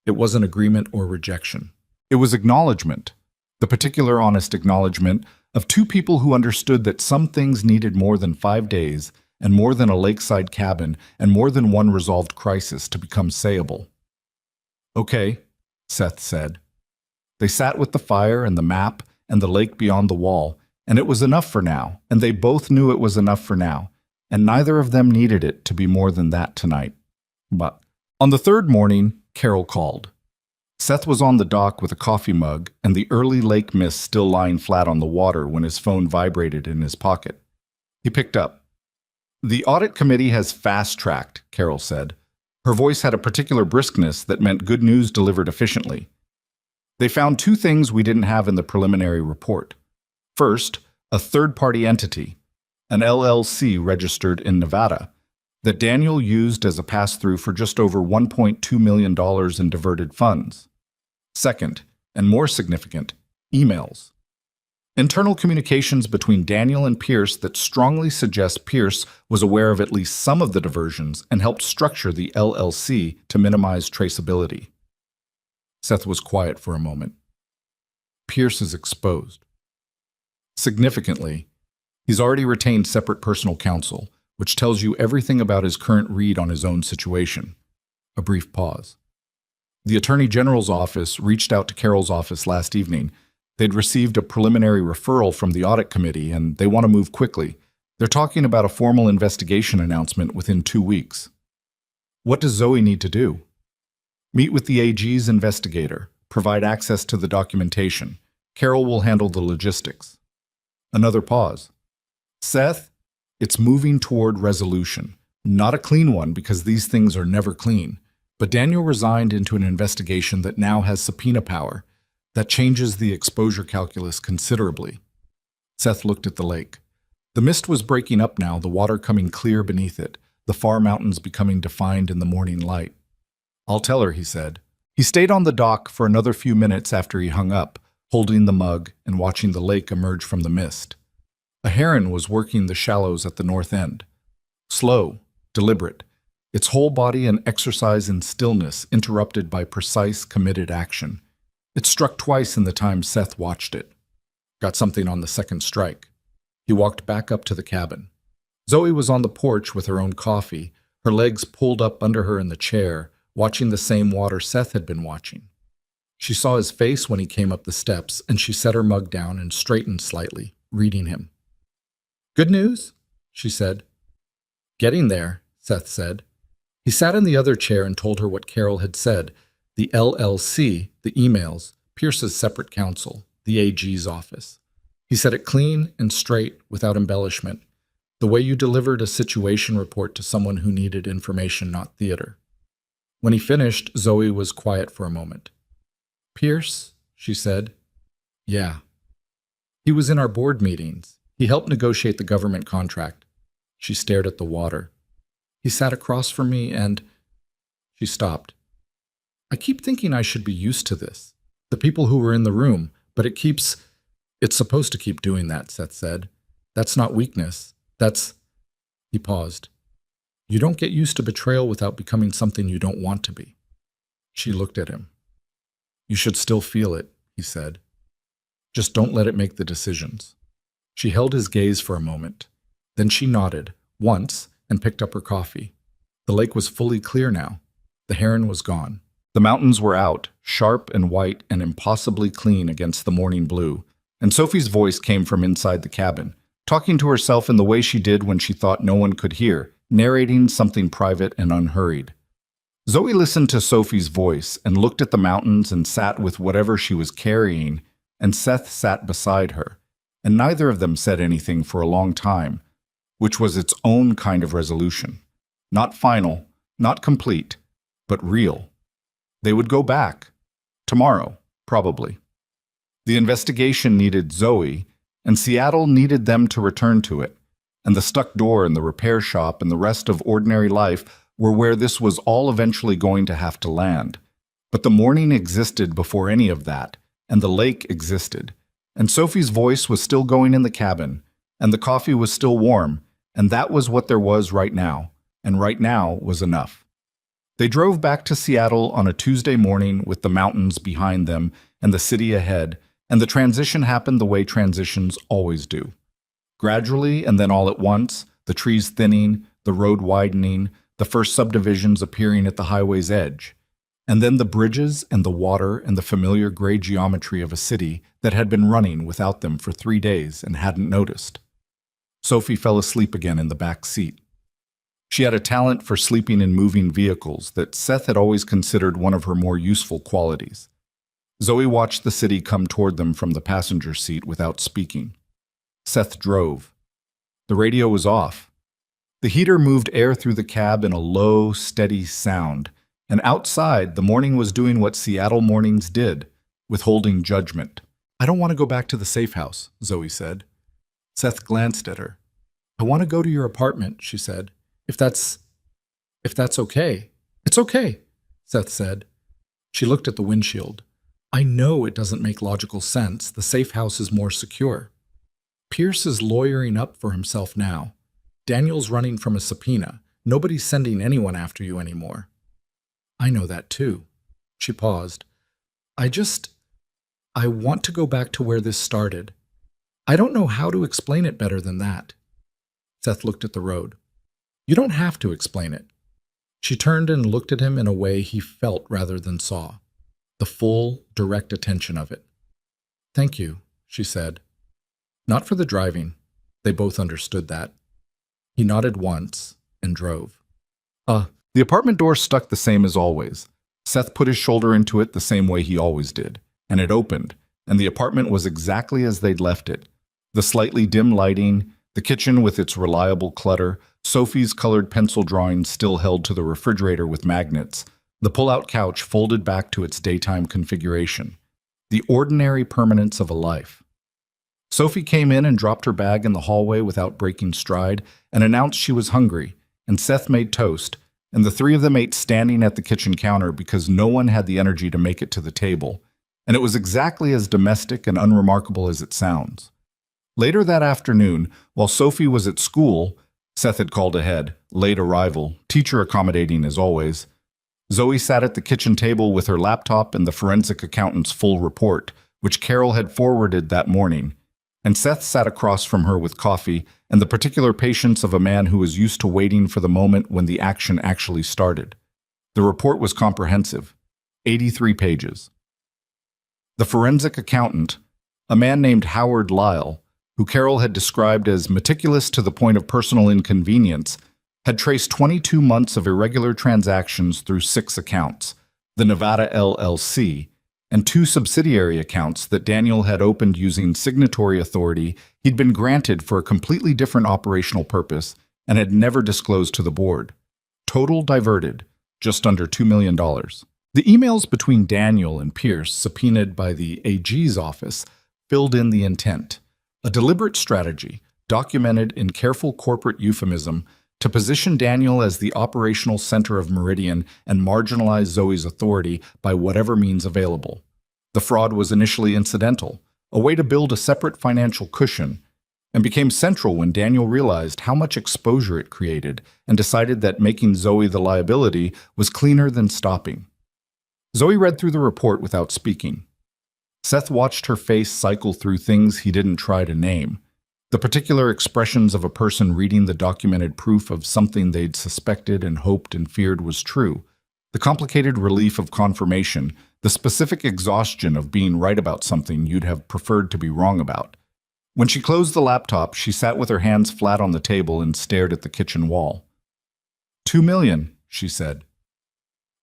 It wasn't agreement or rejection. It was acknowledgement, the particular honest acknowledgement of two people who understood that some things needed more than 5 days and more than a lakeside cabin and more than one resolved crisis to become sayable. Okay, Seth said. They sat with the fire and the map and the lake beyond the wall, and it was enough for now, and they both knew it was enough for now, and neither of them needed it to be more than that tonight. But on the third morning, Carol called. Seth was on the dock with a coffee mug and the early lake mist still lying flat on the water when his phone vibrated in his pocket. He picked up. The audit committee has fast-tracked, Carol said. Her voice had a particular briskness that meant good news delivered efficiently. They found 2 things we didn't have in the preliminary report. First, a third-party entity, an LLC registered in Nevada, that Daniel used as a pass-through for just over $1.2 million in diverted funds. Second, and more significant, emails. Internal communications between Daniel and Pierce that strongly suggest Pierce was aware of at least some of the diversions and helped structure the LLC to minimize traceability. Seth was quiet for a moment. Pierce is exposed. Significantly, he's already retained separate personal counsel, which tells you everything about his current read on his own situation. A brief pause. The Attorney General's office reached out to Carol's office last evening. They'd received a preliminary referral from the audit committee, and they want to move quickly. They're talking about a formal investigation announcement within 2 weeks. What does Zoe need to do? Meet with the AG's investigator, provide access to the documentation. Carol will handle the logistics. Another pause. Seth, it's moving toward resolution. Not a clean one because these things are never clean. But Daniel resigned into an investigation that now has subpoena power. That changes the exposure calculus considerably. Seth looked at the lake. The mist was breaking up now, the water coming clear beneath it, the far mountains becoming defined in the morning light. I'll tell her, he said. He stayed on the dock for another few minutes after he hung up, holding the mug and watching the lake emerge from the mist. A heron was working the shallows at the north end. Slow, deliberate, its whole body an exercise in stillness interrupted by precise, committed action. It struck twice in the time Seth watched it. Got something on the second strike. He walked back up to the cabin. Zoe was on the porch with her own coffee, her legs pulled up under her in the chair, watching the same water Seth had been watching. She saw his face when he came up the steps, and she set her mug down and straightened slightly, reading him. Good news? She said. Getting there, Seth said. He sat in the other chair and told her what Carol had said. The LLC, the emails, Pierce's separate counsel, the AG's office. He said it clean and straight, without embellishment. The way you delivered a situation report to someone who needed information, not theater. When he finished, Zoe was quiet for a moment. Pierce, she said. Yeah. He was in our board meetings. He helped negotiate the government contract. She stared at the water. He sat across from me and... She stopped. I keep thinking I should be used to this. The people who were in the room, but it's supposed to keep doing that, Seth said. That's not weakness. That's... He paused. You don't get used to betrayal without becoming something you don't want to be. She looked at him. You should still feel it, he said. Just don't let it make the decisions. She held his gaze for a moment. Then she nodded, once, and picked up her coffee. The lake was fully clear now. The heron was gone. The mountains were out, sharp and white and impossibly clean against the morning blue, and Sophie's voice came from inside the cabin, talking to herself in the way she did when she thought no one could hear, narrating something private and unhurried. Zoe listened to Sophie's voice and looked at the mountains and sat with whatever she was carrying, and Seth sat beside her, and neither of them said anything for a long time, which was its own kind of resolution. Not final, not complete, but real. They would go back. Tomorrow, probably. The investigation needed Zoe, and Seattle needed them to return to it, and the stuck door and the repair shop and the rest of ordinary life were where this was all eventually going to have to land. But the morning existed before any of that, and the lake existed, and Sophie's voice was still going in the cabin, and the coffee was still warm, and that was what there was right now, and right now was enough. They drove back to Seattle on a Tuesday morning with the mountains behind them and the city ahead, and the transition happened the way transitions always do. Gradually and then all at once, the trees thinning, the road widening, the first subdivisions appearing at the highway's edge, and then the bridges and the water and the familiar gray geometry of a city that had been running without them for 3 days and hadn't noticed. Sophie fell asleep again in the back seat. She had a talent for sleeping in moving vehicles that Seth had always considered one of her more useful qualities. Zoe watched the city come toward them from the passenger seat without speaking. Seth drove. The radio was off. The heater moved air through the cab in a low, steady sound, and outside the morning was doing what Seattle mornings did, withholding judgment. "I don't want to go back to the safe house," Zoe said. Seth glanced at her. "I want to go to your apartment," she said. If that's okay." "It's okay," Seth said. She looked at the windshield. "I know it doesn't make logical sense. The safe house is more secure. Pierce is lawyering up for himself now. Daniel's running from a subpoena. Nobody's sending anyone after you anymore." "I know that too." She paused. I want to go back to where this started. I don't know how to explain it better than that." Seth looked at the road. "You don't have to explain it." She turned and looked at him in a way he felt rather than saw, the full, direct attention of it. "Thank you," she said. Not for the driving. They both understood that. He nodded once and drove. The apartment door stuck the same as always. Seth put his shoulder into it the same way he always did, and it opened, and the apartment was exactly as they'd left it. The slightly dim lighting, the kitchen with its reliable clutter, Sophie's colored pencil drawings still held to the refrigerator with magnets, the pull-out couch folded back to its daytime configuration. The ordinary permanence of a life. Sophie came in and dropped her bag in the hallway without breaking stride and announced she was hungry, and Seth made toast, and the three of them ate standing at the kitchen counter because no one had the energy to make it to the table, and it was exactly as domestic and unremarkable as it sounds. Later that afternoon, while Sophie was at school, Seth had called ahead, late arrival, teacher accommodating as always. Zoe sat at the kitchen table with her laptop and the forensic accountant's full report, which Carol had forwarded that morning, and Seth sat across from her with coffee and the particular patience of a man who was used to waiting for the moment when the action actually started. The report was comprehensive, 83 pages. The forensic accountant, a man named Howard Lyle, who Carol had described as meticulous to the point of personal inconvenience, had traced 22 months of irregular transactions through 6 accounts, the Nevada LLC, and 2 subsidiary accounts that Daniel had opened using signatory authority he'd been granted for a completely different operational purpose and had never disclosed to the board. Total diverted, just under $2 million. The emails between Daniel and Pierce, subpoenaed by the AG's office, filled in the intent. A deliberate strategy, documented in careful corporate euphemism, to position Daniel as the operational center of Meridian and marginalize Zoe's authority by whatever means available. The fraud was initially incidental, a way to build a separate financial cushion, and became central when Daniel realized how much exposure it created and decided that making Zoe the liability was cleaner than stopping. Zoe read through the report without speaking. Seth watched her face cycle through things he didn't try to name. The particular expressions of a person reading the documented proof of something they'd suspected and hoped and feared was true, the complicated relief of confirmation, the specific exhaustion of being right about something you'd have preferred to be wrong about. When she closed the laptop, she sat with her hands flat on the table and stared at the kitchen wall. $2 million, she said.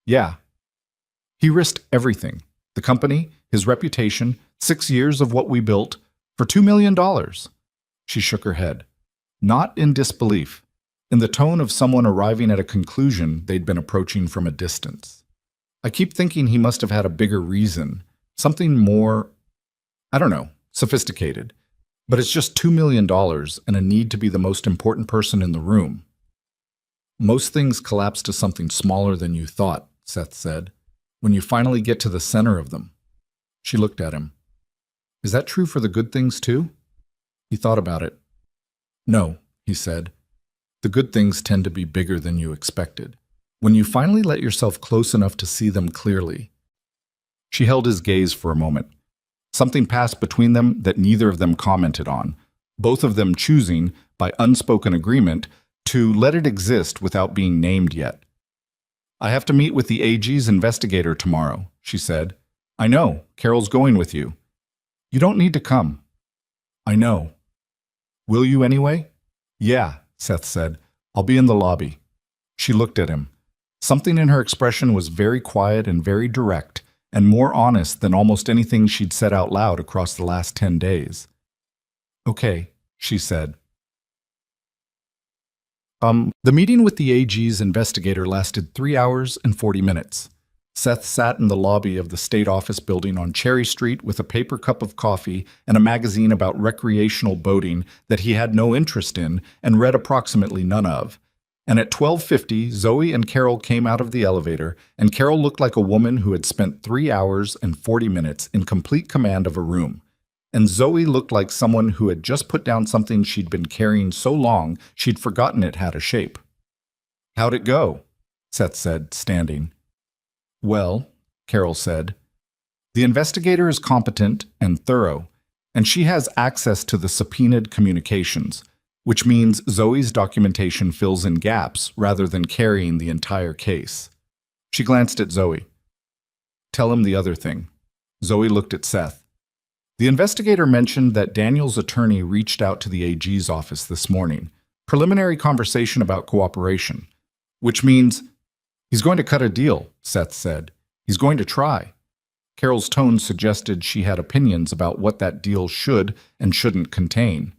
Yeah. He risked everything. The company, his reputation, 6 years of what we built, for $2 million. She shook her head. Not in disbelief, in the tone of someone arriving at a conclusion they'd been approaching from a distance. I keep thinking he must have had a bigger reason, something more, I don't know, sophisticated. But it's just $2 million and a need to be the most important person in the room. Most things collapse to something smaller than you thought, Seth said, when you finally get to the center of them. She looked at him. Is that true for the good things too? He thought about it. No, he said. The good things tend to be bigger than you expected, when you finally let yourself close enough to see them clearly. She held his gaze for a moment. Something passed between them that neither of them commented on, both of them choosing, by unspoken agreement, to let it exist without being named yet. I have to meet with the AG's investigator tomorrow, she said. I know, Carol's going with you. You don't need to come. I know. Will you anyway? Yeah, Seth said. I'll be in the lobby. She looked at him. Something in her expression was very quiet and very direct, and more honest than almost anything she'd said out loud across the last 10 days. Okay, she said. The meeting with the AG's investigator lasted 3 hours and 40 minutes. Seth sat in the lobby of the state office building on Cherry Street with a paper cup of coffee and a magazine about recreational boating that he had no interest in and read approximately none of. And at 12:50, Zoe and Carol came out of the elevator, and Carol looked like a woman who had spent 3 hours and 40 minutes in complete command of a room. And Zoe looked like someone who had just put down something she'd been carrying so long she'd forgotten it had a shape. How'd it go? Seth said, standing. Well, Carol said, the investigator is competent and thorough, and she has access to the subpoenaed communications, which means Zoe's documentation fills in gaps rather than carrying the entire case. She glanced at Zoe. Tell him the other thing. Zoe looked at Seth. The investigator mentioned that Daniel's attorney reached out to the AG's office this morning. Preliminary conversation about cooperation. Which means, he's going to cut a deal, Seth said. He's going to try. Carol's tone suggested she had opinions about what that deal should and shouldn't contain.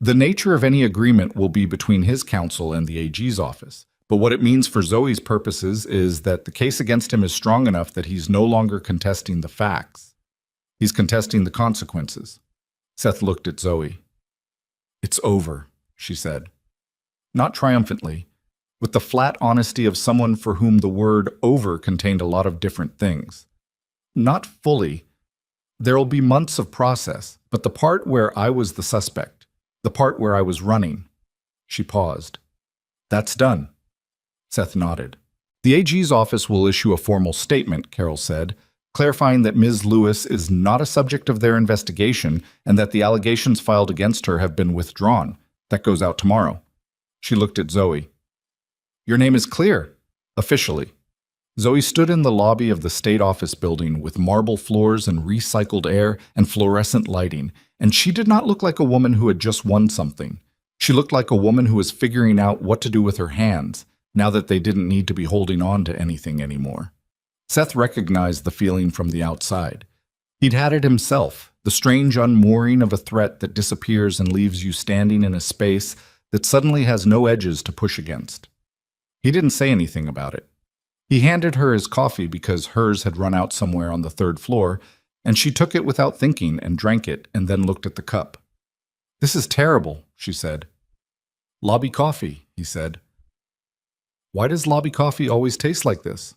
The nature of any agreement will be between his counsel and the AG's office, but what it means for Zoe's purposes is that the case against him is strong enough that he's no longer contesting the facts. He's contesting the consequences. Seth looked at Zoe. It's over, she said. Not triumphantly, with the flat honesty of someone for whom the word over contained a lot of different things. Not fully. There'll be months of process, but the part where I was the suspect, the part where I was running. She paused. That's done. Seth nodded. The AG's office will issue a formal statement, Carol said, clarifying that Ms. Lewis is not a subject of their investigation and that the allegations filed against her have been withdrawn. That goes out tomorrow. She looked at Zoe. Your name is clear, officially. Zoe stood in the lobby of the state office building with marble floors and recycled air and fluorescent lighting, and she did not look like a woman who had just won something. She looked like a woman who was figuring out what to do with her hands, now that they didn't need to be holding on to anything anymore. Seth recognized the feeling from the outside. He'd had it himself, the strange unmooring of a threat that disappears and leaves you standing in a space that suddenly has no edges to push against. He didn't say anything about it. He handed her his coffee because hers had run out somewhere on the 3rd floor, and she took it without thinking and drank it and then looked at the cup. This is terrible, she said. Lobby coffee, he said. Why does lobby coffee always taste like this?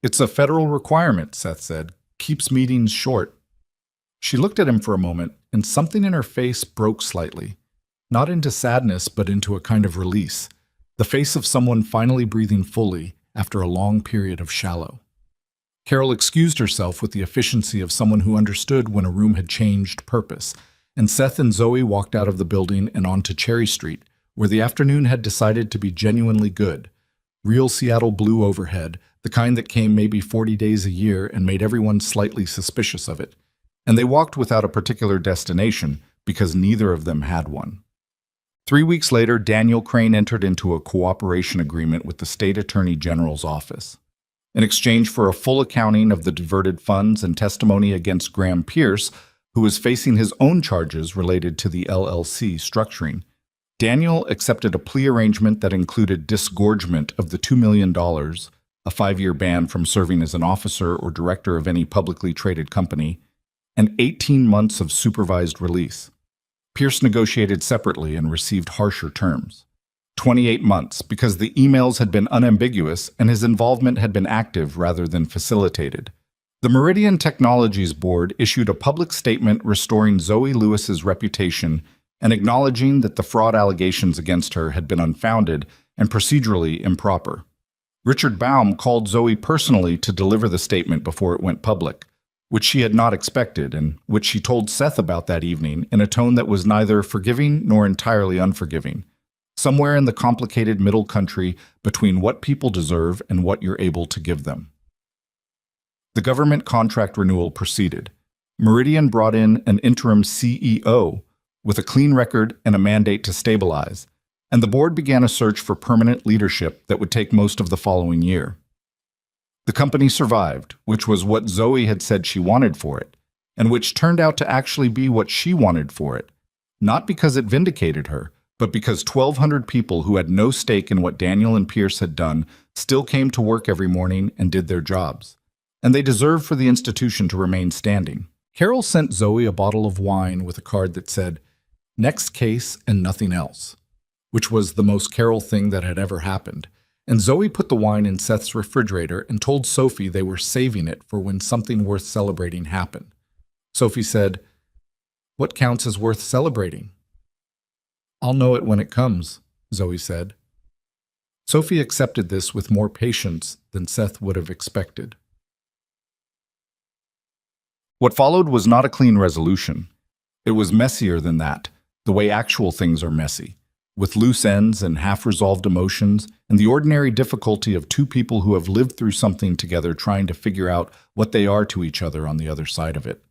It's a federal requirement, Seth said. Keeps meetings short. She looked at him for a moment, and something in her face broke slightly. Not into sadness, but into a kind of release. The face of someone finally breathing fully after a long period of shallow. Carol excused herself with the efficiency of someone who understood when a room had changed purpose, and Seth and Zoe walked out of the building and onto Cherry Street, where the afternoon had decided to be genuinely good. Real Seattle blue overhead, the kind that came maybe 40 days a year and made everyone slightly suspicious of it. And they walked without a particular destination because neither of them had one. 3 weeks later, Daniel Crane entered into a cooperation agreement with the State Attorney General's office. in exchange for a full accounting of the diverted funds and testimony against Graham Pierce, who was facing his own charges related to the LLC structuring. Daniel accepted a plea arrangement that included disgorgement of the $2 million, a 5-year ban from serving as an officer or director of any publicly traded company, and 18 months of supervised release. Pierce negotiated separately and received harsher terms. 28 months, because the emails had been unambiguous and his involvement had been active rather than facilitated. The Meridian Technologies Board issued a public statement restoring Zoe Lewis's reputation and acknowledging that the fraud allegations against her had been unfounded and procedurally improper. Richard Baum called Zoe personally to deliver the statement before it went public, which she had not expected and which she told Seth about that evening in a tone that was neither forgiving nor entirely unforgiving, somewhere in the complicated middle country between what people deserve and what you're able to give them. The government contract renewal proceeded. Meridian brought in an interim CEO with a clean record and a mandate to stabilize, and the board began a search for permanent leadership that would take most of the following year. The company survived, which was what Zoe had said she wanted for it, and which turned out to actually be what she wanted for it, not because it vindicated her, but because 1,200 people who had no stake in what Daniel and Pierce had done still came to work every morning and did their jobs. And they deserved for the institution to remain standing. Carol sent Zoe a bottle of wine with a card that said, "Next case and nothing else," which was the most Carol thing that had ever happened. And Zoe put the wine in Seth's refrigerator and told Sophie they were saving it for when something worth celebrating happened. Sophie said, "What counts as worth celebrating?" "I'll know it when it comes," Zoe said. Sophie accepted this with more patience than Seth would have expected. What followed was not a clean resolution. It was messier than that, the way actual things are messy, with loose ends and half-resolved emotions and the ordinary difficulty of two people who have lived through something together trying to figure out what they are to each other on the other side of it.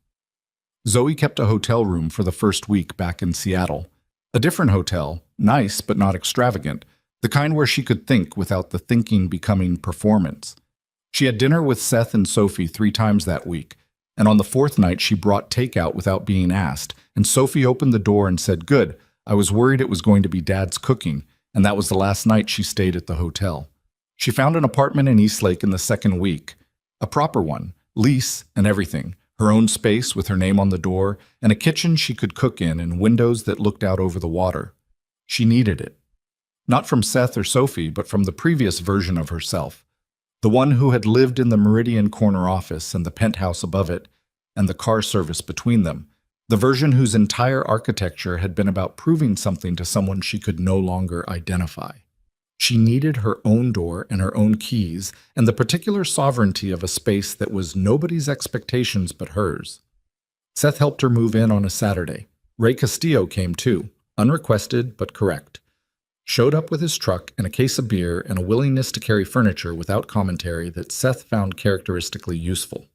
Zoe kept a hotel room for the first week back in Seattle. A different hotel, nice but not extravagant, the kind where she could think without the thinking becoming performance. She had dinner with Seth and Sophie 3 times that week, and on the 4th night she brought takeout without being asked, and Sophie opened the door and said, "Good, I was worried it was going to be Dad's cooking," and that was the last night she stayed at the hotel. She found an apartment in Eastlake in the 2nd week, a proper one, lease and everything, her own space with her name on the door, and a kitchen she could cook in and windows that looked out over the water. She needed it. Not from Seth or Sophie, but from the previous version of herself, the one who had lived in the Meridian corner office and the penthouse above it, and the car service between them, the version whose entire architecture had been about proving something to someone she could no longer identify. She needed her own door and her own keys and the particular sovereignty of a space that was nobody's expectations but hers. Seth helped her move in on a Saturday. Ray Castillo came too, unrequested but correct. Showed up with his truck and a case of beer and a willingness to carry furniture without commentary that Seth found characteristically useful.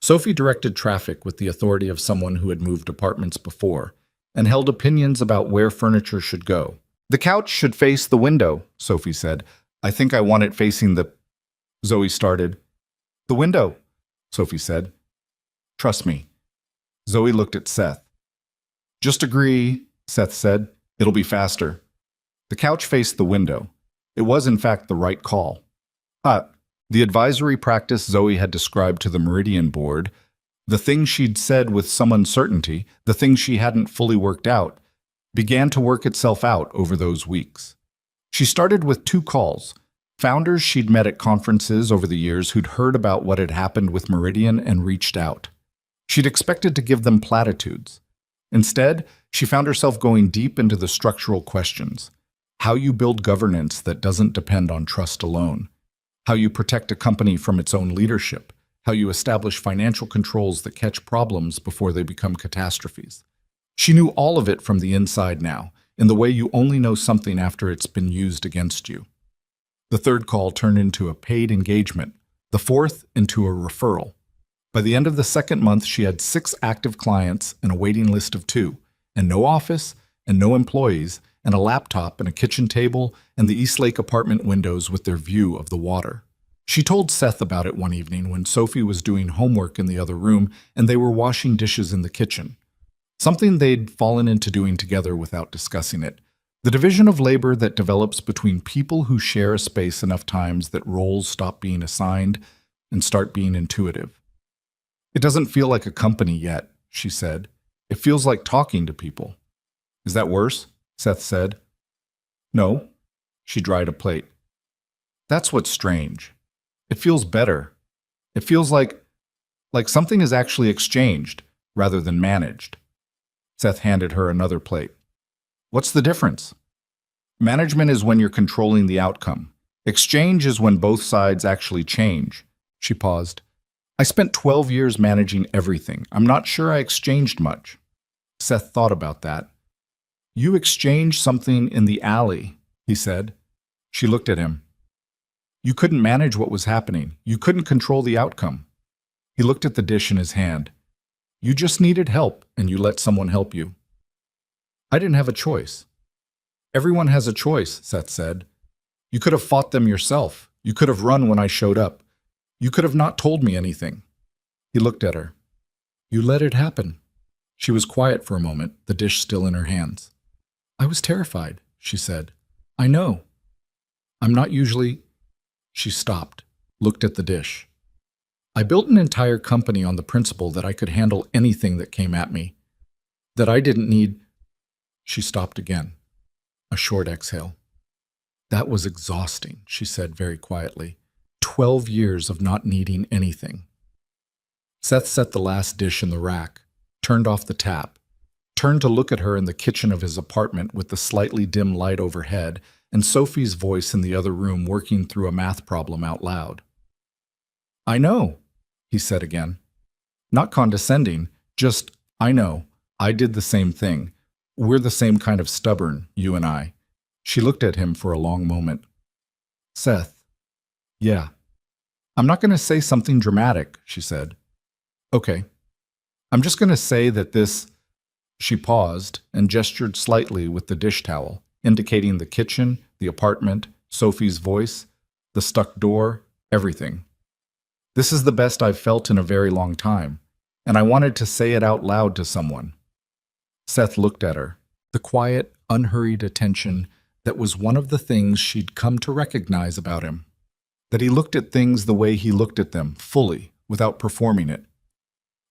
Sophie directed traffic with the authority of someone who had moved apartments before and held opinions about where furniture should go. "The couch should face the window," Sophie said. "I think I want it facing the—" Zoe started. "The window," Sophie said. "Trust me." Zoe looked at Seth. "Just agree," Seth said. "It'll be faster." The couch faced the window. It was, in fact, the right call. The advisory practice Zoe had described to the Meridian board, the thing she'd said with some uncertainty, the thing she hadn't fully worked out, began to work itself out over those weeks. She started with 2 calls, founders she'd met at conferences over the years who'd heard about what had happened with Meridian and reached out. She'd expected to give them platitudes. Instead, she found herself going deep into the structural questions. How you build governance that doesn't depend on trust alone. How you protect a company from its own leadership. How you establish financial controls that catch problems before they become catastrophes. She knew all of it from the inside now, in the way you only know something after it's been used against you. The 3rd call turned into a paid engagement, the 4th into a referral. By the end of the 2nd month, she had 6 active clients and a waiting list of 2, and no office, and no employees, and a laptop and a kitchen table and the Eastlake apartment windows with their view of the water. She told Seth about it one evening when Sophie was doing homework in the other room and they were washing dishes in the kitchen. Something they'd fallen into doing together without discussing it. The division of labor that develops between people who share a space enough times that roles stop being assigned and start being intuitive. "It doesn't feel like a company yet," she said. "It feels like talking to people." "Is that worse?" Seth said. "No." She dried a plate. "That's what's strange. It feels better. It feels like something is actually exchanged rather than managed." Seth handed her another plate. "What's the difference?" "Management is when you're controlling the outcome. Exchange is when both sides actually change." She paused. "I spent 12 years managing everything. I'm not sure I exchanged much." Seth thought about that. "You exchanged something in the alley," he said. She looked at him. "You couldn't manage what was happening. You couldn't control the outcome." He looked at the dish in his hand. "You just needed help, and you let someone help you." "I didn't have a choice." "Everyone has a choice," Seth said. "You could have fought them yourself. You could have run when I showed up. You could have not told me anything." He looked at her. "You let it happen." She was quiet for a moment, the dish still in her hands. "I was terrified," she said. "I know. I'm not usually—" She stopped, looked at the dish. "I built an entire company on the principle that I could handle anything that came at me. That I didn't need—" She stopped again. A short exhale. "That was exhausting," she said very quietly. 12 years of not needing anything." Seth set the last dish in the rack, turned off the tap, turned to look at her in the kitchen of his apartment with the slightly dim light overhead and Sophie's voice in the other room working through a math problem out loud. "I know," he said again. Not condescending, just, "I know. I did the same thing. We're the same kind of stubborn, you and I." She looked at him for a long moment. "Seth, yeah. I'm not going to say something dramatic," she said. "Okay. I'm just going to say that this—" She paused and gestured slightly with the dish towel, indicating the kitchen, the apartment, Sophie's voice, the stuck door, everything. "This is the best I've felt in a very long time, and I wanted to say it out loud to someone." Seth looked at her, the quiet, unhurried attention that was one of the things she'd come to recognize about him. That he looked at things the way he looked at them, fully, without performing it.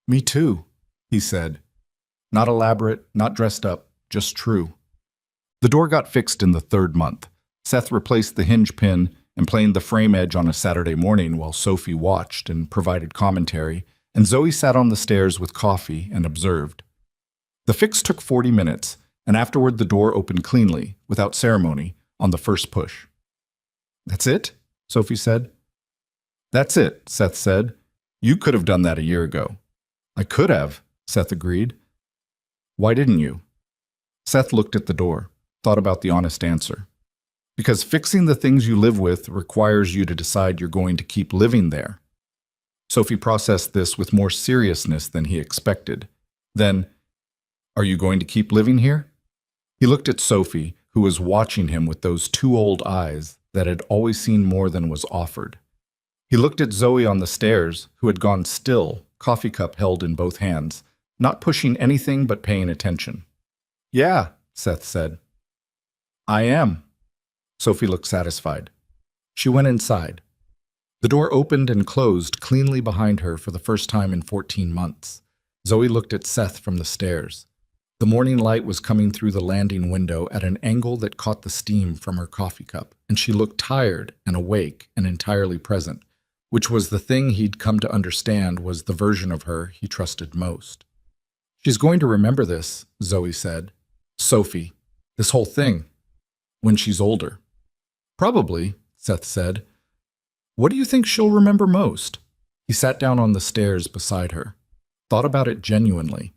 "Me too," he said. Not elaborate, not dressed up, just true. The door got fixed in the 3rd month. Seth replaced the hinge pin and planed the frame edge on a Saturday morning while Sophie watched and provided commentary, and Zoe sat on the stairs with coffee and observed. The fix took 40 minutes, and afterward the door opened cleanly, without ceremony, on the first push. "That's it?" Sophie said. "That's it," Seth said. "You could have done that a year ago." "I could have," Seth agreed. "Why didn't you?" Seth looked at the door, thought about the honest answer. "Because fixing the things you live with requires you to decide you're going to keep living there." Sophie processed this with more seriousness than he expected. Then, "Are you going to keep living here?" He looked at Sophie, who was watching him with those 2 old eyes that had always seen more than was offered. He looked at Zoe on the stairs, who had gone still, coffee cup held in both hands, not pushing anything but paying attention. "Yeah," Seth said. "I am." Sophie looked satisfied. She went inside. The door opened and closed cleanly behind her for the first time in 14 months. Zoe looked at Seth from the stairs. The morning light was coming through the landing window at an angle that caught the steam from her coffee cup, and she looked tired and awake and entirely present, which was the thing he'd come to understand was the version of her he trusted most. "She's going to remember this," Zoe said. "Sophie. This whole thing. When she's older." "Probably," Seth said. "What do you think she'll remember most?" He sat down on the stairs beside her, thought about it genuinely.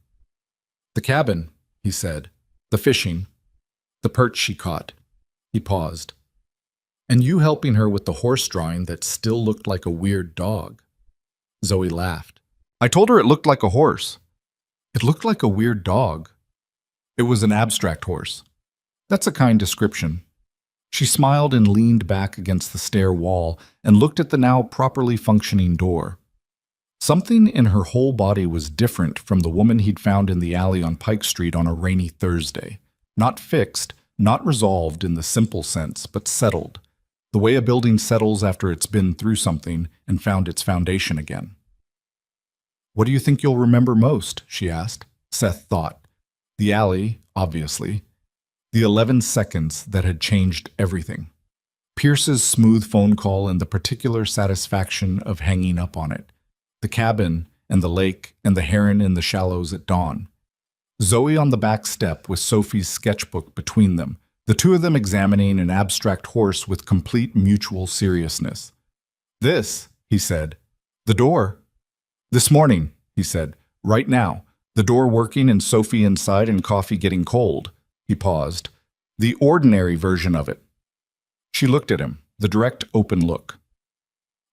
"The cabin," he said. "The fishing. The perch she caught." He paused. "And you helping her with the horse drawing that still looked like a weird dog." Zoe laughed. "I told her it looked like a horse." "It looked like a weird dog." "It was an abstract horse." "That's a kind description." She smiled and leaned back against the stair wall and looked at the now properly functioning door. Something in her whole body was different from the woman he'd found in the alley on Pike Street on a rainy Thursday. Not fixed, not resolved in the simple sense, but settled. The way a building settles after it's been through something and found its foundation again. "What do you think you'll remember most?" she asked. Seth thought. The alley, obviously. The 11 seconds that had changed everything. Pierce's smooth phone call and the particular satisfaction of hanging up on it. The cabin and the lake and the heron in the shallows at dawn. Zoe on the back step with Sophie's sketchbook between them, the two of them examining an abstract horse with complete mutual seriousness. "This," he said. "The door." "This morning," he said. "Right now. The door working and Sophie inside and coffee getting cold." He paused. "The ordinary version of it." She looked at him, the direct, open look.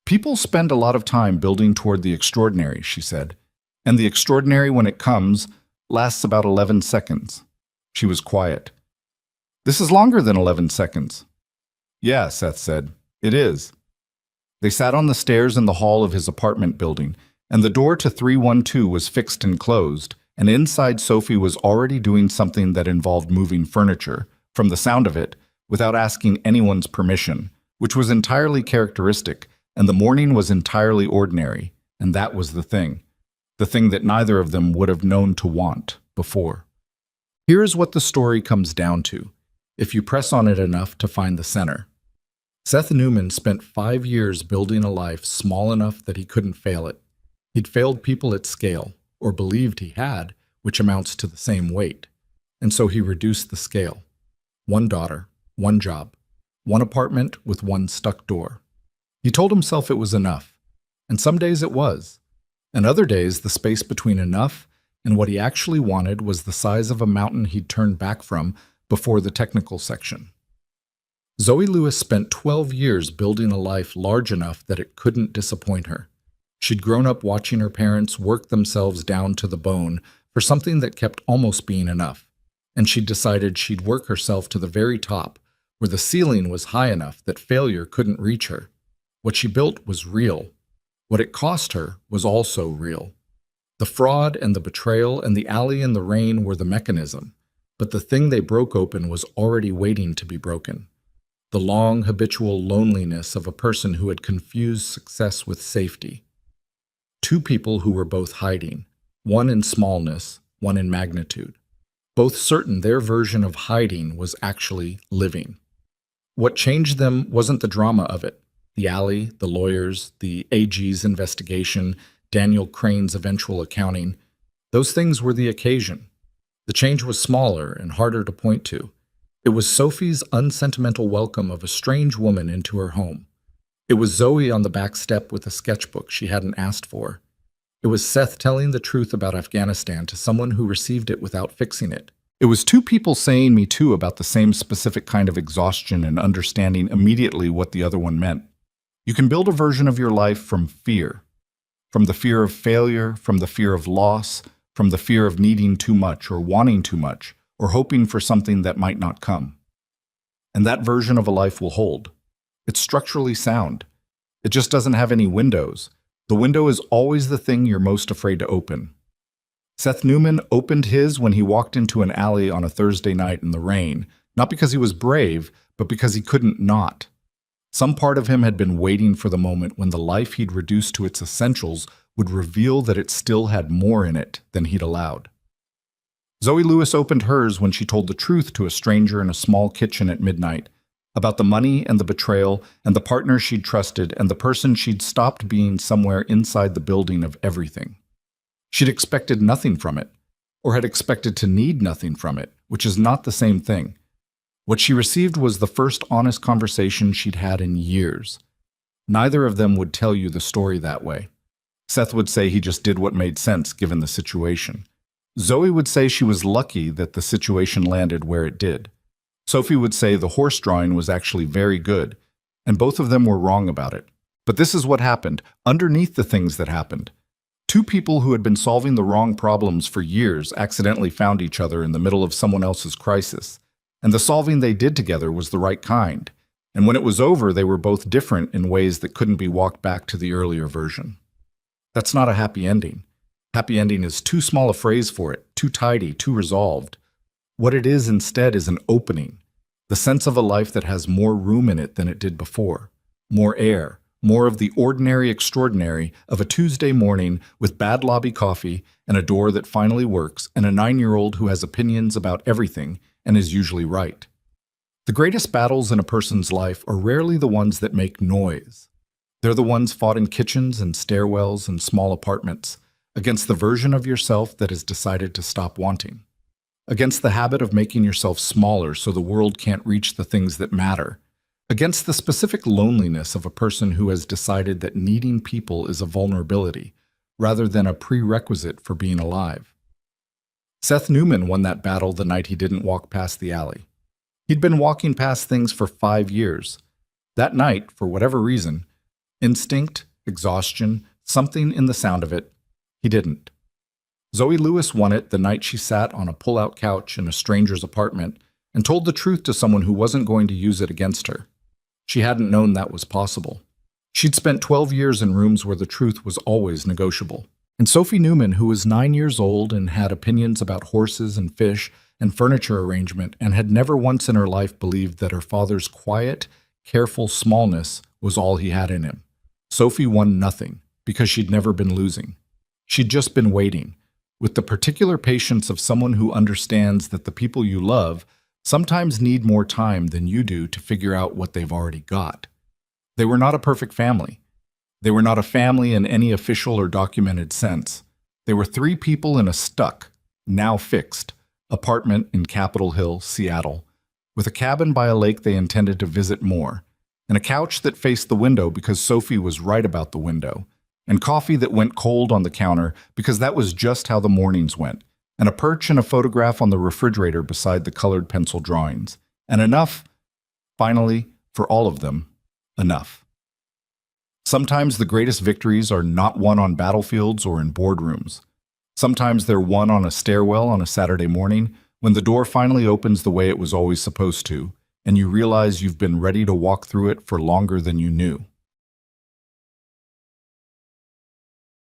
"People spend a lot of time building toward the extraordinary," she said. "And the extraordinary, when it comes, lasts about 11 seconds. She was quiet. "This is longer than 11 seconds. "Yeah," Seth said. "It is." They sat on the stairs in the hall of his apartment building, and the door to 312 was fixed and closed, and inside Sophie was already doing something that involved moving furniture, from the sound of it, without asking anyone's permission, which was entirely characteristic, and the morning was entirely ordinary, and that was the thing that neither of them would have known to want before. Here is what the story comes down to, if you press on it enough to find the center. Seth Newman spent 5 years building a life small enough that he couldn't fail it. He'd failed people at scale, or believed he had, which amounts to the same weight. And so he reduced the scale. 1 daughter, 1 job, 1 apartment with 1 stuck door. He told himself it was enough, and some days it was. And other days, the space between enough and what he actually wanted was the size of a mountain he'd turned back from before the technical section. Zoe Lewis spent 12 years building a life large enough that it couldn't disappoint her. She'd grown up watching her parents work themselves down to the bone for something that kept almost being enough, and she'd decided she'd work herself to the very top, where the ceiling was high enough that failure couldn't reach her. What she built was real. What it cost her was also real. The fraud and the betrayal and the alley and the rain were the mechanism, but the thing they broke open was already waiting to be broken. The long, habitual loneliness of a person who had confused success with safety. 2 people who were both hiding, one in smallness, one in magnitude. Both certain their version of hiding was actually living. What changed them wasn't the drama of it. The alley, the lawyers, the AG's investigation, Daniel Crane's eventual accounting. Those things were the occasion. The change was smaller and harder to point to. It was Sophie's unsentimental welcome of a strange woman into her home. It was Zoe on the back step with a sketchbook she hadn't asked for. It was Seth telling the truth about Afghanistan to someone who received it without fixing it. It was 2 people saying me too about the same specific kind of exhaustion and understanding immediately what the other one meant. You can build a version of your life from fear. From the fear of failure, from the fear of loss, from the fear of needing too much or wanting too much, or hoping for something that might not come. And that version of a life will hold. It's structurally sound. It just doesn't have any windows. The window is always the thing you're most afraid to open. Seth Newman opened his when he walked into an alley on a Thursday night in the rain, not because he was brave, but because he couldn't not. Some part of him had been waiting for the moment when the life he'd reduced to its essentials would reveal that it still had more in it than he'd allowed. Zoe Lewis opened hers when she told the truth to a stranger in a small kitchen at midnight, about the money and the betrayal and the partner she'd trusted and the person she'd stopped being somewhere inside the building of everything. She'd expected nothing from it, or had expected to need nothing from it, which is not the same thing. What she received was the first honest conversation she'd had in years. Neither of them would tell you the story that way. Seth would say he just did what made sense given the situation. Zoe would say she was lucky that the situation landed where it did. Sophie would say the horse drawing was actually very good, and both of them were wrong about it. But this is what happened, underneath the things that happened. 2 people who had been solving the wrong problems for years accidentally found each other in the middle of someone else's crisis. And the solving they did together was the right kind. And when it was over, they were both different in ways that couldn't be walked back to the earlier version. That's not a happy ending. Happy ending is too small a phrase for it, too tidy, too resolved. What it is instead is an opening, the sense of a life that has more room in it than it did before, more air, more of the ordinary extraordinary of a Tuesday morning with bad lobby coffee and a door that finally works and a 9-year-old who has opinions about everything and is usually right. The greatest battles in a person's life are rarely the ones that make noise. They're the ones fought in kitchens and stairwells and small apartments, against the version of yourself that has decided to stop wanting, against the habit of making yourself smaller so the world can't reach the things that matter, against the specific loneliness of a person who has decided that needing people is a vulnerability rather than a prerequisite for being alive. Seth Newman won that battle the night he didn't walk past the alley. He'd been walking past things for 5 years. That night, for whatever reason, instinct, exhaustion, something in the sound of it, he didn't. Zoe Lewis won it the night she sat on a pull-out couch in a stranger's apartment and told the truth to someone who wasn't going to use it against her. She hadn't known that was possible. She'd spent 12 years in rooms where the truth was always negotiable. And Sophie Newman, who was 9 years old and had opinions about horses and fish and furniture arrangement and had never once in her life believed that her father's quiet, careful smallness was all he had in him. Sophie won nothing because she'd never been losing. She'd just been waiting, with the particular patience of someone who understands that the people you love sometimes need more time than you do to figure out what they've already got. They were not a perfect family. They were not a family in any official or documented sense. They were 3 people in a stuck, now fixed, apartment in Capitol Hill, Seattle, with a cabin by a lake they intended to visit more, and a couch that faced the window because Sophie was right about the window, and coffee that went cold on the counter because that was just how the mornings went, and a perch and a photograph on the refrigerator beside the colored pencil drawings, and enough, finally, for all of them, enough. Sometimes the greatest victories are not won on battlefields or in boardrooms. Sometimes they're won on a stairwell on a Saturday morning when the door finally opens the way it was always supposed to, and you realize you've been ready to walk through it for longer than you knew.